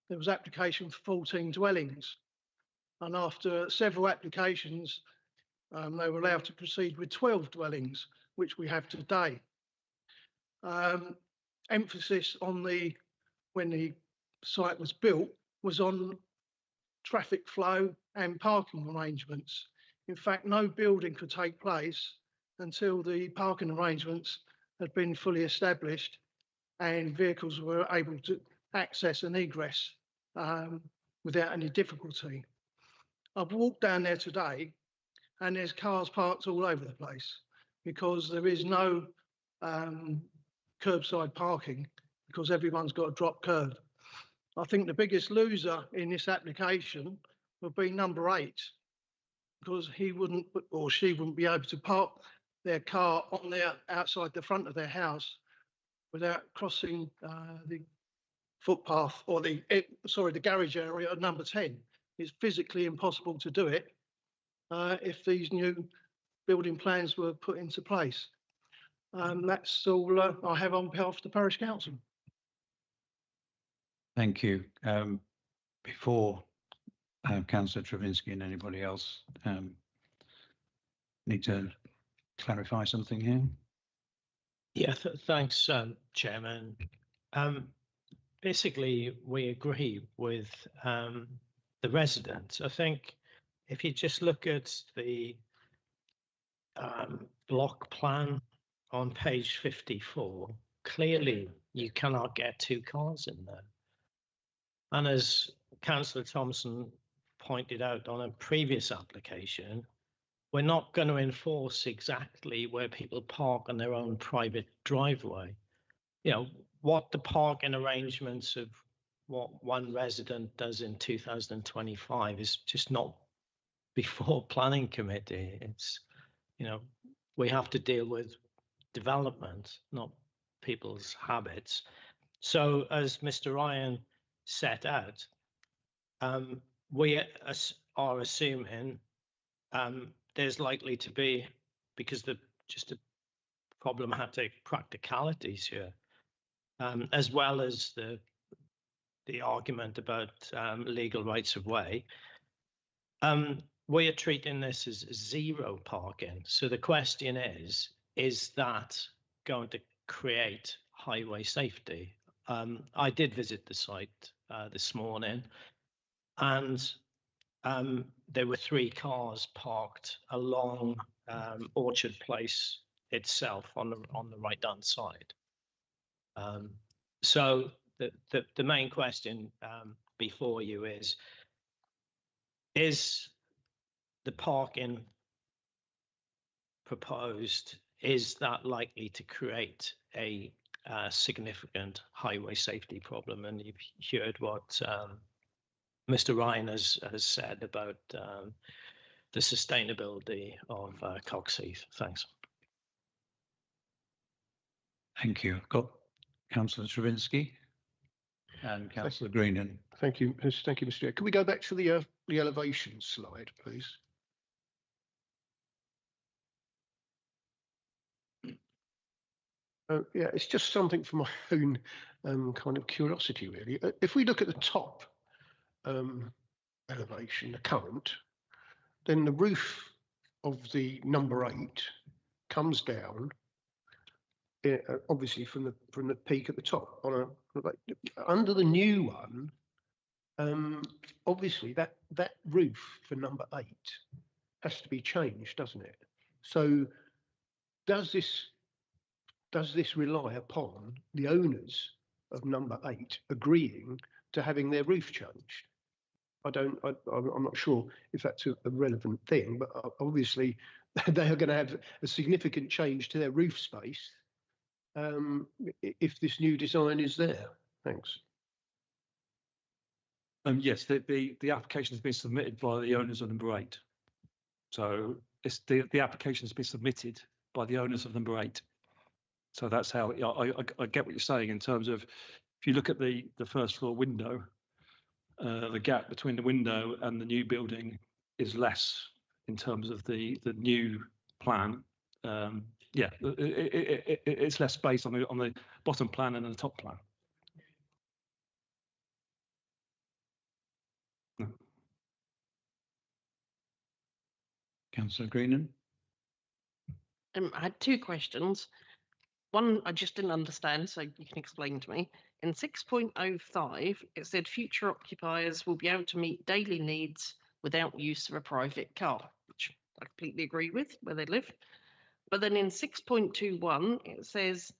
there was application for 14 dwellings. And after several applications, they were allowed to proceed with 12 dwellings, which we have today. Emphasis on when the site was built was on traffic flow and parking arrangements. In fact, no building could take place until the parking arrangements had been fully established and vehicles were able to access and egress without any difficulty. I've walked down there today and there's cars parked all over the place because there is no curbside parking because everyone's got a drop curb. I think the biggest loser in this application would be number 8 because he wouldn't or she wouldn't be able to park their car on outside the front of their house without crossing the footpath or the garage area at number 10. It's physically impossible to do it if these new building plans were put into place. That's all I have on behalf of the Parish Council. Thank you. Before Councillor Travinsky and anybody else need to clarify something here. Yeah, thanks, Chairman. Basically, we agree with the residents. I think if you just look at the block plan on page 54, clearly you cannot get 2 cars in there. And as Councillor Thompson pointed out on a previous application, we're not going to enforce exactly where people park on their own private driveway. You know, what the parking arrangements of what one resident does in 2025 is just not before planning committee. It's, you know, we have to deal with development, not people's habits. So as Mr. Ryan set out, we are assuming there's likely to be, because just the problematic practicalities here, as well as the argument about legal rights of way, we are treating this as 0 parking. So the question is that going to create highway safety? I did visit the site this morning, and there were 3 cars parked along Orchard Place itself on the right-hand side. So the main question before you is the parking proposed, is that likely to create a significant highway safety problem? And you've heard what Mr. Ryan has said about the sustainability of Coxheath. Thanks. Thank you. I've got Councillor Travinsky and Councillor Greenan. Thank you, Mr. Chair. Can we go back to the elevation slide, please? Yeah, it's just something for my own kind of curiosity, really. If we look at the top elevation, the current, then the roof of the number 8 comes down, obviously from the peak at the top. Under the new one, obviously that roof for number 8 has to be changed, doesn't it? So does this rely upon the owners of number 8 agreeing to having their roof changed? I'm not sure if that's a relevant thing, but obviously they are going to have a significant change to their roof space if this new design is there. Thanks. Yes, the application has been submitted by the owners of number 8. So it's the application has been submitted by the owners of number 8. So that's how I get what you're saying in terms of, if you look at the first floor window, the gap between the window and the new building is less in terms of the new plan. Yeah, it's less space on the bottom plan and the top plan. Councillor Greenham. I had 2 questions. One I just didn't understand, so you can explain to me. In 6.05, it said future occupiers will be able to meet daily needs without use of a private car, which I completely agree with, where they live. But then in 6.21, it says,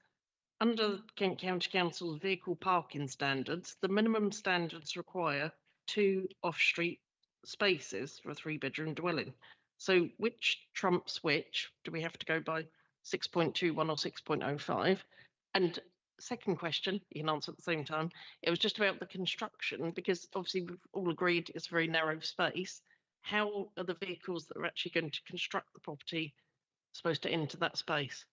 under Kent County Council's vehicle parking standards, the minimum standards require 2 off-street spaces for a 3-bedroom dwelling. So which trumps which? Do we have to go by 6.21 or 6.05? And second question, you can answer at the same time. It was just about the construction, because obviously we've all agreed it's a very narrow space. How are the vehicles that are actually going to construct the property supposed to enter that space?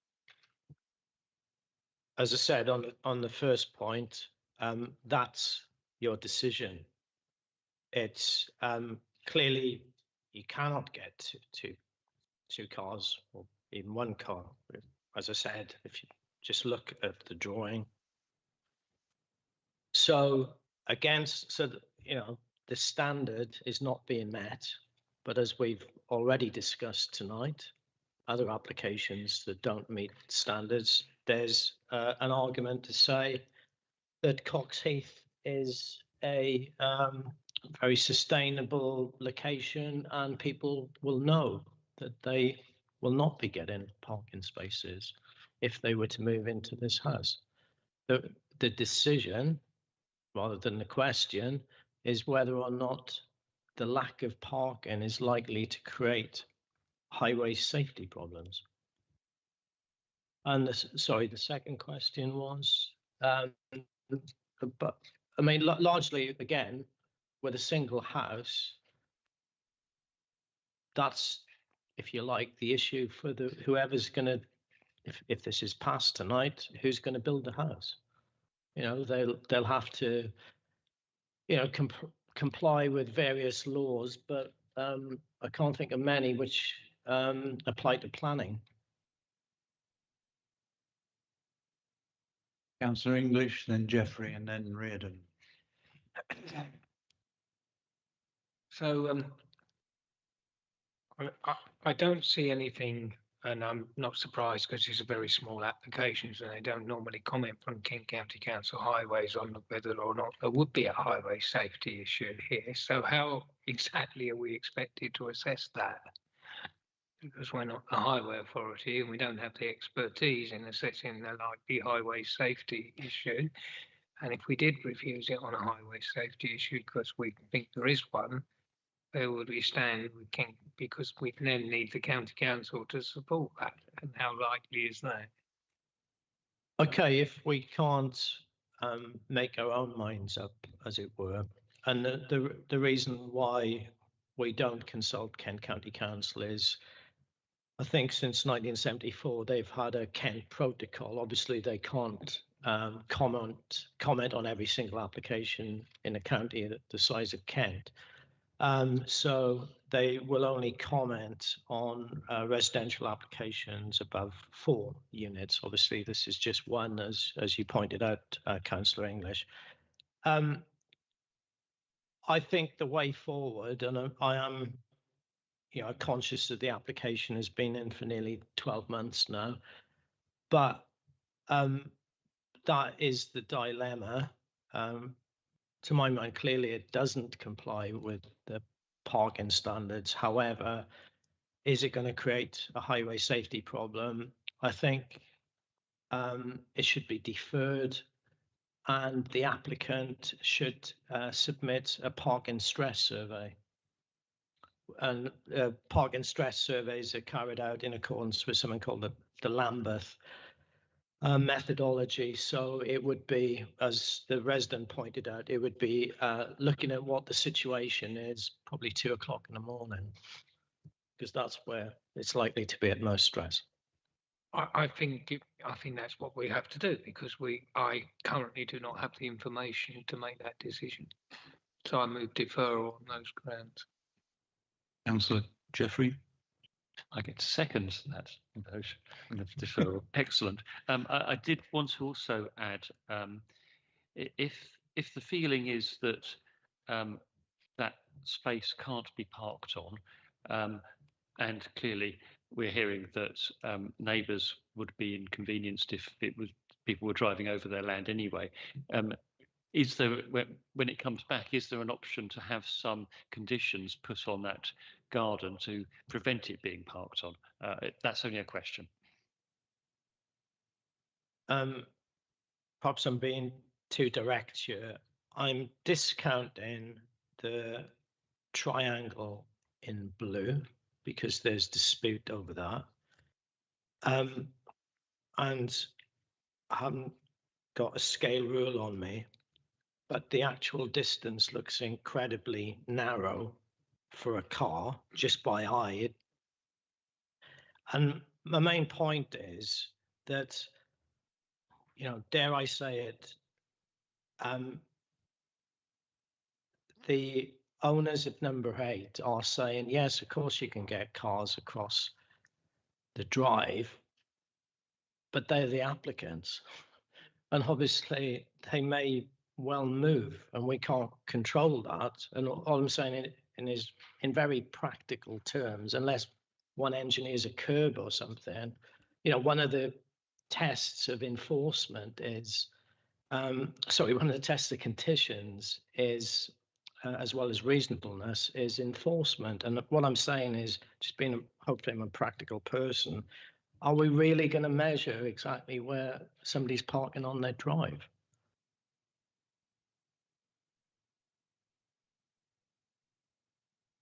As I said on the first point, that's your decision. It's clearly you cannot get two cars or even one car. As I said, if you just look at the drawing. So the standard is not being met, but as we've already discussed tonight, other applications that don't meet standards, there's an argument to say that Coxheath is a very sustainable location, and people will know that they will not be getting parking spaces if they were to move into this house. The decision, rather than the question, is whether or not the lack of parking is likely to create highway safety problems. And the second question was, but I mean, largely again, with a single house, that's, if you like, the issue for whoever's going to, if this is passed tonight, who's going to build the house? They'll have to, comply with various laws, but I can't think of many which apply to planning. Councillor English, then Jeffrey, and then Reardon. So I don't see anything, and I'm not surprised because these are very small applications and they don't normally comment from Kent County Council Highways on whether or not there would be a highway safety issue here. So how exactly are we expected to assess that? Because we're not the highway authority and we don't have the expertise in assessing the likely highway safety issue. And if we did refuse it on a highway safety issue because we think there is one, where would we stand? Because we then need the county council to support that. And how likely is that? Okay, if we can't make our own minds up, as it were, and the reason why we don't consult Kent County Council is, I think since 1974 they've had a Kent protocol. Obviously, they can't comment on every single application in a county the size of Kent. So they will only comment on residential applications above 4 units. Obviously, this is just one, as you pointed out, Councillor English. I think the way forward, and I am, conscious that the application has been in for nearly 12 months now, but that is the dilemma. To my mind, clearly it doesn't comply with the parking standards. However, is it going to create a highway safety problem? I think it should be deferred, and the applicant should submit a parking stress survey. And parking stress surveys are carried out in accordance with something called the Lambeth methodology. So it would be, as the resident pointed out, it would be looking at what the situation is, probably 2 o'clock in the morning, because that's where it's likely to be at most stress. I think that's what we have to do, because I currently do not have the information to make that decision. So I move deferral on those grounds. Councillor Jeffrey. I get to second that motion of deferral. Excellent. I did want to also add, if the feeling is that that space can't be parked on, and clearly we're hearing that neighbours would be inconvenienced if people were driving over their land anyway. Is there, when it comes back, is there an option to have some conditions put on that garden to prevent it being parked on? That's only a question. Perhaps I'm being too direct here. I'm discounting the triangle in blue because there's dispute over that. And I haven't got a scale rule on me, but the actual distance looks incredibly narrow for a car just by eye. And my main point is that, you know, dare I say it, the owners of number 8 are saying, yes, of course you can get cars across the drive, but they're the applicants. And obviously they may well move and we can't control that. And all I'm saying is in very practical terms, unless one engineers a curb or something, you know, one of the tests of enforcement is, one of the tests of conditions is, as well as reasonableness, is enforcement. And what I'm saying is, just being hopefully I'm a practical person, are we really going to measure exactly where somebody's parking on their drive?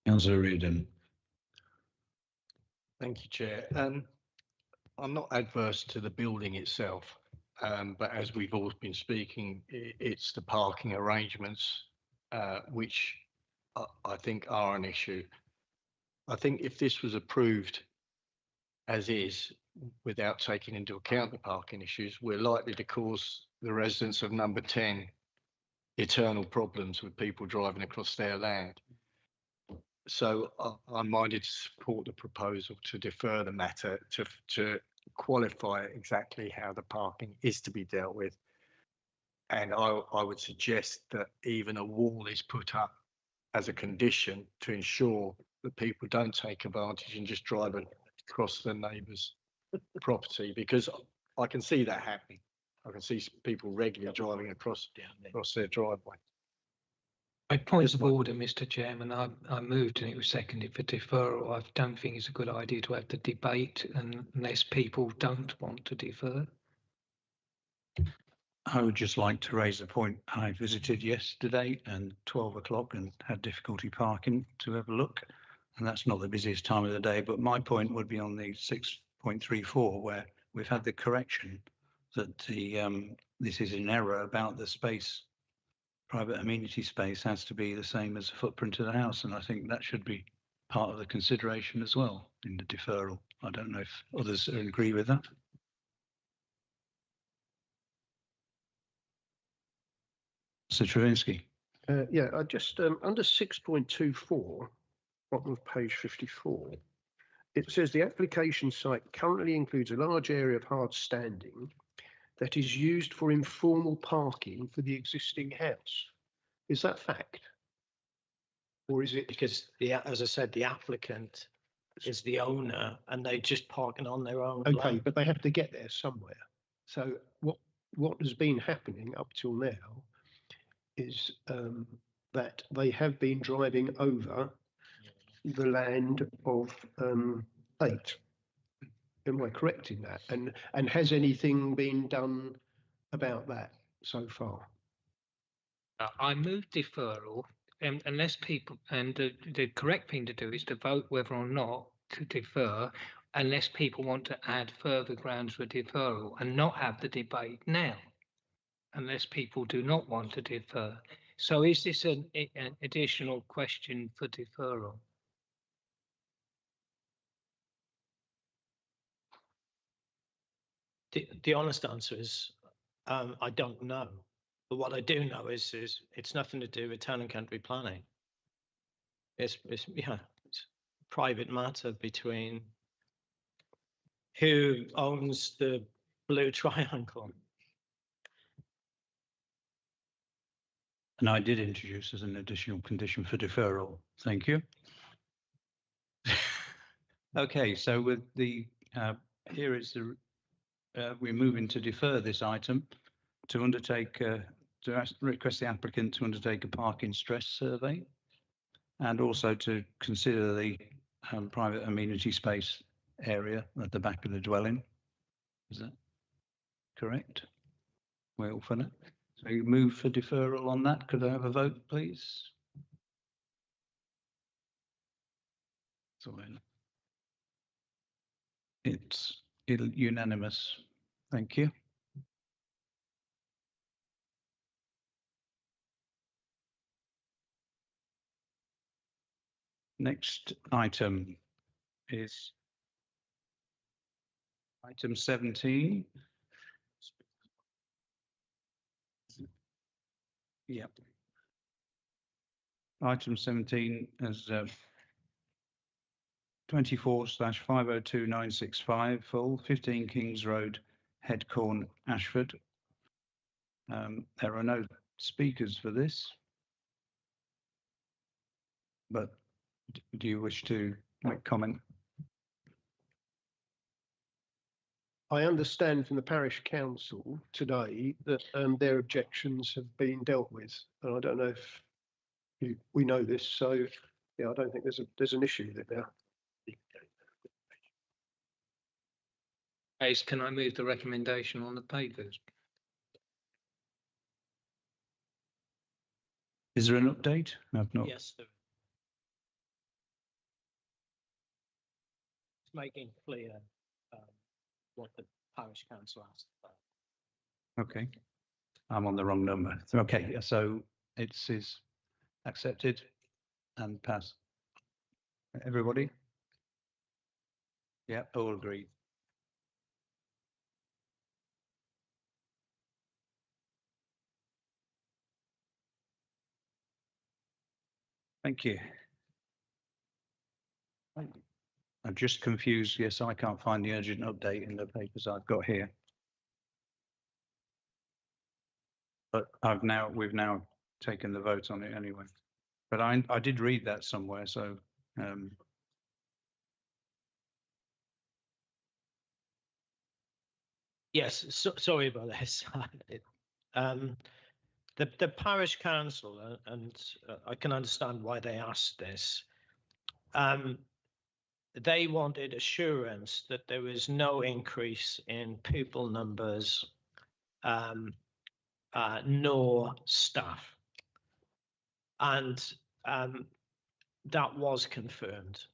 Councillor Reardon. Thank you, Chair. I'm not adverse to the building itself, but as we've all been speaking, it's the parking arrangements which I think are an issue. I think if this was approved as is, without taking into account the parking issues, we're likely to cause the residents of number 10 eternal problems with people driving across their land. So I'm minded to support the proposal to defer the matter to qualify exactly how the parking is to be dealt with. And I would suggest that even a wall is put up as a condition to ensure that people don't take advantage and just drive across the neighbour's property, because I can see that happening. I can see people regularly driving across their driveway. A point of order, Mr. Chairman. I moved and it was seconded for deferral. I don't think it's a good idea to have the debate unless people don't want to defer. I would just like to raise a point. I visited yesterday and 12 o'clock and had difficulty parking to have a look. And that's not the busiest time of the day. But my point would be on the 6.34, where we've had the correction that this is an error about the space. Private amenity space has to be the same as the footprint of the house, and I think that should be part of the consideration as well in the deferral. I don't know if others agree with that. Sir Travinsky. Yeah, I just under 6.24, bottom of page 54, it says the application site currently includes a large area of hard standing that is used for informal parking for the existing house. Is that fact? Or is it? Because, as I said, the applicant is the owner and they're just parking on their own Okay, land. but they have to get there somewhere. So what has been happening up till now is that they have been driving over the land of 8. Am I correct in that? And has anything been done about that so far? I move deferral unless people, and the correct thing to do is to vote whether or not to defer unless people want to add further grounds for deferral and not have the debate now, unless people do not want to defer. So is this an additional question for deferral? The honest answer is I don't know. But what I do know is it's nothing to do with town and country planning. It's it's a private matter between who owns the blue triangle. And I did introduce as an additional condition for deferral. Thank you. Okay, so with the here is the we're moving to defer this item to undertake request the applicant to undertake a parking stress survey and also to consider the private amenity space area at the back of the dwelling. Is that correct? We're all for that. So you move for deferral on that. Could I have a vote, please? So it's unanimous. Thank you. Next item is item 17. Yep. Item 17 is 24/502965 full 15 Kings Road, Headcorn, Ashford. There are no speakers for this, but do you wish to make comment? I understand from the parish council today that their objections have been dealt with, and I don't know if we know this. So, yeah, I don't think there's an issue with it now. Ace, can I move the recommendation on the papers? Is there an update? I've not. Yes, there. It's making clear what the parish council asked about. Okay, I'm on the wrong number. Okay, so is accepted and passed. Everybody? Yeah, all agreed. Thank you. I'm just confused. Yes, I can't find the urgent update in the papers I've got here. But we've now taken the vote on it anyway. But I did read that somewhere, so Yes, sorry about this. The parish council, and I can understand why they asked this. They wanted assurance that there was no increase in pupil numbers, nor staff, and that was confirmed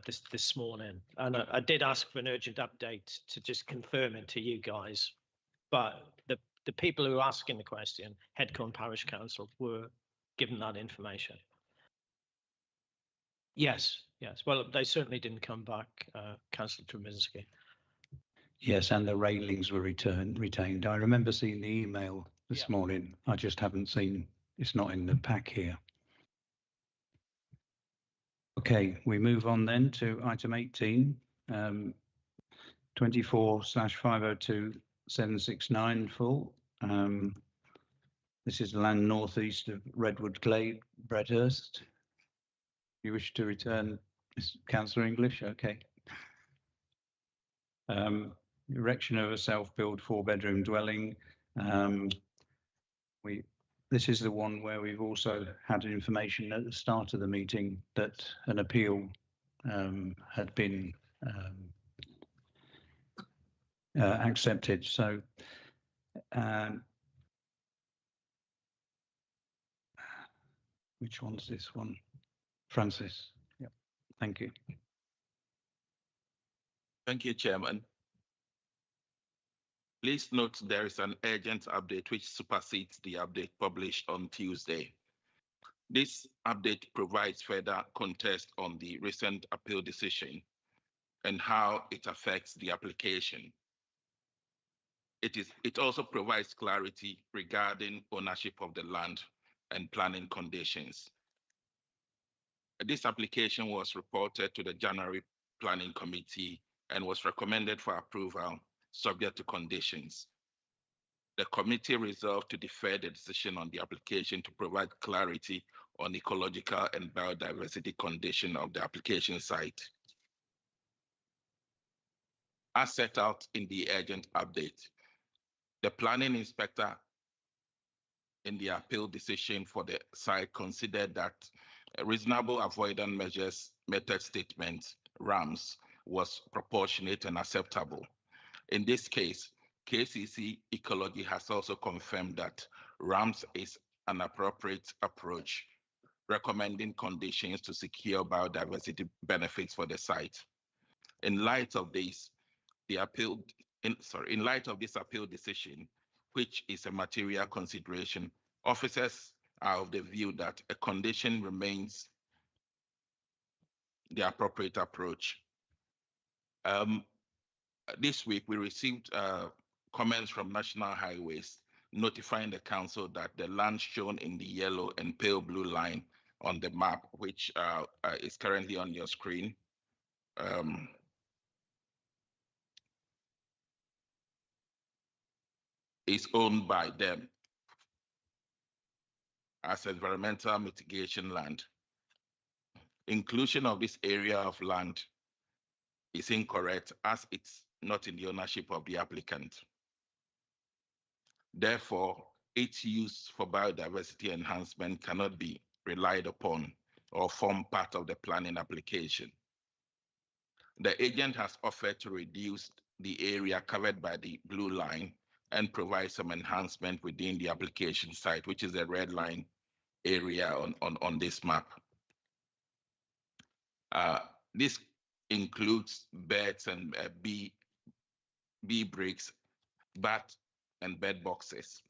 this morning. And I did ask for an urgent update to just confirm it to you guys, but the people who are asking the question, Headcorn Parish Council, were given that information. Yes. Well, they certainly didn't come back, Councillor Truminski. yes, and the railings were retained. I remember seeing the email this morning. I just haven't seen, it's not in the pack here. Okay, we move on then to item 18, 24/502769 full. This is the land northeast of Redwood Glade, Bredhurst. You wish to return, Councillor English? Okay. Erection of a self-built 4-bedroom dwelling. This is the one where we've also had information at the start of the meeting that an appeal had been accepted. So which one's this one? Francis. Yep. Thank you. Thank you, Chairman. Please note there is an urgent update which supersedes the update published on Tuesday. This update provides further context on the recent appeal decision and how it affects the application. It also provides clarity regarding ownership of the land and planning conditions. This application was reported to the January Planning Committee and was recommended for approval subject to conditions. The committee resolved to defer the decision on the application to provide clarity on ecological and biodiversity condition of the application site. As set out in the urgent update, the planning inspector in the appeal decision for the site considered that a reasonable avoidance measures method statement, RAMS, was proportionate and acceptable. In this case, KCC Ecology has also confirmed that RAMS is an appropriate approach, recommending conditions to secure biodiversity benefits for the site. In light of this, in light of this appeal decision, which is a material consideration, officers are of the view that a condition remains the appropriate approach. This week, we received comments from National Highways notifying the council that the land shown in the yellow and pale blue line on the map, which is currently on your screen, is owned by them as environmental mitigation land. Inclusion of this area of land is incorrect as it's not in the ownership of the applicant. Therefore, its use for biodiversity enhancement cannot be relied upon or form part of the planning application. The agent has offered to reduce the area covered by the blue line and provide some enhancement within the application site, which is the red line area on this map. This includes beds and bee bricks, bat and bed boxes.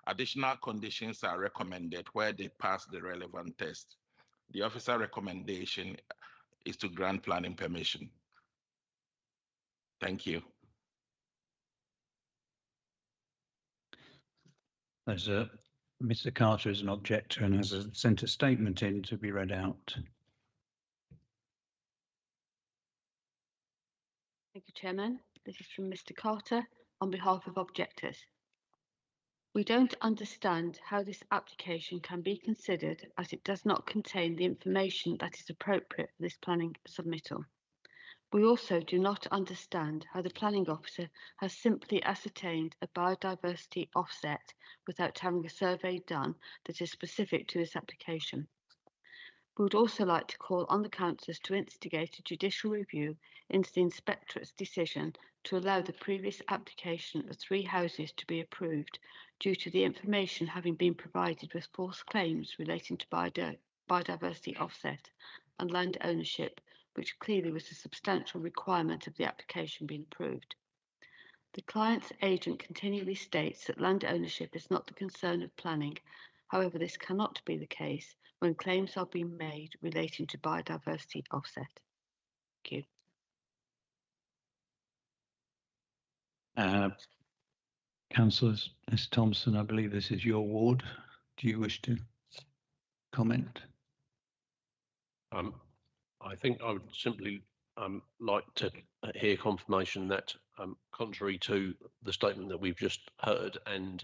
Additional conditions are recommended where they pass the relevant test. The officer recommendation is to grant planning permission. Thank you. There's Mr. Carter is an objector and has sent a statement in to be read out. Thank you, Chairman. This is from Mr. Carter on behalf of objectors. We don't understand how this application can be considered as it does not contain the information that is appropriate for this planning submittal. We also do not understand how the planning officer has simply ascertained a biodiversity offset without having a survey done that is specific to this application. We would also like to call on the councillors to instigate a judicial review into the inspectorate's decision to allow the previous application of 3 houses to be approved due to the information having been provided with false claims relating to biodiversity offset and land ownership, which clearly was a substantial requirement of the application being approved. The client's agent continually states that land ownership is not the concern of planning. However, this cannot be the case when claims are being made relating to biodiversity offset. Thank you. Councillors, Ms. Thompson, I believe this is your ward. Do you wish to comment? I think I would simply like to hear confirmation that, contrary to the statement that we've just heard and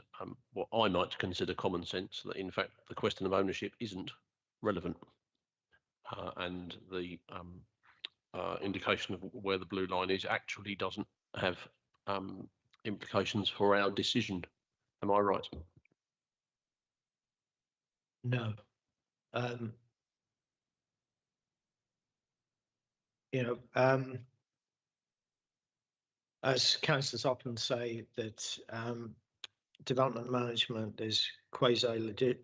what I might consider common sense, that in fact the question of ownership isn't relevant, and the indication of where the blue line is actually doesn't have implications for our decision. Am I right? No. As councillors often say, that development management is quasi-legit.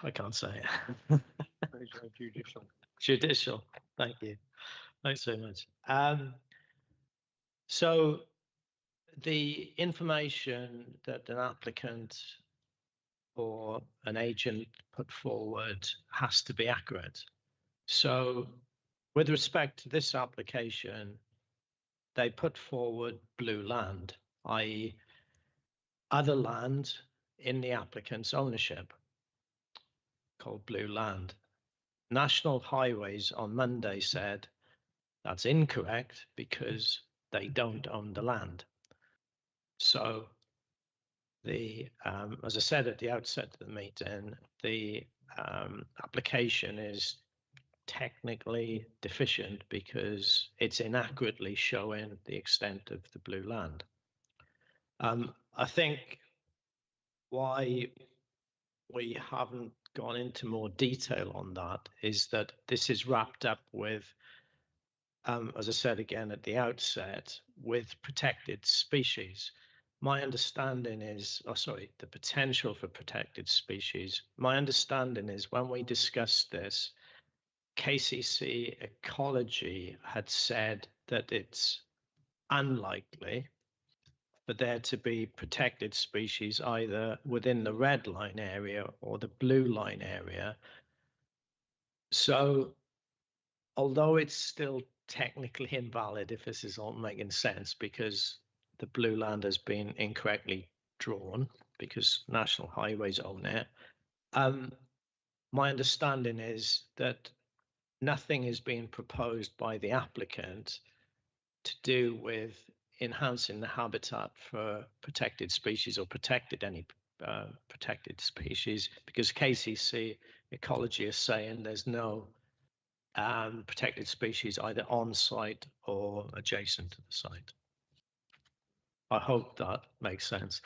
I can't say it. Judicial. Judicial. Thank you. Thanks so much. So the information that an applicant or an agent put forward has to be accurate. So with respect to this application, they put forward blue land, i.e. other land in the applicant's ownership called blue land. National Highways on Monday said that's incorrect because they don't own the land. So the as I said at the outset of the meeting, the application is technically deficient because it's inaccurately showing the extent of the blue land. I think why we haven't gone into more detail on that is that this is wrapped up with, as I said again at the outset, with protected species. My understanding is, the potential for protected species. My understanding is when we discussed this, KCC Ecology had said that it's unlikely for there to be protected species either within the red line area or the blue line area. So although it's still technically invalid, if this is all making sense, because the blue land has been incorrectly drawn because National Highways own it, my understanding is that nothing is being proposed by the applicant to do with enhancing the habitat for protected species or protected any protected species, because KCC Ecology is saying there's no protected species either on site or adjacent to the site. I hope that makes sense.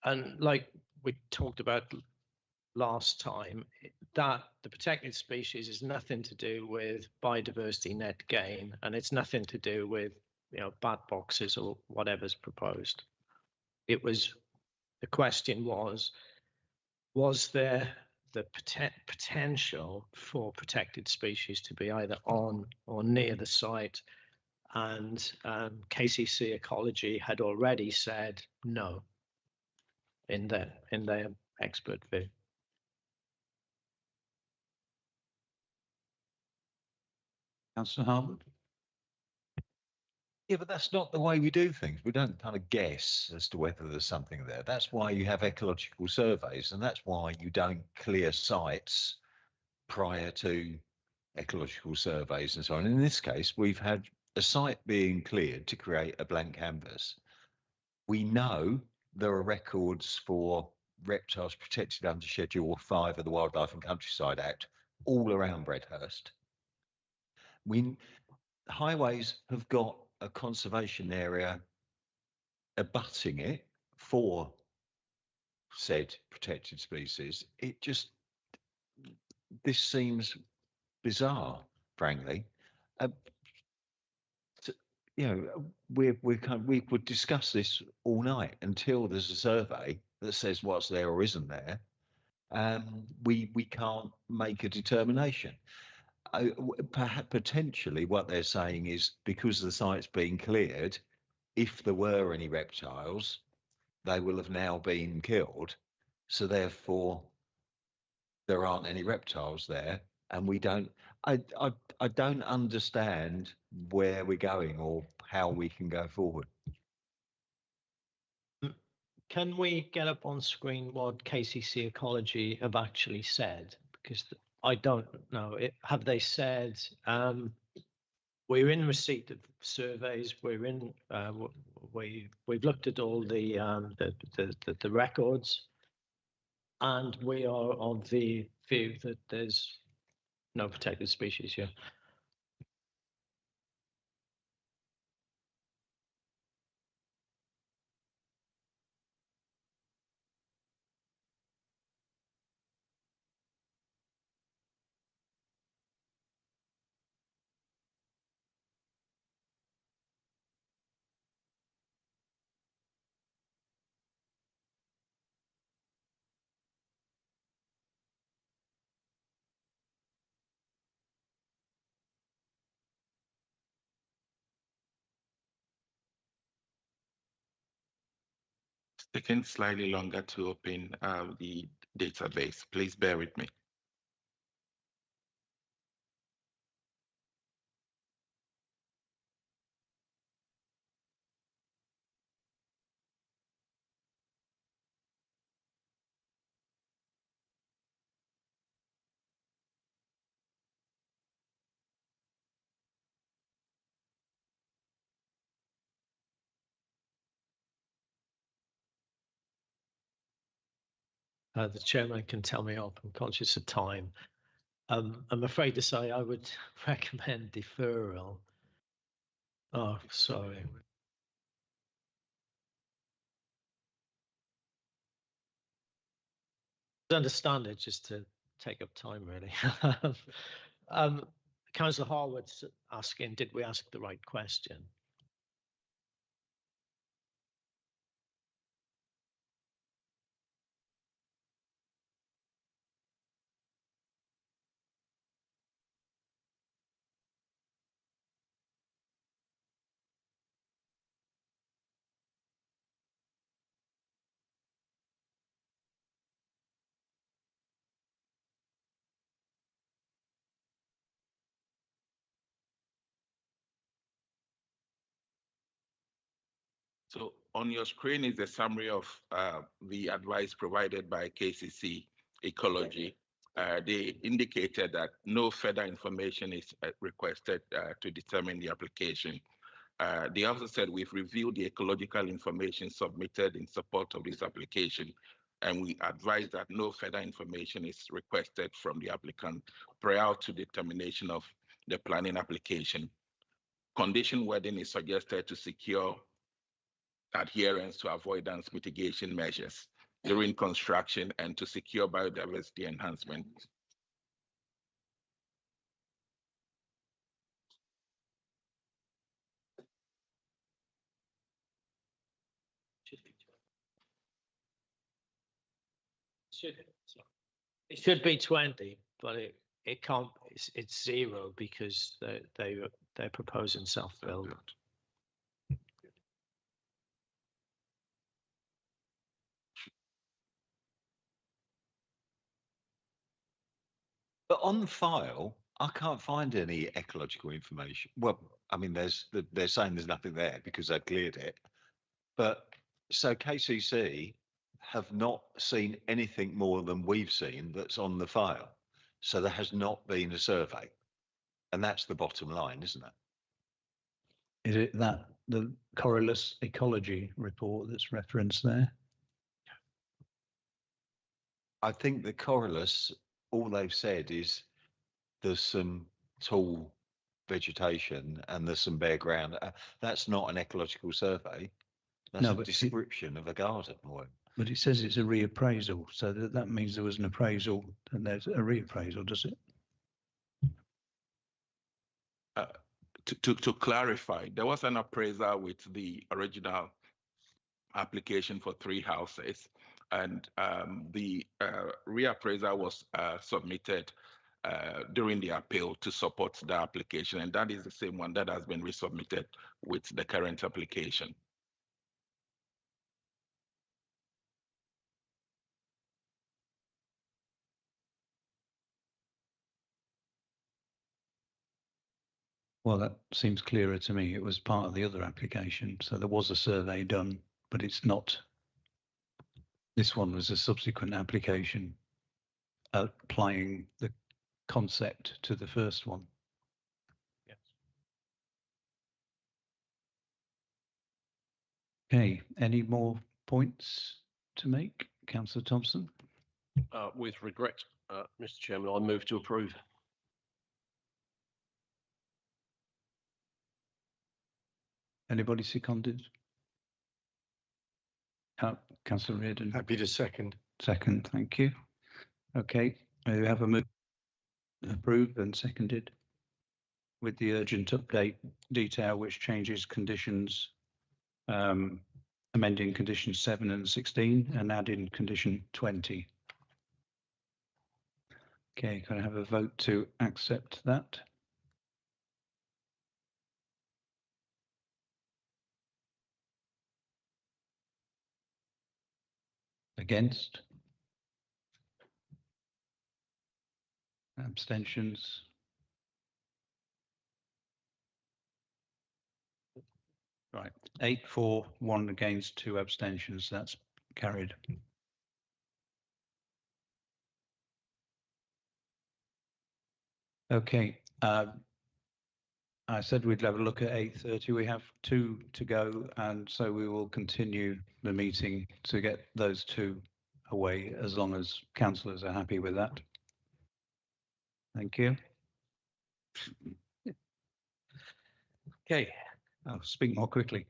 And like we talked about last time, that the protected species is nothing to do with biodiversity net gain, and it's nothing to do with, you know, bat boxes or whatever's proposed. It was, the question was there the potential for protected species to be either on or near the site? And KCC Ecology had already said no in their expert view. Councillor Harwood. Yeah, but that's not the way we do things. We don't kind of guess as to whether there's something there. That's why you have ecological surveys, and that's why you don't clear sites prior to ecological surveys and so on. In this case, we've had a site being cleared to create a blank canvas. We know there are records for reptiles protected under Schedule 5 of the Wildlife and Countryside Act all around Bredhurst. Highways have got a conservation area abutting it for said protected species. This seems bizarre, frankly. We could discuss this all night until there's a survey that says what's there or isn't there. We can't make a determination. Perhaps potentially what they're saying is because the site's been cleared, if there were any reptiles, they will have now been killed. So therefore, there aren't any reptiles there, and we don't. I don't understand where we're going or how we can go forward. Can we get up on screen what KCC Ecology have actually said? Because I don't know. Have they said we're in receipt of surveys? We've looked at all the records, and we are of the view that there's no protected species here. taking slightly longer to open the database. Please bear with me. The chairman can tell me off. I'm conscious of time. I'm afraid to say I would recommend deferral. Oh, sorry. I understand it just to take up time, really. Councillor Harwood's asking, did we ask the right question? So on your screen is a summary of the advice provided by KCC Ecology. They indicated that no further information is requested to determine the application. They also said we've reviewed the ecological information submitted in support of this application, and we advise that no further information is requested from the applicant prior to determination of the planning application. Condition wording is suggested to secure adherence to avoidance mitigation measures during construction and to secure biodiversity enhancement. It should be 20, but it can't. It's 0 because they're proposing self-build. But on the file, I can't find any ecological information. Well, I mean, they're saying there's nothing there because they cleared it. But so KCC have not seen anything more than we've seen that's on the file. So there has not been a survey. And that's the bottom line, isn't it? Is it that the Corylus ecology report that's referenced there? I think the Corylus, all they've said is there's some tall vegetation and there's some bare ground. That's not an ecological survey. That's No, a but description of a garden. But it says it's a reappraisal, so that means there was an appraisal and there's a reappraisal, does it? To clarify, there was an appraiser with the original application for 3 houses, and the reappraiser was submitted during the appeal to support the application, and that is the same one that has been resubmitted with the current application. Well, that seems clearer to me. It was part of the other application, so there was a survey done, but it's not. This one was a subsequent application applying the concept to the first one. Yes. Okay, any more points to make, Councillor Thompson? With regret, Mr. Chairman, I move to approve. Anybody seconded? Councillor Reardon. Happy to second. Second, thank you. Okay, we have a move approved and seconded with the urgent update detail which changes conditions, amending conditions 7 and 16 and adding condition 20. Okay, can I have a vote to accept that? Against? Abstentions? Right, 8 for, 1 against, 2 abstentions. That's carried. Okay, I said we'd have a look at 8:30. We have 2 to go, and so we will continue the meeting to get those 2 away, as long as councillors are happy with that. Thank you. Okay, I'll speak more quickly.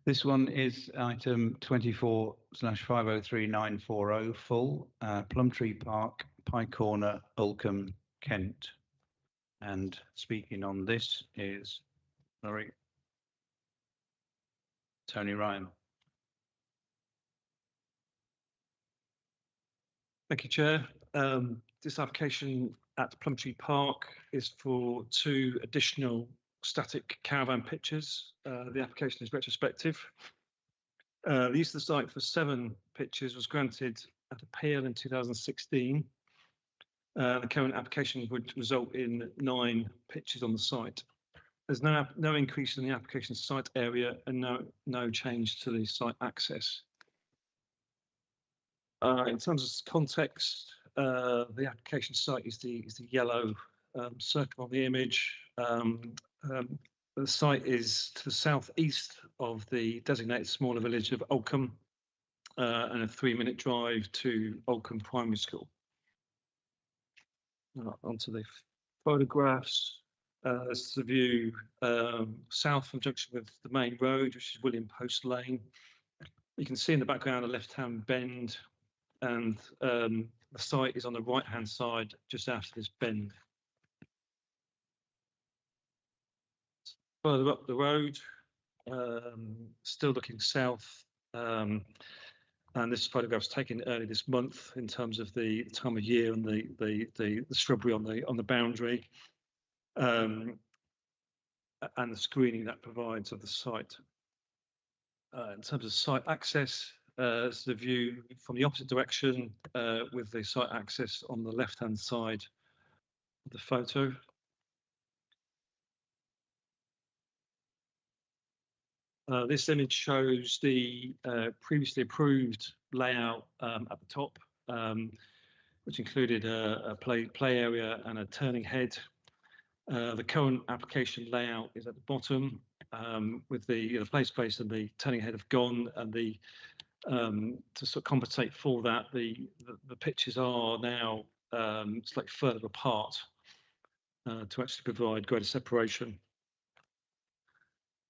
This one is item 24/503940, full, Plumtree Park, Pye Corner, Oldcombe, Kent. And speaking on this is, sorry, Tony Ryan. Thank you, Chair. This application at Plumtree Park is for 2 additional static caravan pitches. The application is retrospective. The use of the site for 7 pitches was granted at appeal in 2016. The current application would result in 9 pitches on the site. There's no increase in the application site area and no change to the site access. In terms of context, the application site is the yellow circle on the image. The site is to the southeast of the designated smaller village of Oldcombe, and a 3-minute drive to Oldcombe Primary School. Onto the photographs. This is the view south from junction with the main road, which is William Post Lane. You can see in the background a left-hand bend, and the site is on the right-hand side just after this bend. Further up the road, still looking south, and this photograph was taken early this month in terms of the time of year and the shrubbery on the boundary, and the screening that provides of the site. In terms of site access, it's the view from the opposite direction, with the site access on the left-hand side of the photo. This image shows the previously approved layout at the top, which included a play area and a turning head. The current application layout is at the bottom, with the play space and the turning head have gone, and the to sort of compensate for that, the pitches are now slightly further apart to actually provide greater separation.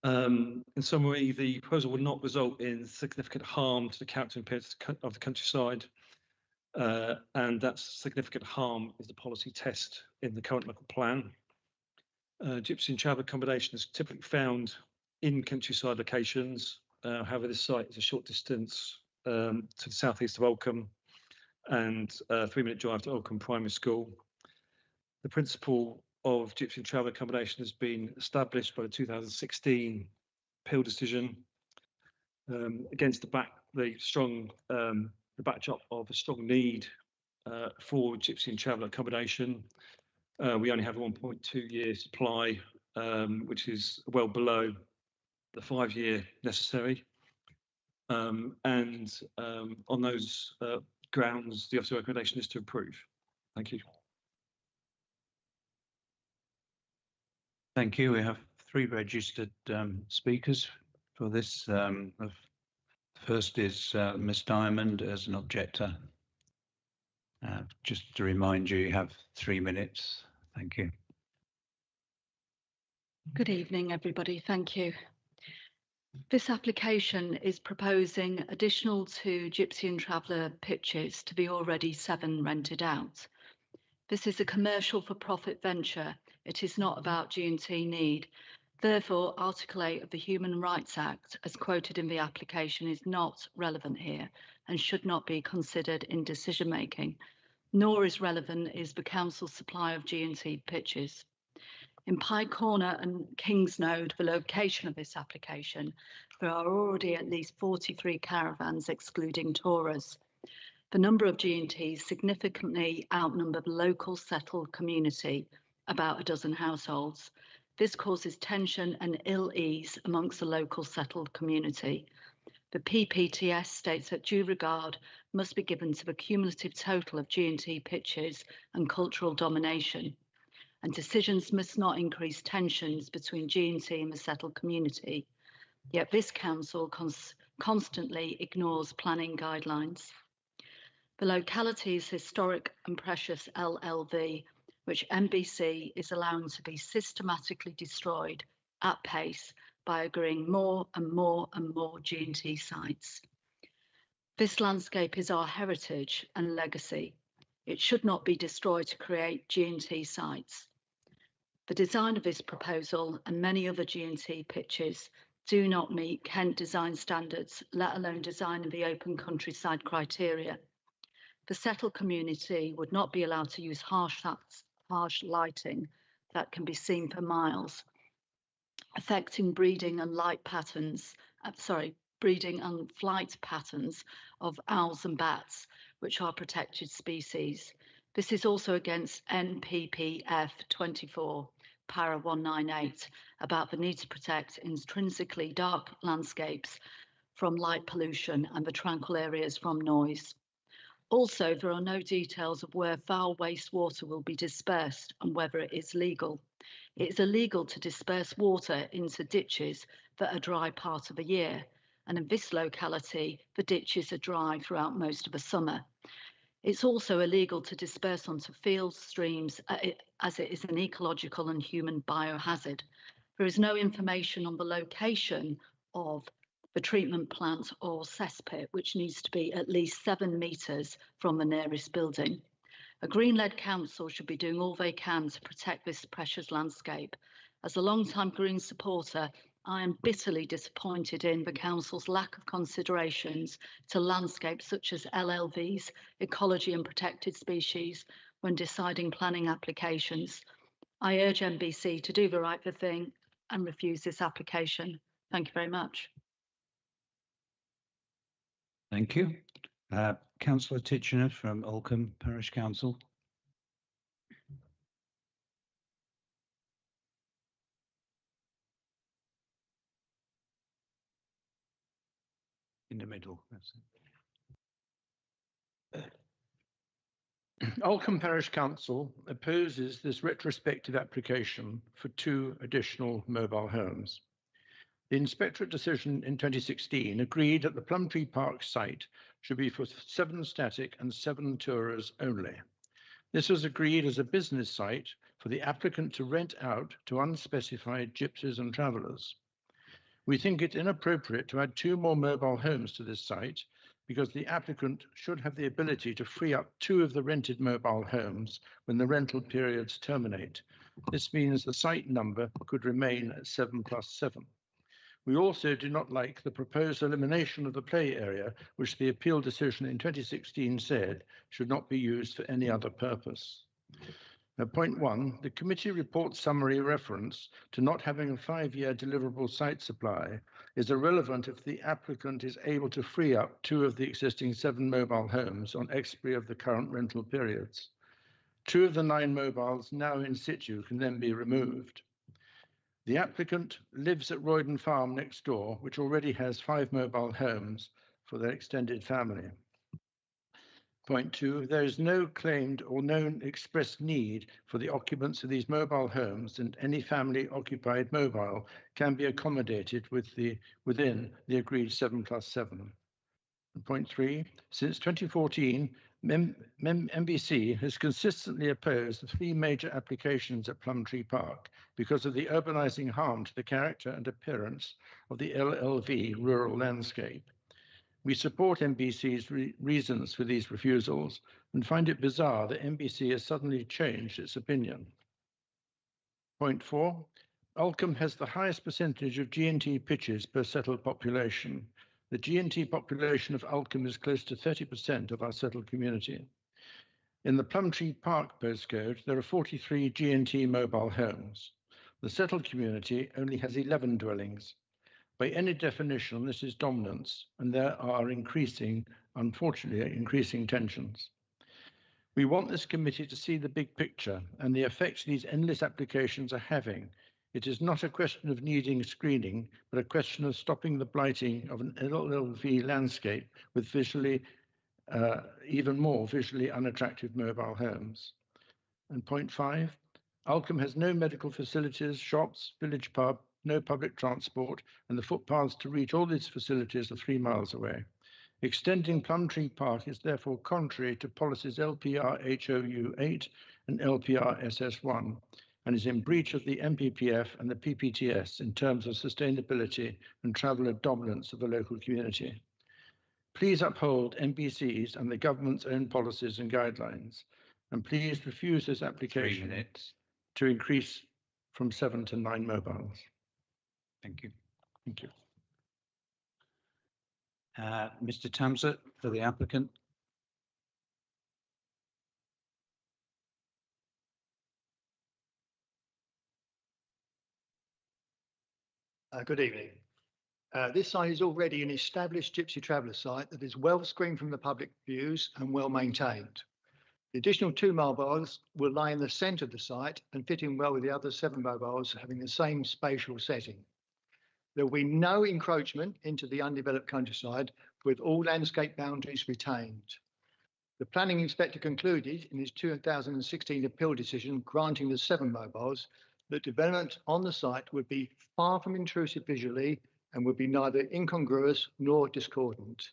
In summary, the proposal will not result in significant harm to the character and appearance of the countryside, and that significant harm is the policy test in the current local plan. Gypsy and travel accommodation is typically found in countryside locations. However, this site is a short distance to the southeast of Oldcombe, and a 3-minute drive to Oldcombe Primary School. The principle of gypsy and travel accommodation has been established by the 2016 appeal decision, against the backdrop of a strong need for gypsy and travel accommodation. We only have a 1.2-year supply, which is well below the 5-year necessary. And on those grounds, the officer recommendation is to approve. Thank you. Thank you. We have 3 registered speakers for this. First is Ms. Diamond as an objector. Just to remind you, you have 3 minutes. Thank you. Good evening, everybody. Thank you. This application is proposing additional 2 gypsy and traveller pitches to the already 7 rented out. This is a commercial for-profit venture. It is not about G&T need. Therefore, Article 8 of the Human Rights Act, as quoted in the application, is not relevant here and should not be considered in decision-making, nor is relevant is the council's supply of G&T pitches. In Pye Corner and Kingsnode, the location of this application, there are already at least 43 caravans excluding tourers. The number of G&Ts significantly outnumber the local settled community, about a dozen households. This causes tension and ill ease amongst the local settled community. The PPTS states that due regard must be given to the cumulative total of G&T pitches and cultural domination, and decisions must not increase tensions between G&T and the settled community. Yet this council constantly ignores planning guidelines. The locality's historic and precious LLV, which MBC is allowing to be systematically destroyed at pace by agreeing more and more and more G&T sites. This landscape is our heritage and legacy. It should not be destroyed to create G&T sites. The design of this proposal and many other G&T pitches do not meet Kent design standards, let alone design of the open countryside criteria. The settled community would not be allowed to use harsh lighting that can be seen for miles, affecting breeding and flight patterns of owls and bats, which are protected species. This is also against NPPF 24, para 198, about the need to protect intrinsically dark landscapes from light pollution and the tranquil areas from noise. Also, there are no details of where foul wastewater will be dispersed and whether it is legal. It is illegal to disperse water into ditches that are dry part of the year, and in this locality, the ditches are dry throughout most of the summer. It's also illegal to disperse onto fields, streams, as it is an ecological and human biohazard. There is no information on the location of the treatment plant or cesspit, which needs to be at least 7 metres from the nearest building. A Green-led council should be doing all they can to protect this precious landscape. As a long-time Green supporter, I am bitterly disappointed in the council's lack of considerations to landscapes such as LLVs, ecology and protected species, when deciding planning applications. I urge MBC to do the right thing and refuse this application. Thank you very much. Thank you. Councillor Titchener from Oldcombe Parish Council. In the middle. That's it. Oldcombe Parish Council opposes this retrospective application for 2 additional mobile homes. The inspectorate decision in 2016 agreed that the Plumtree Park site should be for 7 static and 7 tourers only. This was agreed as a business site for the applicant to rent out to unspecified gypsies and travellers. We think it inappropriate to add 2 more mobile homes to this site because the applicant should have the ability to free up 2 of the rented mobile homes when the rental periods terminate. This means the site number could remain at 7+7. We also do not like the proposed elimination of the play area, which the appeal decision in 2016 said should not be used for any other purpose. Now, point 1, the committee report summary reference to not having a 5-year deliverable site supply is irrelevant if the applicant is able to free up 2 of the existing 7 mobile homes on expiry of the current rental periods. 2 of the 9 mobiles now in situ can then be removed. The applicant lives at Royden Farm next door, which already has 5 mobile homes for their extended family. Point 2, there is no claimed or known express need for the occupants of these mobile homes, and any family occupied mobile can be accommodated within the agreed 7+7. Point 3, since 2014, MBC has consistently opposed the 3 major applications at Plumtree Park because of the urbanising harm to the character and appearance of the LLV rural landscape. We support MBC's reasons for these refusals and find it bizarre that MBC has suddenly changed its opinion. Point 4, Oldcombe has the highest percentage of G&T pitches per settled population. The G&T population of Oldcombe is close to 30% of our settled community. In the Plumtree Park postcode, there are 43 G&T mobile homes. The settled community only has 11 dwellings. By any definition, this is dominance, and there are unfortunately, increasing tensions. We want this committee to see the big picture and the effects these endless applications are having. It is not a question of needing screening, but a question of stopping the blighting of an LLV landscape with even more visually unattractive mobile homes. And point 5, Alcombe has no medical facilities, shops, village pub, no public transport, and the footpaths to reach all these facilities are 3 miles away. Extending Plumtree Park is therefore contrary to policies LPR HOU 8 and LPR SS1, and is in breach of the MPPF and the PPTS in terms of sustainability and traveller dominance of the local community. Please uphold NBC's and the government's own policies and guidelines, and please refuse this application to increase from 7 to 9 mobiles. Thank you. Thank you. Mr. Tamsett for the applicant. Good evening. This site is already an established Gypsy Traveller site that is well screened from the public views and well maintained. The additional 2 mobiles will lie in the centre of the site and fit in well with the other 7 mobiles having the same spatial setting. There will be no encroachment into the undeveloped countryside with all landscape boundaries retained. The planning inspector concluded in his 2016 appeal decision granting the 7 mobiles that development on the site would be far from intrusive visually and would be neither incongruous nor discordant.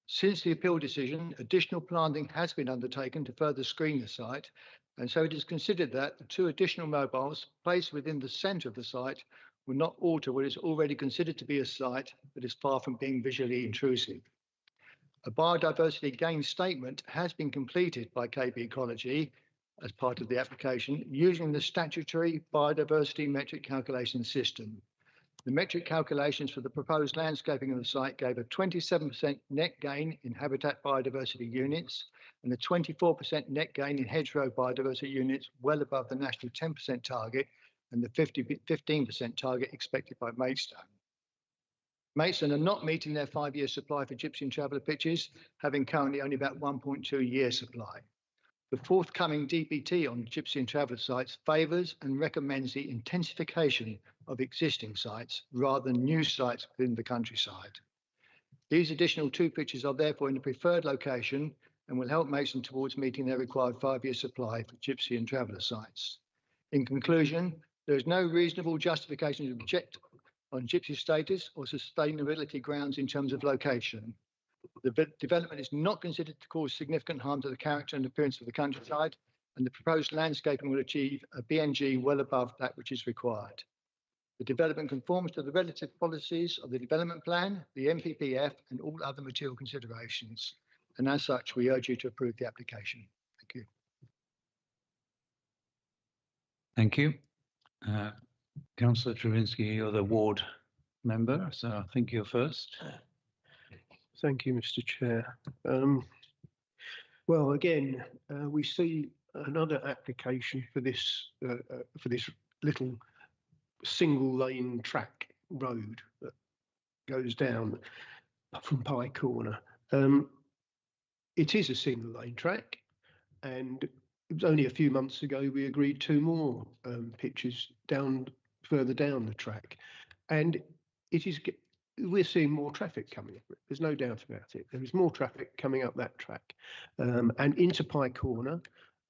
Since the appeal decision, additional planting has been undertaken to further screen the site, and so it is considered that the 2 additional mobiles placed within the centre of the site will not alter what is already considered to be a site that is far from being visually intrusive. A biodiversity gain statement has been completed by KB Ecology as part of the application using the statutory biodiversity metric calculation system. The metric calculations for the proposed landscaping of the site gave a 27% net gain in habitat biodiversity units and a 24% net gain in hedgerow biodiversity units, well above the national 10% target and the 15% target expected by Maidstone. Maidstone are not meeting their 5-year supply for Gypsy and Traveller pitches, having currently only about 1.2 year supply. The forthcoming DBT on Gypsy and Traveller sites favours and recommends the intensification of existing sites rather than new sites within the countryside. These additional 2 pitches are therefore in a preferred location and will help Maidstone towards meeting their required 5-year supply for Gypsy and Traveller sites. In conclusion, there is no reasonable justification to object on Gypsy status or sustainability grounds in terms of location. The development is not considered to cause significant harm to the character and appearance of the countryside, and the proposed landscaping will achieve a BNG well above that which is required. The development conforms to the relative policies of the development plan, the MPPF, and all other material considerations. And as such, we urge you to approve the application. Thank you. Thank you. Councillor Travinsky, you're the ward member, so I think you're first. Thank you, Mr. Chair. Well, again, we see another application for this little single lane track road that goes down from Pye Corner. It is a single lane track, and it was only a few months ago we agreed 2 more pitches further down the track, and we're seeing more traffic coming up. There's no doubt about it. There is more traffic coming up that track and into Pye Corner,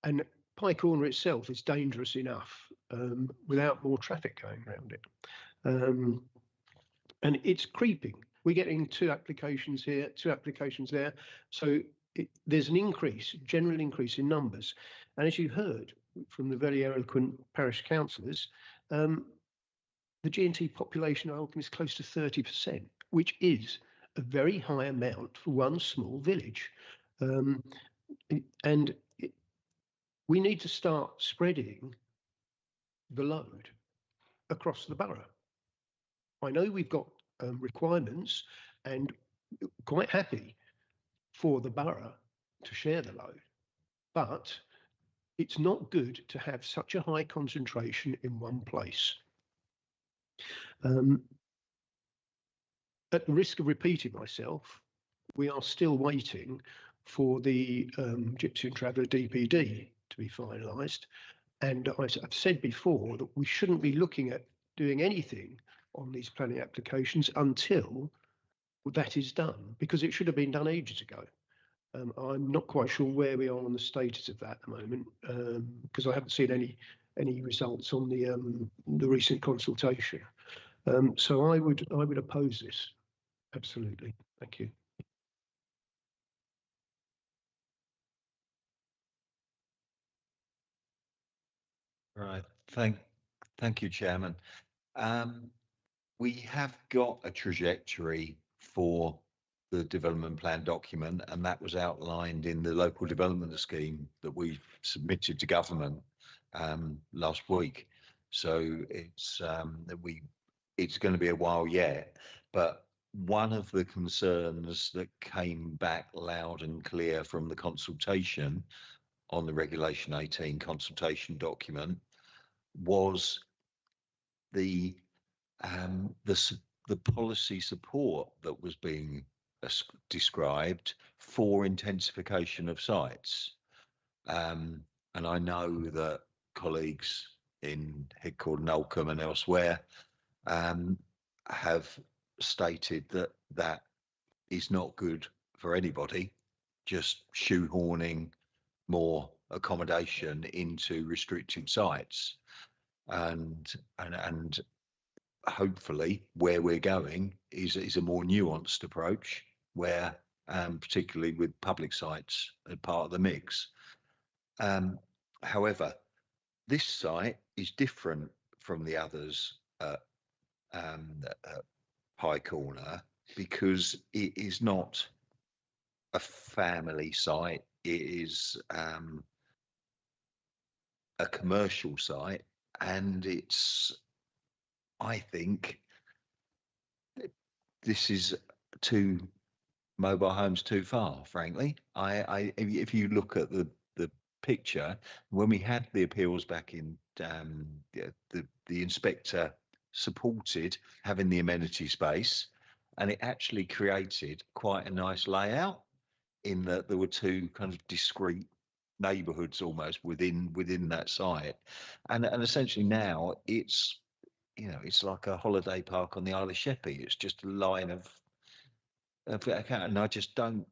and Pye Corner itself is dangerous enough without more traffic going around it. And it's creeping. We're getting 2 applications here, 2 applications there. So there's an increase, general increase in numbers. And as you heard from the very eloquent parish councillors, the G&T population of Alcombe is close to 30%, which is a very high amount for one small village. And we need to start spreading the load across the borough. I know we've got requirements and quite happy for the borough to share the load, but it's not good to have such a high concentration in one place. at the risk of repeating myself, we are still waiting for the Gypsy and Traveller DPD to be finalised. And I've said before that we shouldn't be looking at doing anything on these planning applications until that is done, because it should have been done ages ago. I'm not quite sure where we are on the status of that at the moment, because I haven't seen any results on the recent consultation. So I would oppose this. Absolutely. Thank you. Right. Thank you, Chairman. We have got a trajectory for the development plan document, and that was outlined in the local development scheme that we submitted to government last week. So it's going to be a while yet, but one of the concerns that came back loud and clear from the consultation on the Regulation 18 consultation document was the policy support that was being described for intensification of sites. And I know that colleagues in Headcourt and Oldcombe and elsewhere have stated that that is not good for anybody, just shoehorning more accommodation into restricted sites. And hopefully where we're going is a more nuanced approach where particularly with public sites as part of the mix. However, this site is different from the others at High Corner because it is not a family site. It is a commercial site, and it's, I think, this is two mobile homes too far, frankly. If you look at the picture, when we had the appeals back in, the inspector supported having the amenity space, and it actually created quite a nice layout in that there were two kind of discrete neighbourhoods almost within that site, and essentially now it's, you know, it's like a holiday park on the Isle of Sheppey. It's just a line of and I just don't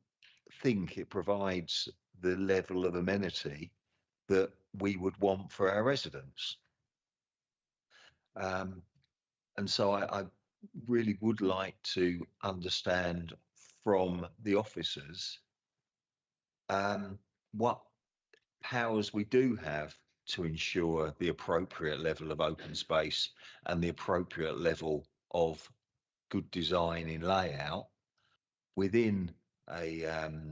think it provides the level of amenity that we would want for our residents. And so I really would like to understand from the officers what powers we do have to ensure the appropriate level of open space and the appropriate level of good design in layout within a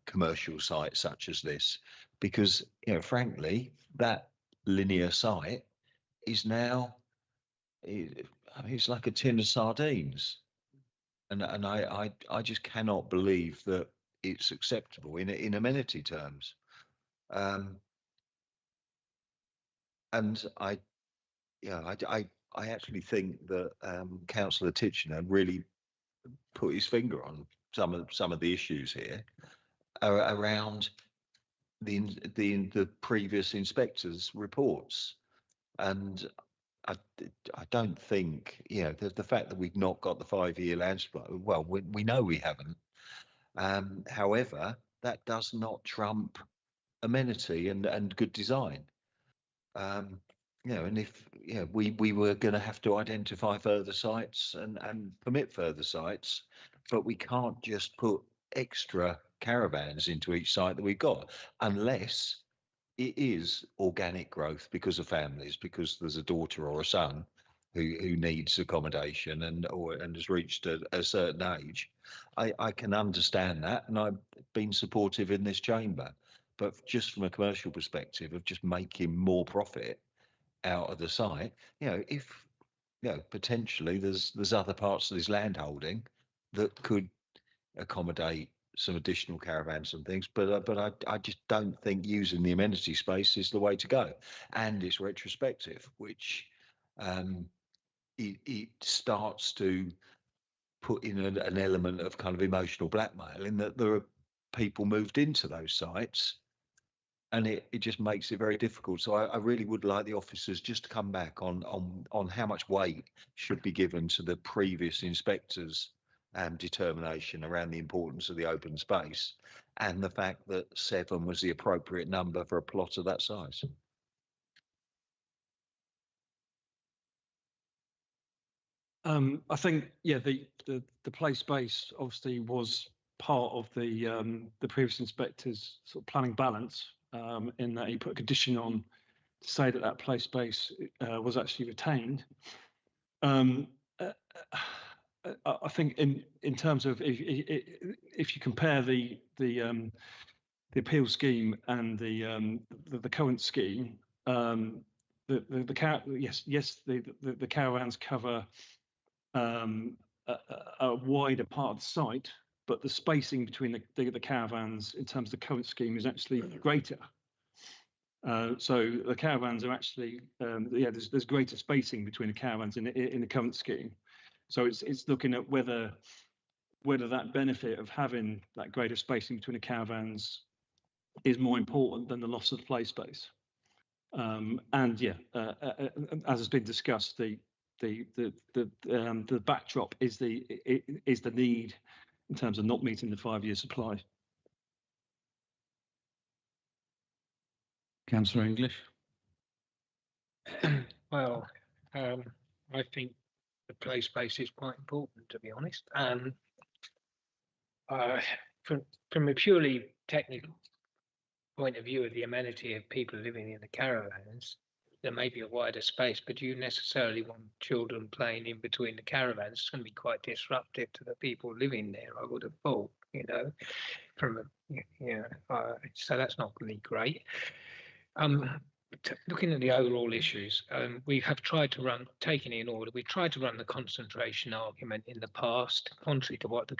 commercial site such as this, because, you know, frankly, that linear site is now, I mean, it's like a tin of sardines, and I just cannot believe that it's acceptable in amenity terms. And I actually think that Councillor Titchener really put his finger on some of the issues here around the previous inspectors' reports, and I don't think, you know, the fact that we've not got the 5-year land supply, well, we know we haven't. However, that does not trump amenity and good design. You know, and if, you know, we were going to have to identify further sites and permit further sites, but we can't just put extra caravans into each site that we've got, unless it is organic growth because of families, because there's a daughter or a son who needs accommodation and has reached a certain age. I can understand that, and I've been supportive in this chamber, but just from a commercial perspective of just making more profit out of the site, you know, if, you know, potentially there's other parts of this land holding that could accommodate some additional caravans and things, but I just don't think using the amenity space is the way to go, and it's retrospective, which it starts to put in an element of kind of emotional blackmail in that there are people moved into those sites, and it just makes it very difficult. So I really would like the officers just to come back on how much weight should be given to the previous inspectors' determination around the importance of the open space and the fact that 7 was the appropriate number for a plot of that size. I think, yeah, the play space obviously was part of the previous inspector's sort of planning balance, in that he put a condition on to say that play space was actually retained. I think in terms of if you compare the appeal scheme and the current scheme, the caravans cover a wider part of the site, but the spacing between the caravans in terms of the current scheme is actually greater. So the caravans are actually, there's greater spacing between the caravans in the current scheme. So it's looking at whether that benefit of having that greater spacing between the caravans is more important than the loss of the play space. As has been discussed, the backdrop is the need in terms of not meeting the 5-year supply. Councillor English. Well, I think the play space is quite important, to be honest. From a purely technical point of view of the amenity of people living in the caravans, there may be a wider space, but you necessarily want children playing in between the caravans. It's going to be quite disruptive to the people living there, I would have thought, so that's not really great. Looking at the overall issues, we have tried to taking it in order, we tried to run the concentration argument in the past, contrary to what the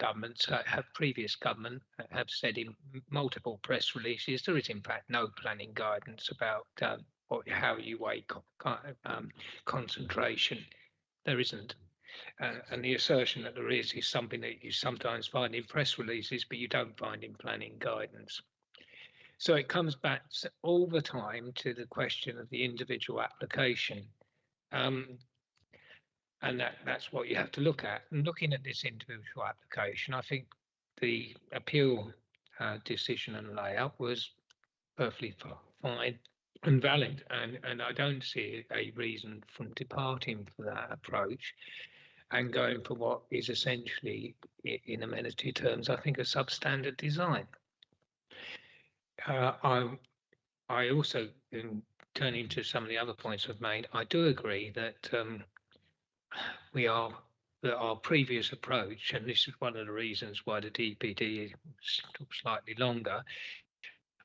previous government have said in multiple press releases. There is in fact no planning guidance about how you weigh concentration. There isn't. And the assertion that there is something that you sometimes find in press releases, but you don't find in planning guidance. So it comes back all the time to the question of the individual application. And that's what you have to look at. And looking at this individual application, I think the appeal decision and layout was perfectly fine and valid. And I don't see a reason from departing from that approach and going for what is essentially, in amenity terms, I think a substandard design. I also, in turning to some of the other points I've made, I do agree that our previous approach, and this is one of the reasons why the DPD took slightly longer,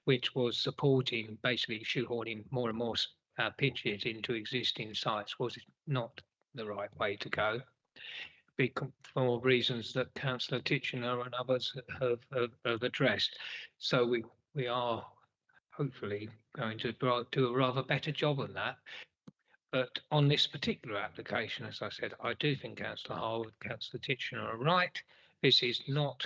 which was supporting, basically shoehorning more and more pitches into existing sites, was not the right way to go, for reasons that Councillor Titchener and others have addressed. So we are hopefully going to do a rather better job on that. But on this particular application, as I said, I do think Councillor Harwood, Councillor Titchener are right. This is not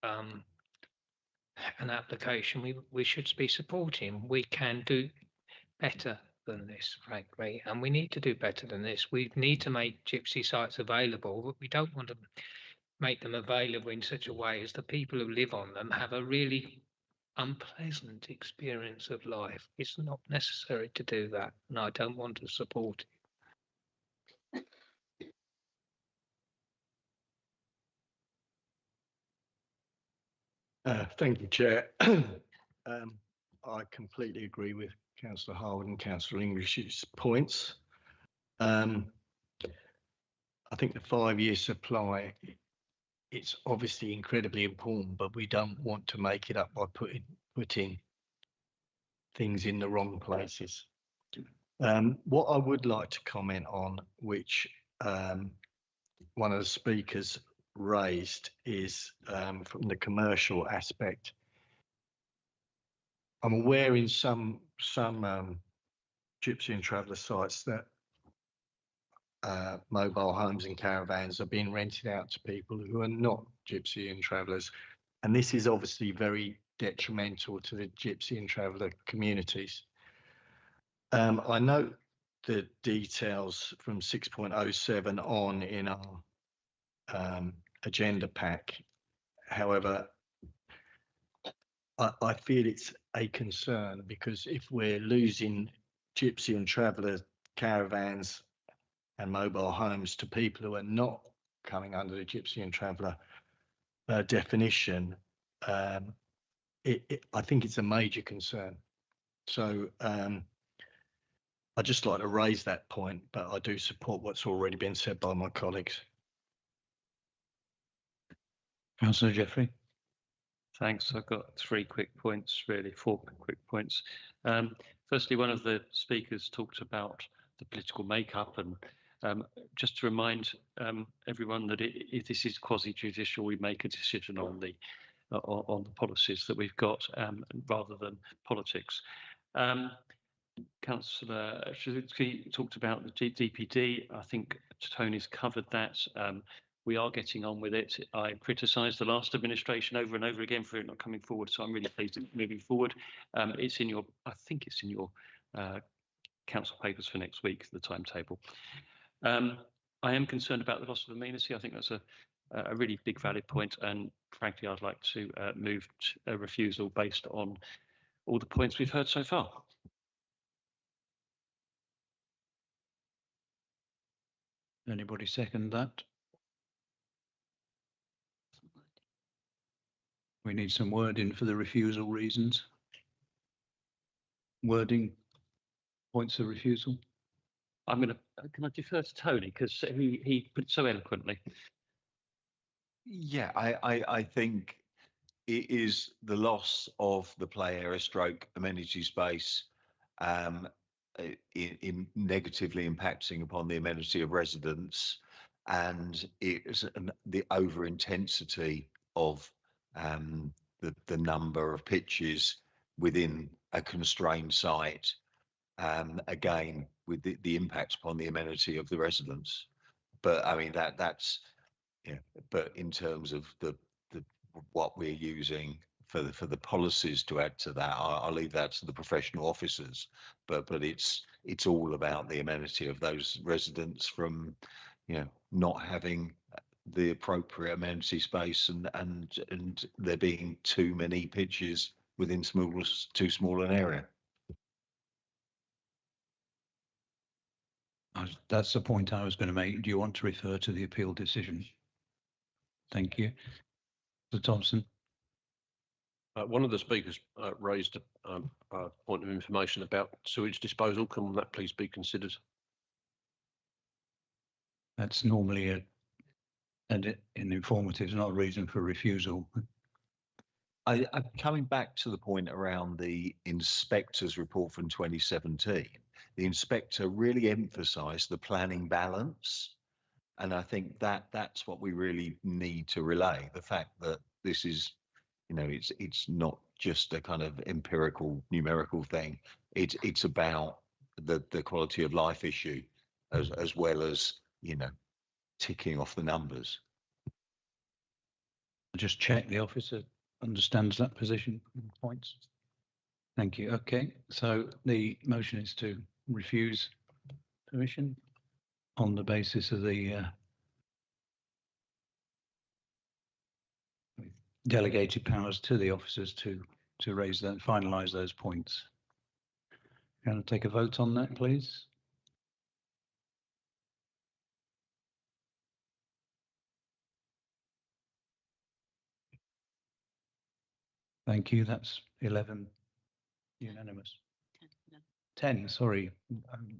an application we should be supporting. We can do better than this, frankly, and we need to do better than this. We need to make gypsy sites available, but we don't want to make them available in such a way as the people who live on them have a really unpleasant experience of life. It's not necessary to do that, and I don't want to support it. Thank you, Chair. I completely agree with Councillor Harwood and Councillor English's points. I think the 5-year supply, it's obviously incredibly important, but we don't want to make it up by putting things in the wrong places. What I would like to comment on, which one of the speakers raised, is from the commercial aspect. I'm aware in some gypsy and traveller sites that mobile homes and caravans are being rented out to people who are not Gypsy and Travellers. And this is obviously very detrimental to the Gypsy and Traveller communities. I note the details from 6.07 on in our agenda pack. However, I feel it's a concern because if we're losing Gypsy and Traveller caravans and mobile homes to people who are not coming under the Gypsy and Traveller definition, I think it's a major concern. So I'd just like to raise that point, but I do support what's already been said by my colleagues. Councillor Jeffrey. Thanks. I've got 3 quick points, really 4 quick points. Firstly, one of the speakers talked about the political makeup, and just to remind everyone that if this is quasi-judicial, we make a decision on the policies that we've got rather than politics. Councillor Szyszewski talked about the DPD. I think Tony's covered that. We are getting on with it. I criticised the last administration over and over again for it not coming forward, so I'm really pleased it's moving forward. It's in your, I think it's in your council papers for next week, the timetable. I am concerned about the loss of amenity. I think that's a really big valid point, and frankly, I'd like to move to a refusal based on all the points we've heard so far. Anybody second that? We need some wording for the refusal reasons. Wording, points of refusal. Can I defer to Tony because he put it so eloquently. Yeah, I think it is the loss of the play area stroke amenity space in negatively impacting upon the amenity of residents, and it is the over intensity of the number of pitches within a constrained site, again with the impact upon the amenity of the residents. But I mean that's but in terms of the what we're using for the policies to add to that, I'll leave that to the professional officers. But it's all about the amenity of those residents from not having the appropriate amenity space and there being too many pitches within too small an area. That's the point I was going to make. Do you want to refer to the appeal decision? Thank you. Mr. Thompson. One of the speakers raised a point of information about sewage disposal. Can that please be considered? That's normally an informative, not a reason for refusal. I'm coming back to the point around the inspector's report from 2017. The inspector really emphasised the planning balance, and I think that's what we really need to relay. The fact that this is, it's not just a kind of empirical numerical thing. It's about the quality of life issue as well as ticking off the numbers. Just check the officer understands that position. Points. Thank you. Okay, so the motion is to refuse permission on the basis of the delegated powers to the officers to raise that, finalise those points. Can I take a vote on that, please? Thank you. That's 11 unanimous. 10, sorry.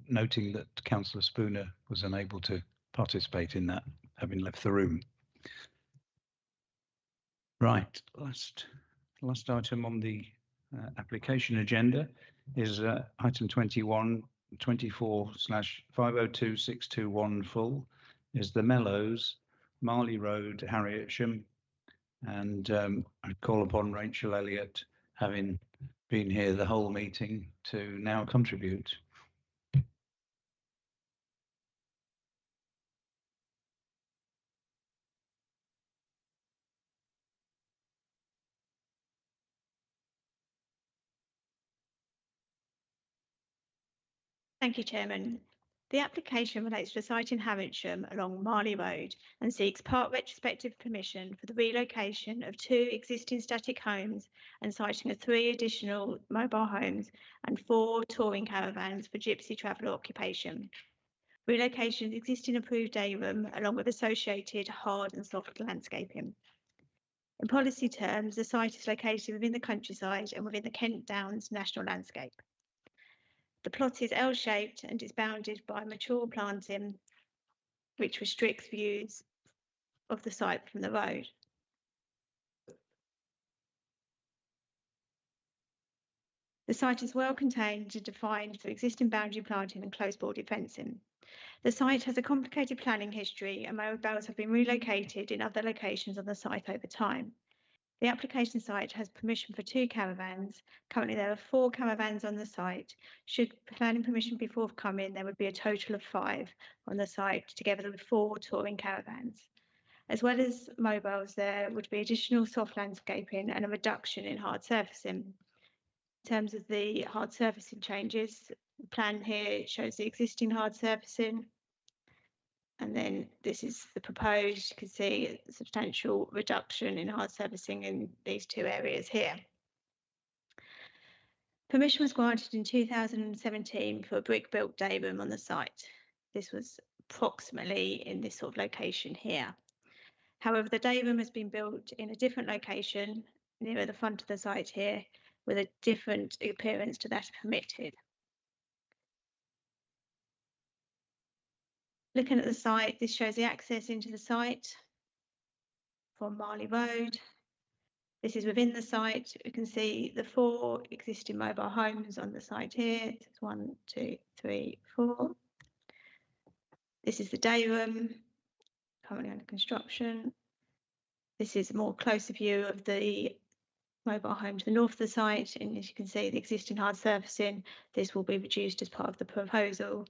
Noting that Councillor Spooner was unable to participate in that, having left the room. Right, last item on the application agenda is item 21, 24/502621 full, is the Mellows, Marley Road, Harrietsham. And I call upon Rachel Elliott, having been here the whole meeting, to now contribute. Thank you, Chairman. The application relates to a site in Harwich along Marley Road and seeks part retrospective permission for the relocation of 2 existing static homes and siting of 3 additional mobile homes and 4 touring caravans for gypsy traveller occupation. Relocation of existing approved day room along with associated hard and soft landscaping. In policy terms, the site is located within the countryside and within the Kent Downs National Landscape. The plot is L-shaped and is bounded by mature planting, which restricts views of the site from the road. The site is well contained and defined through existing boundary planting and close boarded fencing. The site has a complicated planning history and mobiles have been relocated in other locations on the site over time. The application site has permission for 2 caravans. Currently, there are 4 caravans on the site. Should planning permission be forthcoming, there would be a total of 5 on the site, together with 4 touring caravans. As well as mobiles, there would be additional soft landscaping and a reduction in hard surfacing. In terms of the hard surfacing changes, the plan here shows the existing hard surfacing. And then this is the proposed. You can see a substantial reduction in hard surfacing in these 2 areas here. Permission was granted in 2017 for a brick-built day room on the site. This was approximately in this sort of location here. However, the day room has been built in a different location nearer the front of the site here with a different appearance to that permitted. Looking at the site, this shows the access into the site from Marley Road. This is within the site. You can see the 4 existing mobile homes on the site here. It's 1, 2, 3, 4. This is the day room, currently under construction. This is a more closer view of the mobile home to the north of the site. And as you can see, the existing hard surfacing, this will be reduced as part of the proposal.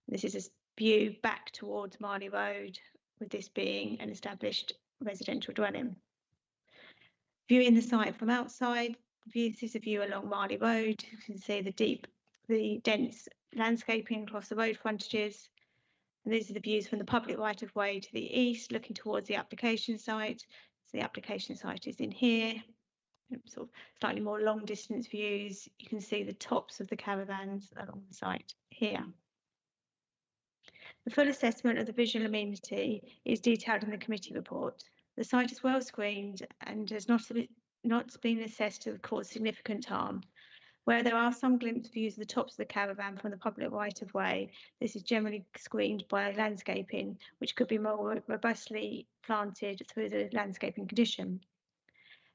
This is a view back towards Marley Road, with this being an established residential dwelling. Viewing the site from outside, this is a view along Marley Road. You can see the dense landscaping across the road frontages. And these are the views from the public right of way to the east, looking towards the application site. So the application site is in here. Sort of slightly more long distance views. You can see the tops of the caravans along the site here. The full assessment of the visual amenity is detailed in the committee report. The site is well screened and has not been assessed to cause significant harm. Where there are some glimpse views of the tops of the caravan from the public right of way, this is generally screened by landscaping, which could be more robustly planted through the landscaping condition.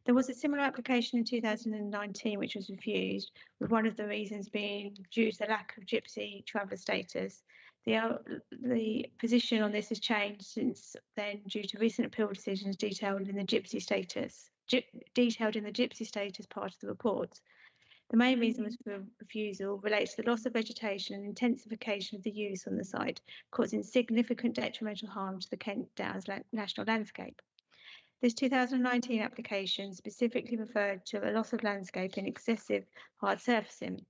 There was a similar application in 2019 which was refused, with one of the reasons being due to the lack of gypsy traveller status. The position on this has changed since then due to recent appeal decisions detailed in the gypsy status part of the report. The main reason for refusal relates to the loss of vegetation and intensification of the use on the site, causing significant detrimental harm to the Kent Downs National Landscape. This 2019 application specifically referred to a loss of landscape and excessive hard surfacing.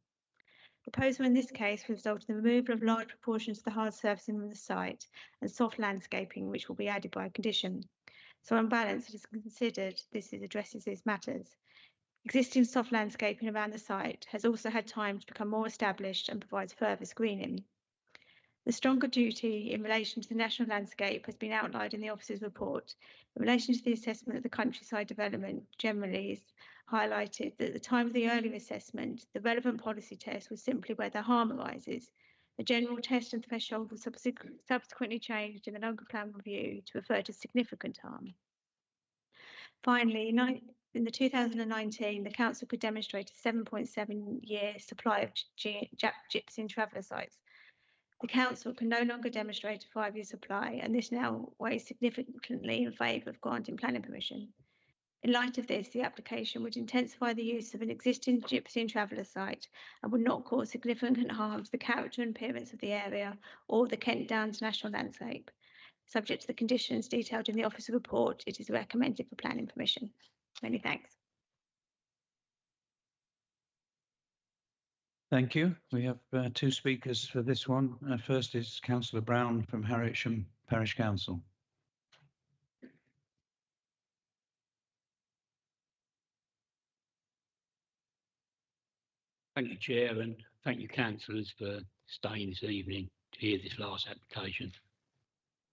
The proposal in this case will result in the removal of large proportions of the hard surfacing from the site and soft landscaping, which will be added by condition. So on balance, it is considered this addresses these matters. Existing soft landscaping around the site has also had time to become more established and provides further screening. The stronger duty in relation to the national landscape has been outlined in the officer's report. In relation to the assessment of the countryside development generally is highlighted that at the time of the earlier assessment, the relevant policy test was simply whether harm arises. The general test and threshold was subsequently changed in the longer plan review to refer to significant harm. Finally, in the 2019, the council could demonstrate a 7.7-year supply of gypsy and traveller sites. The council can no longer demonstrate a 5-year supply, and this now weighs significantly in favour of granting planning permission. In light of this, the application would intensify the use of an existing gypsy and traveller site and would not cause significant harm to the character and appearance of the area or the Kent Downs National Landscape. Subject to the conditions detailed in the officer report, it is recommended for planning permission. Many thanks. Thank you. We have two speakers for this one. First is Councillor Brown from Harwich Parish Council. Thank you, Chair, and thank you, councillors, for staying this evening to hear this last application.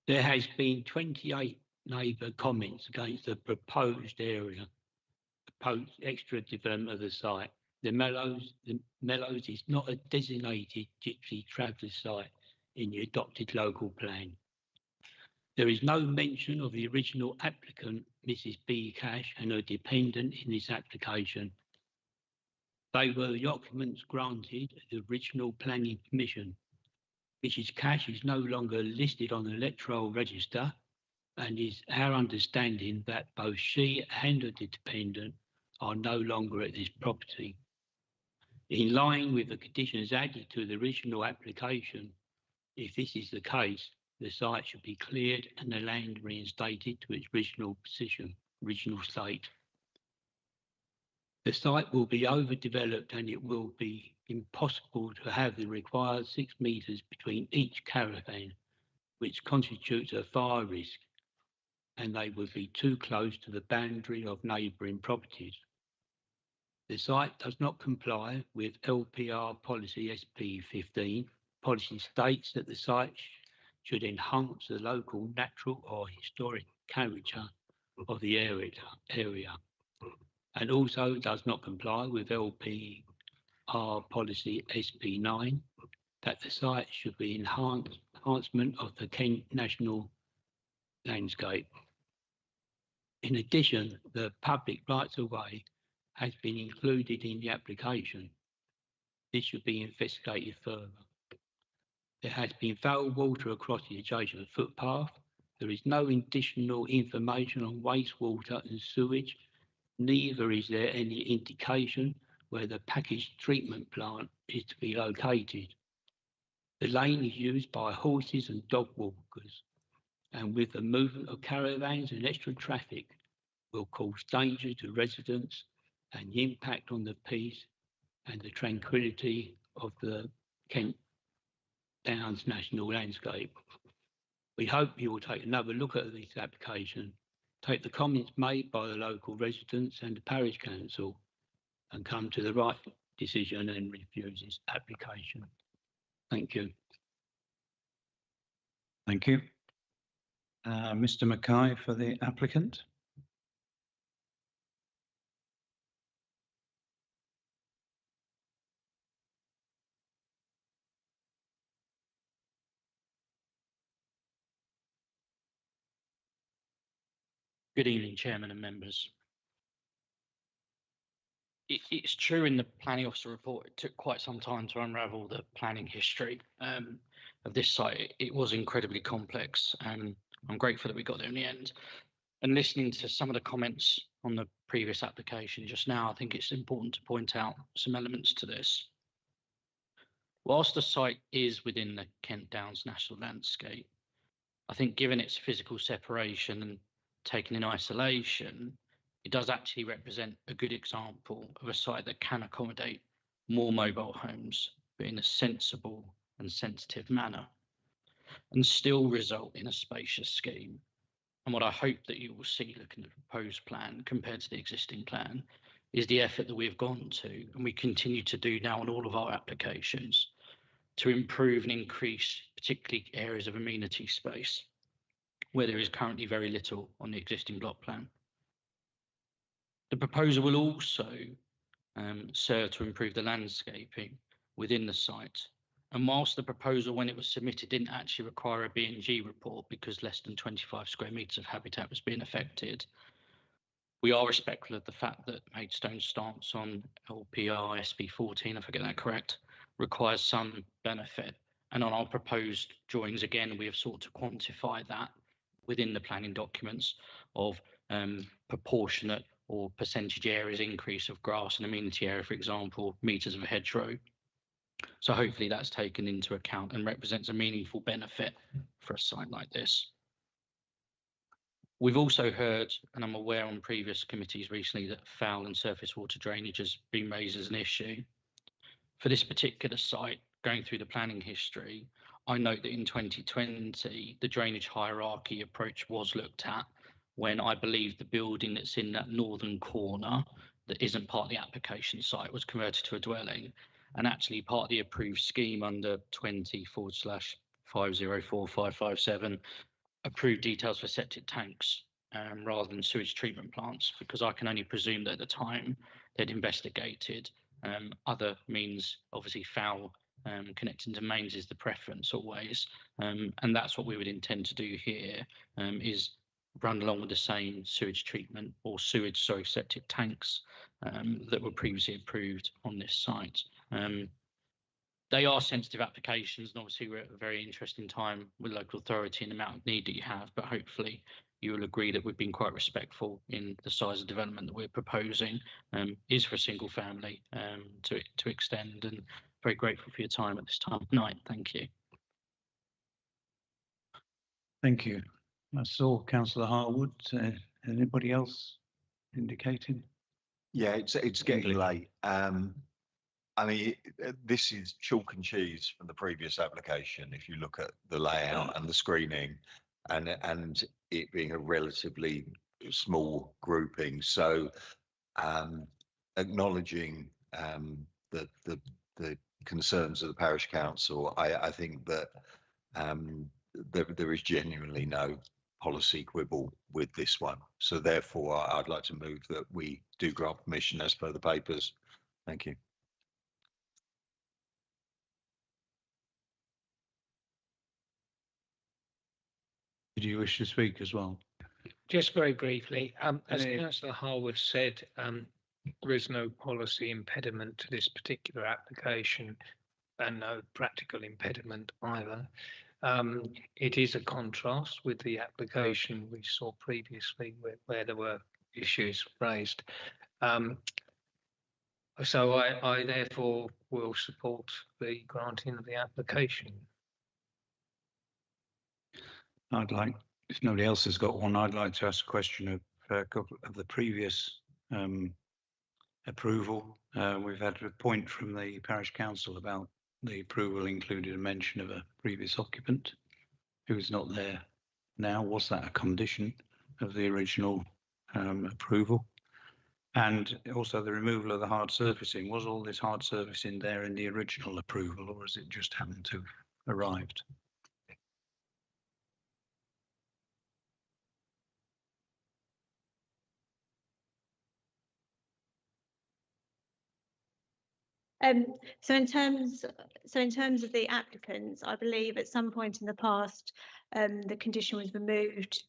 There has been 28 neighbour comments against the proposed area, proposed extra development of the site. The Mellows is not a designated gypsy traveller site in the adopted local plan. There is no mention of the original applicant, Mrs. B. Cash, and her dependent in this application. They were the occupants granted at the original planning permission. Mrs. Cash is no longer listed on the electoral register, and is our understanding that both she and her dependent are no longer at this property. In line with the conditions added to the original application, if this is the case, the site should be cleared and the land reinstated to its original state. The site will be overdeveloped and it will be impossible to have the required 6 metres between each caravan, which constitutes a fire risk, and they would be too close to the boundary of neighbouring properties. The site does not comply with LPR policy SP15. Policy states that the site should enhance the local natural or historic character of the area, and also does not comply with LPR policy SP9, that the site should be enhancement of the Kent National landscape. In addition, the public rights of way has been included in the application. This should be investigated further. There has been foul water across the adjacent footpath. There is no additional information on wastewater and sewage. Neither is there any indication where the packaged treatment plant is to be located. The lane is used by horses and dog walkers, and with the movement of caravans and extra traffic will cause danger to residents and the impact on the peace and the tranquility of the Kent Downs National landscape. We hope you will take another look at this application, take the comments made by the local residents and the parish council, and come to the right decision and review this application. Thank you. Thank you. Mr. Mackay for the applicant. Good evening, Chairman and members. It's true in the planning officer report, it took quite some time to unravel the planning history of this site. It was incredibly complex, and I'm grateful that we got there in the end. And listening to some of the comments on the previous application just now, I think it's important to point out some elements to this. Whilst the site is within the Kent Downs National Landscape, I think given its physical separation and taken in isolation, it does actually represent a good example of a site that can accommodate more mobile homes, but in a sensible and sensitive manner, and still result in a spacious scheme. And what I hope that you will see looking at the proposed plan compared to the existing plan is the effort that we've gone to, and we continue to do now on all of our applications, to improve and increase particularly areas of amenity space, where there is currently very little on the existing block plan. The proposal will also serve to improve the landscaping within the site. And whilst the proposal, when it was submitted, didn't actually require a B&G report because less than 25 square metres of habitat was being affected, we are respectful of the fact that Maidstone's stance on LPR SP14, if I get that correct, requires some benefit. And on our proposed drawings, again, we have sought to quantify that within the planning documents of proportionate or percentage areas increase of grass and amenity area, for example, metres of a hedgerow. So hopefully that's taken into account and represents a meaningful benefit for a site like this. We've also heard, and I'm aware on previous committees recently, that foul and surface water drainage has been raised as an issue. For this particular site, going through the planning history, I note that in 2020, the drainage hierarchy approach was looked at when I believe the building that's in that northern corner that isn't part of the application site was converted to a dwelling. And actually part of the approved scheme under 20/504557 approved details for septic tanks rather than sewage treatment plants, because I can only presume that at the time they'd investigated other means. Obviously foul connecting to mains is the preference always, and that's what we would intend to do here, is run along with the same sewage treatment or septic tanks that were previously approved on this site. They are sensitive applications, and obviously we're at a very interesting time with local authority and the amount of need that you have, but hopefully you will agree that we've been quite respectful in the size of development that we're proposing is for a single family to extend, and very grateful for your time at this time of night. Thank you. Thank you. I saw Councillor Harwood. Anybody else indicating? Yeah, it's getting late. I mean, this is chalk and cheese from the previous application. If you look at the layout and the screening, and it being a relatively small grouping, so acknowledging the concerns of the parish council, I think that there is genuinely no policy quibble with this one. So therefore, I'd like to move that we do grant permission as per the papers. Thank you. Did you wish to speak as well? Just very briefly, as Councillor Harwood said, there is no policy impediment to this particular application and no practical impediment either. It is a contrast with the application we saw previously where there were issues raised. So I therefore will support the granting of the application. I'd like, if nobody else has got one, I'd like to ask a question of a couple of the previous approval. We've had a point from the parish council about the approval included a mention of a previous occupant who is not there now. Was that a condition of the original approval? And also the removal of the hard surfacing. Was all this hard surfacing there in the original approval, or has it just happened to have arrived? So in terms of the applicants, I believe at some point in the past, the condition was removed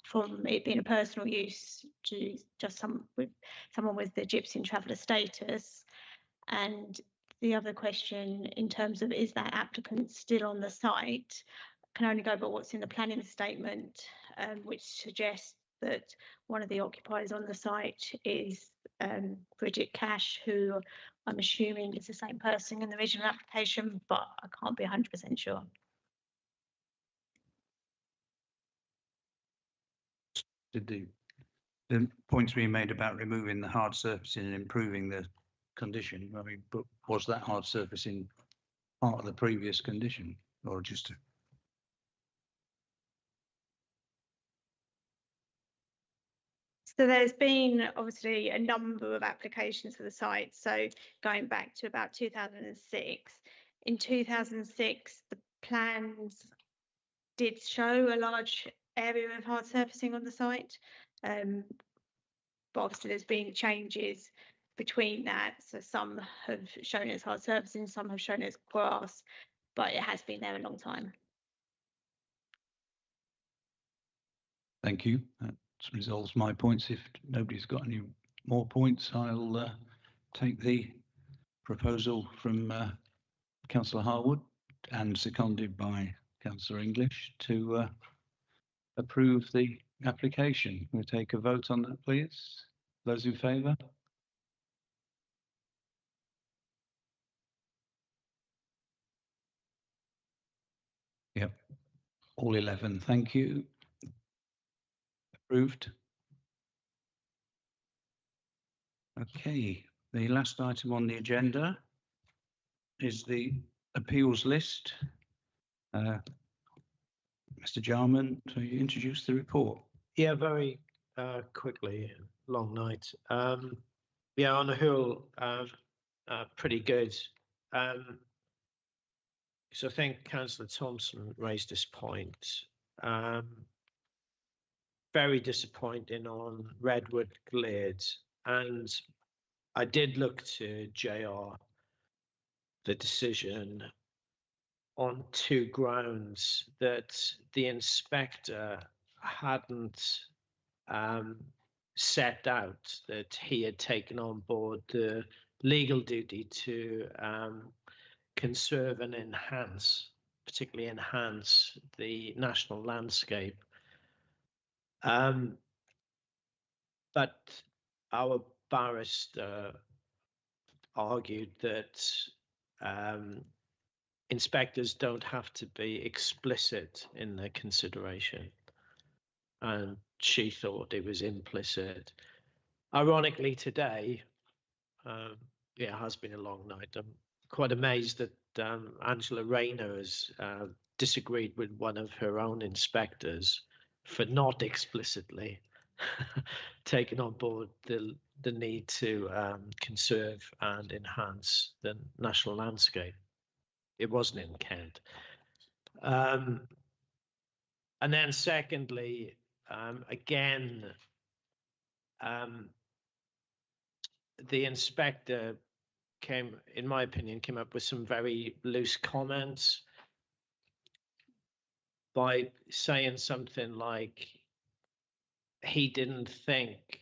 from it being a personal use to just someone with the Gypsy and Traveller status. And the other question in terms of is that applicant still on the site, can only go by what's in the planning statement, which suggests that one of the occupiers on the site is Bridget Cash, who I'm assuming is the same person in the original application, but I can't be 100% sure. Did the points being made about removing the hard surfacing and improving the condition, I mean, but was that hard surfacing part of the previous condition, or just So there's been obviously a number of applications for the site. So going back to about 2006, in 2006, the plans did show a large area of hard surfacing on the site. But obviously there's been changes between that. So some have shown as hard surfacing, some have shown as grass, but it has been there a long time. Thank you. That resolves my points. If nobody's got any more points, I'll take the proposal from Councillor Harwood and seconded by Councillor English to approve the application. We'll take a vote on that, please. Those in favour? Yep, all 11. Thank you. Approved. Okay, the last item on the agenda is the appeals list. Mr. Jarman, to introduce the report. Yeah, very quickly. Long night. Yeah, on the whole, pretty good. So I think Councillor Thompson raised this point. Very disappointing on Redwood Glade, and I did look to JR the decision on two grounds: that the inspector hadn't set out that he had taken on board the legal duty to conserve and enhance, particularly enhance the national landscape. But our barrister argued that inspectors don't have to be explicit in their consideration, and she thought it was implicit. Ironically, today, yeah, it has been a long night. I'm quite amazed that Angela Rayner has disagreed with one of her own inspectors for not explicitly taking on board the need to conserve and enhance the national landscape. It wasn't in Kent. And then secondly, again, the inspector in my opinion, came up with some very loose comments by saying something like he didn't think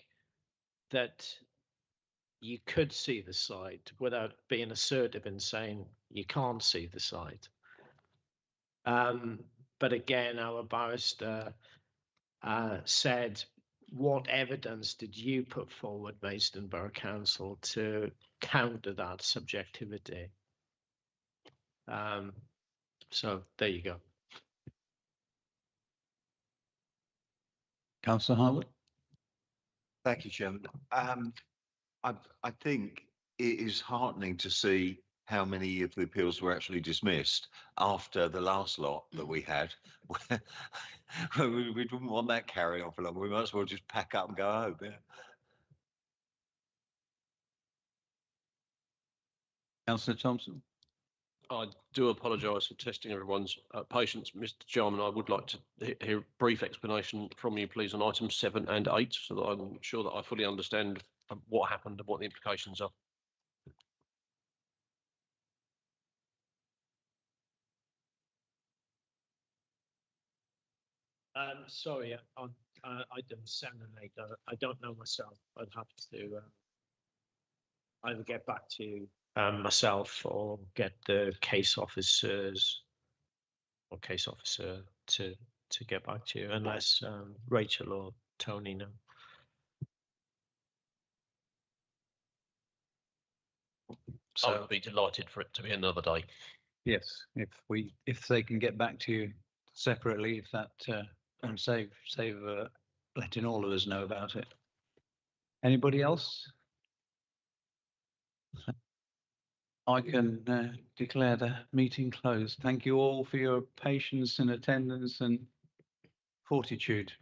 that you could see the site without being assertive and saying you can't see the site. But again, our barrister said, what evidence did you put forward, Maidstone Borough Council, to counter that subjectivity? So there you go. Councillor Harwood. Thank you, Chairman. I think it is heartening to see how many of the appeals were actually dismissed after the last lot that we had. We didn't want that carry on for long. We might as well just pack up and go home. Yeah. Councillor Thompson. I do apologise for testing everyone's patience. Mr. Chairman, I would like to hear a brief explanation from you, please, on items 7 and 8, so that I'm sure that I fully understand what happened and what the implications are. Sorry, on items 7 and 8, I don't know myself. I'd have to either get back to myself or get the case officers or case officer to get back to you, unless Rachel or Tony know. So I would be delighted for it to be another day. Yes, if they can get back to you separately, if that and save letting all of us know about it. Anybody else? I can declare the meeting closed. Thank you all for your patience and attendance and fortitude.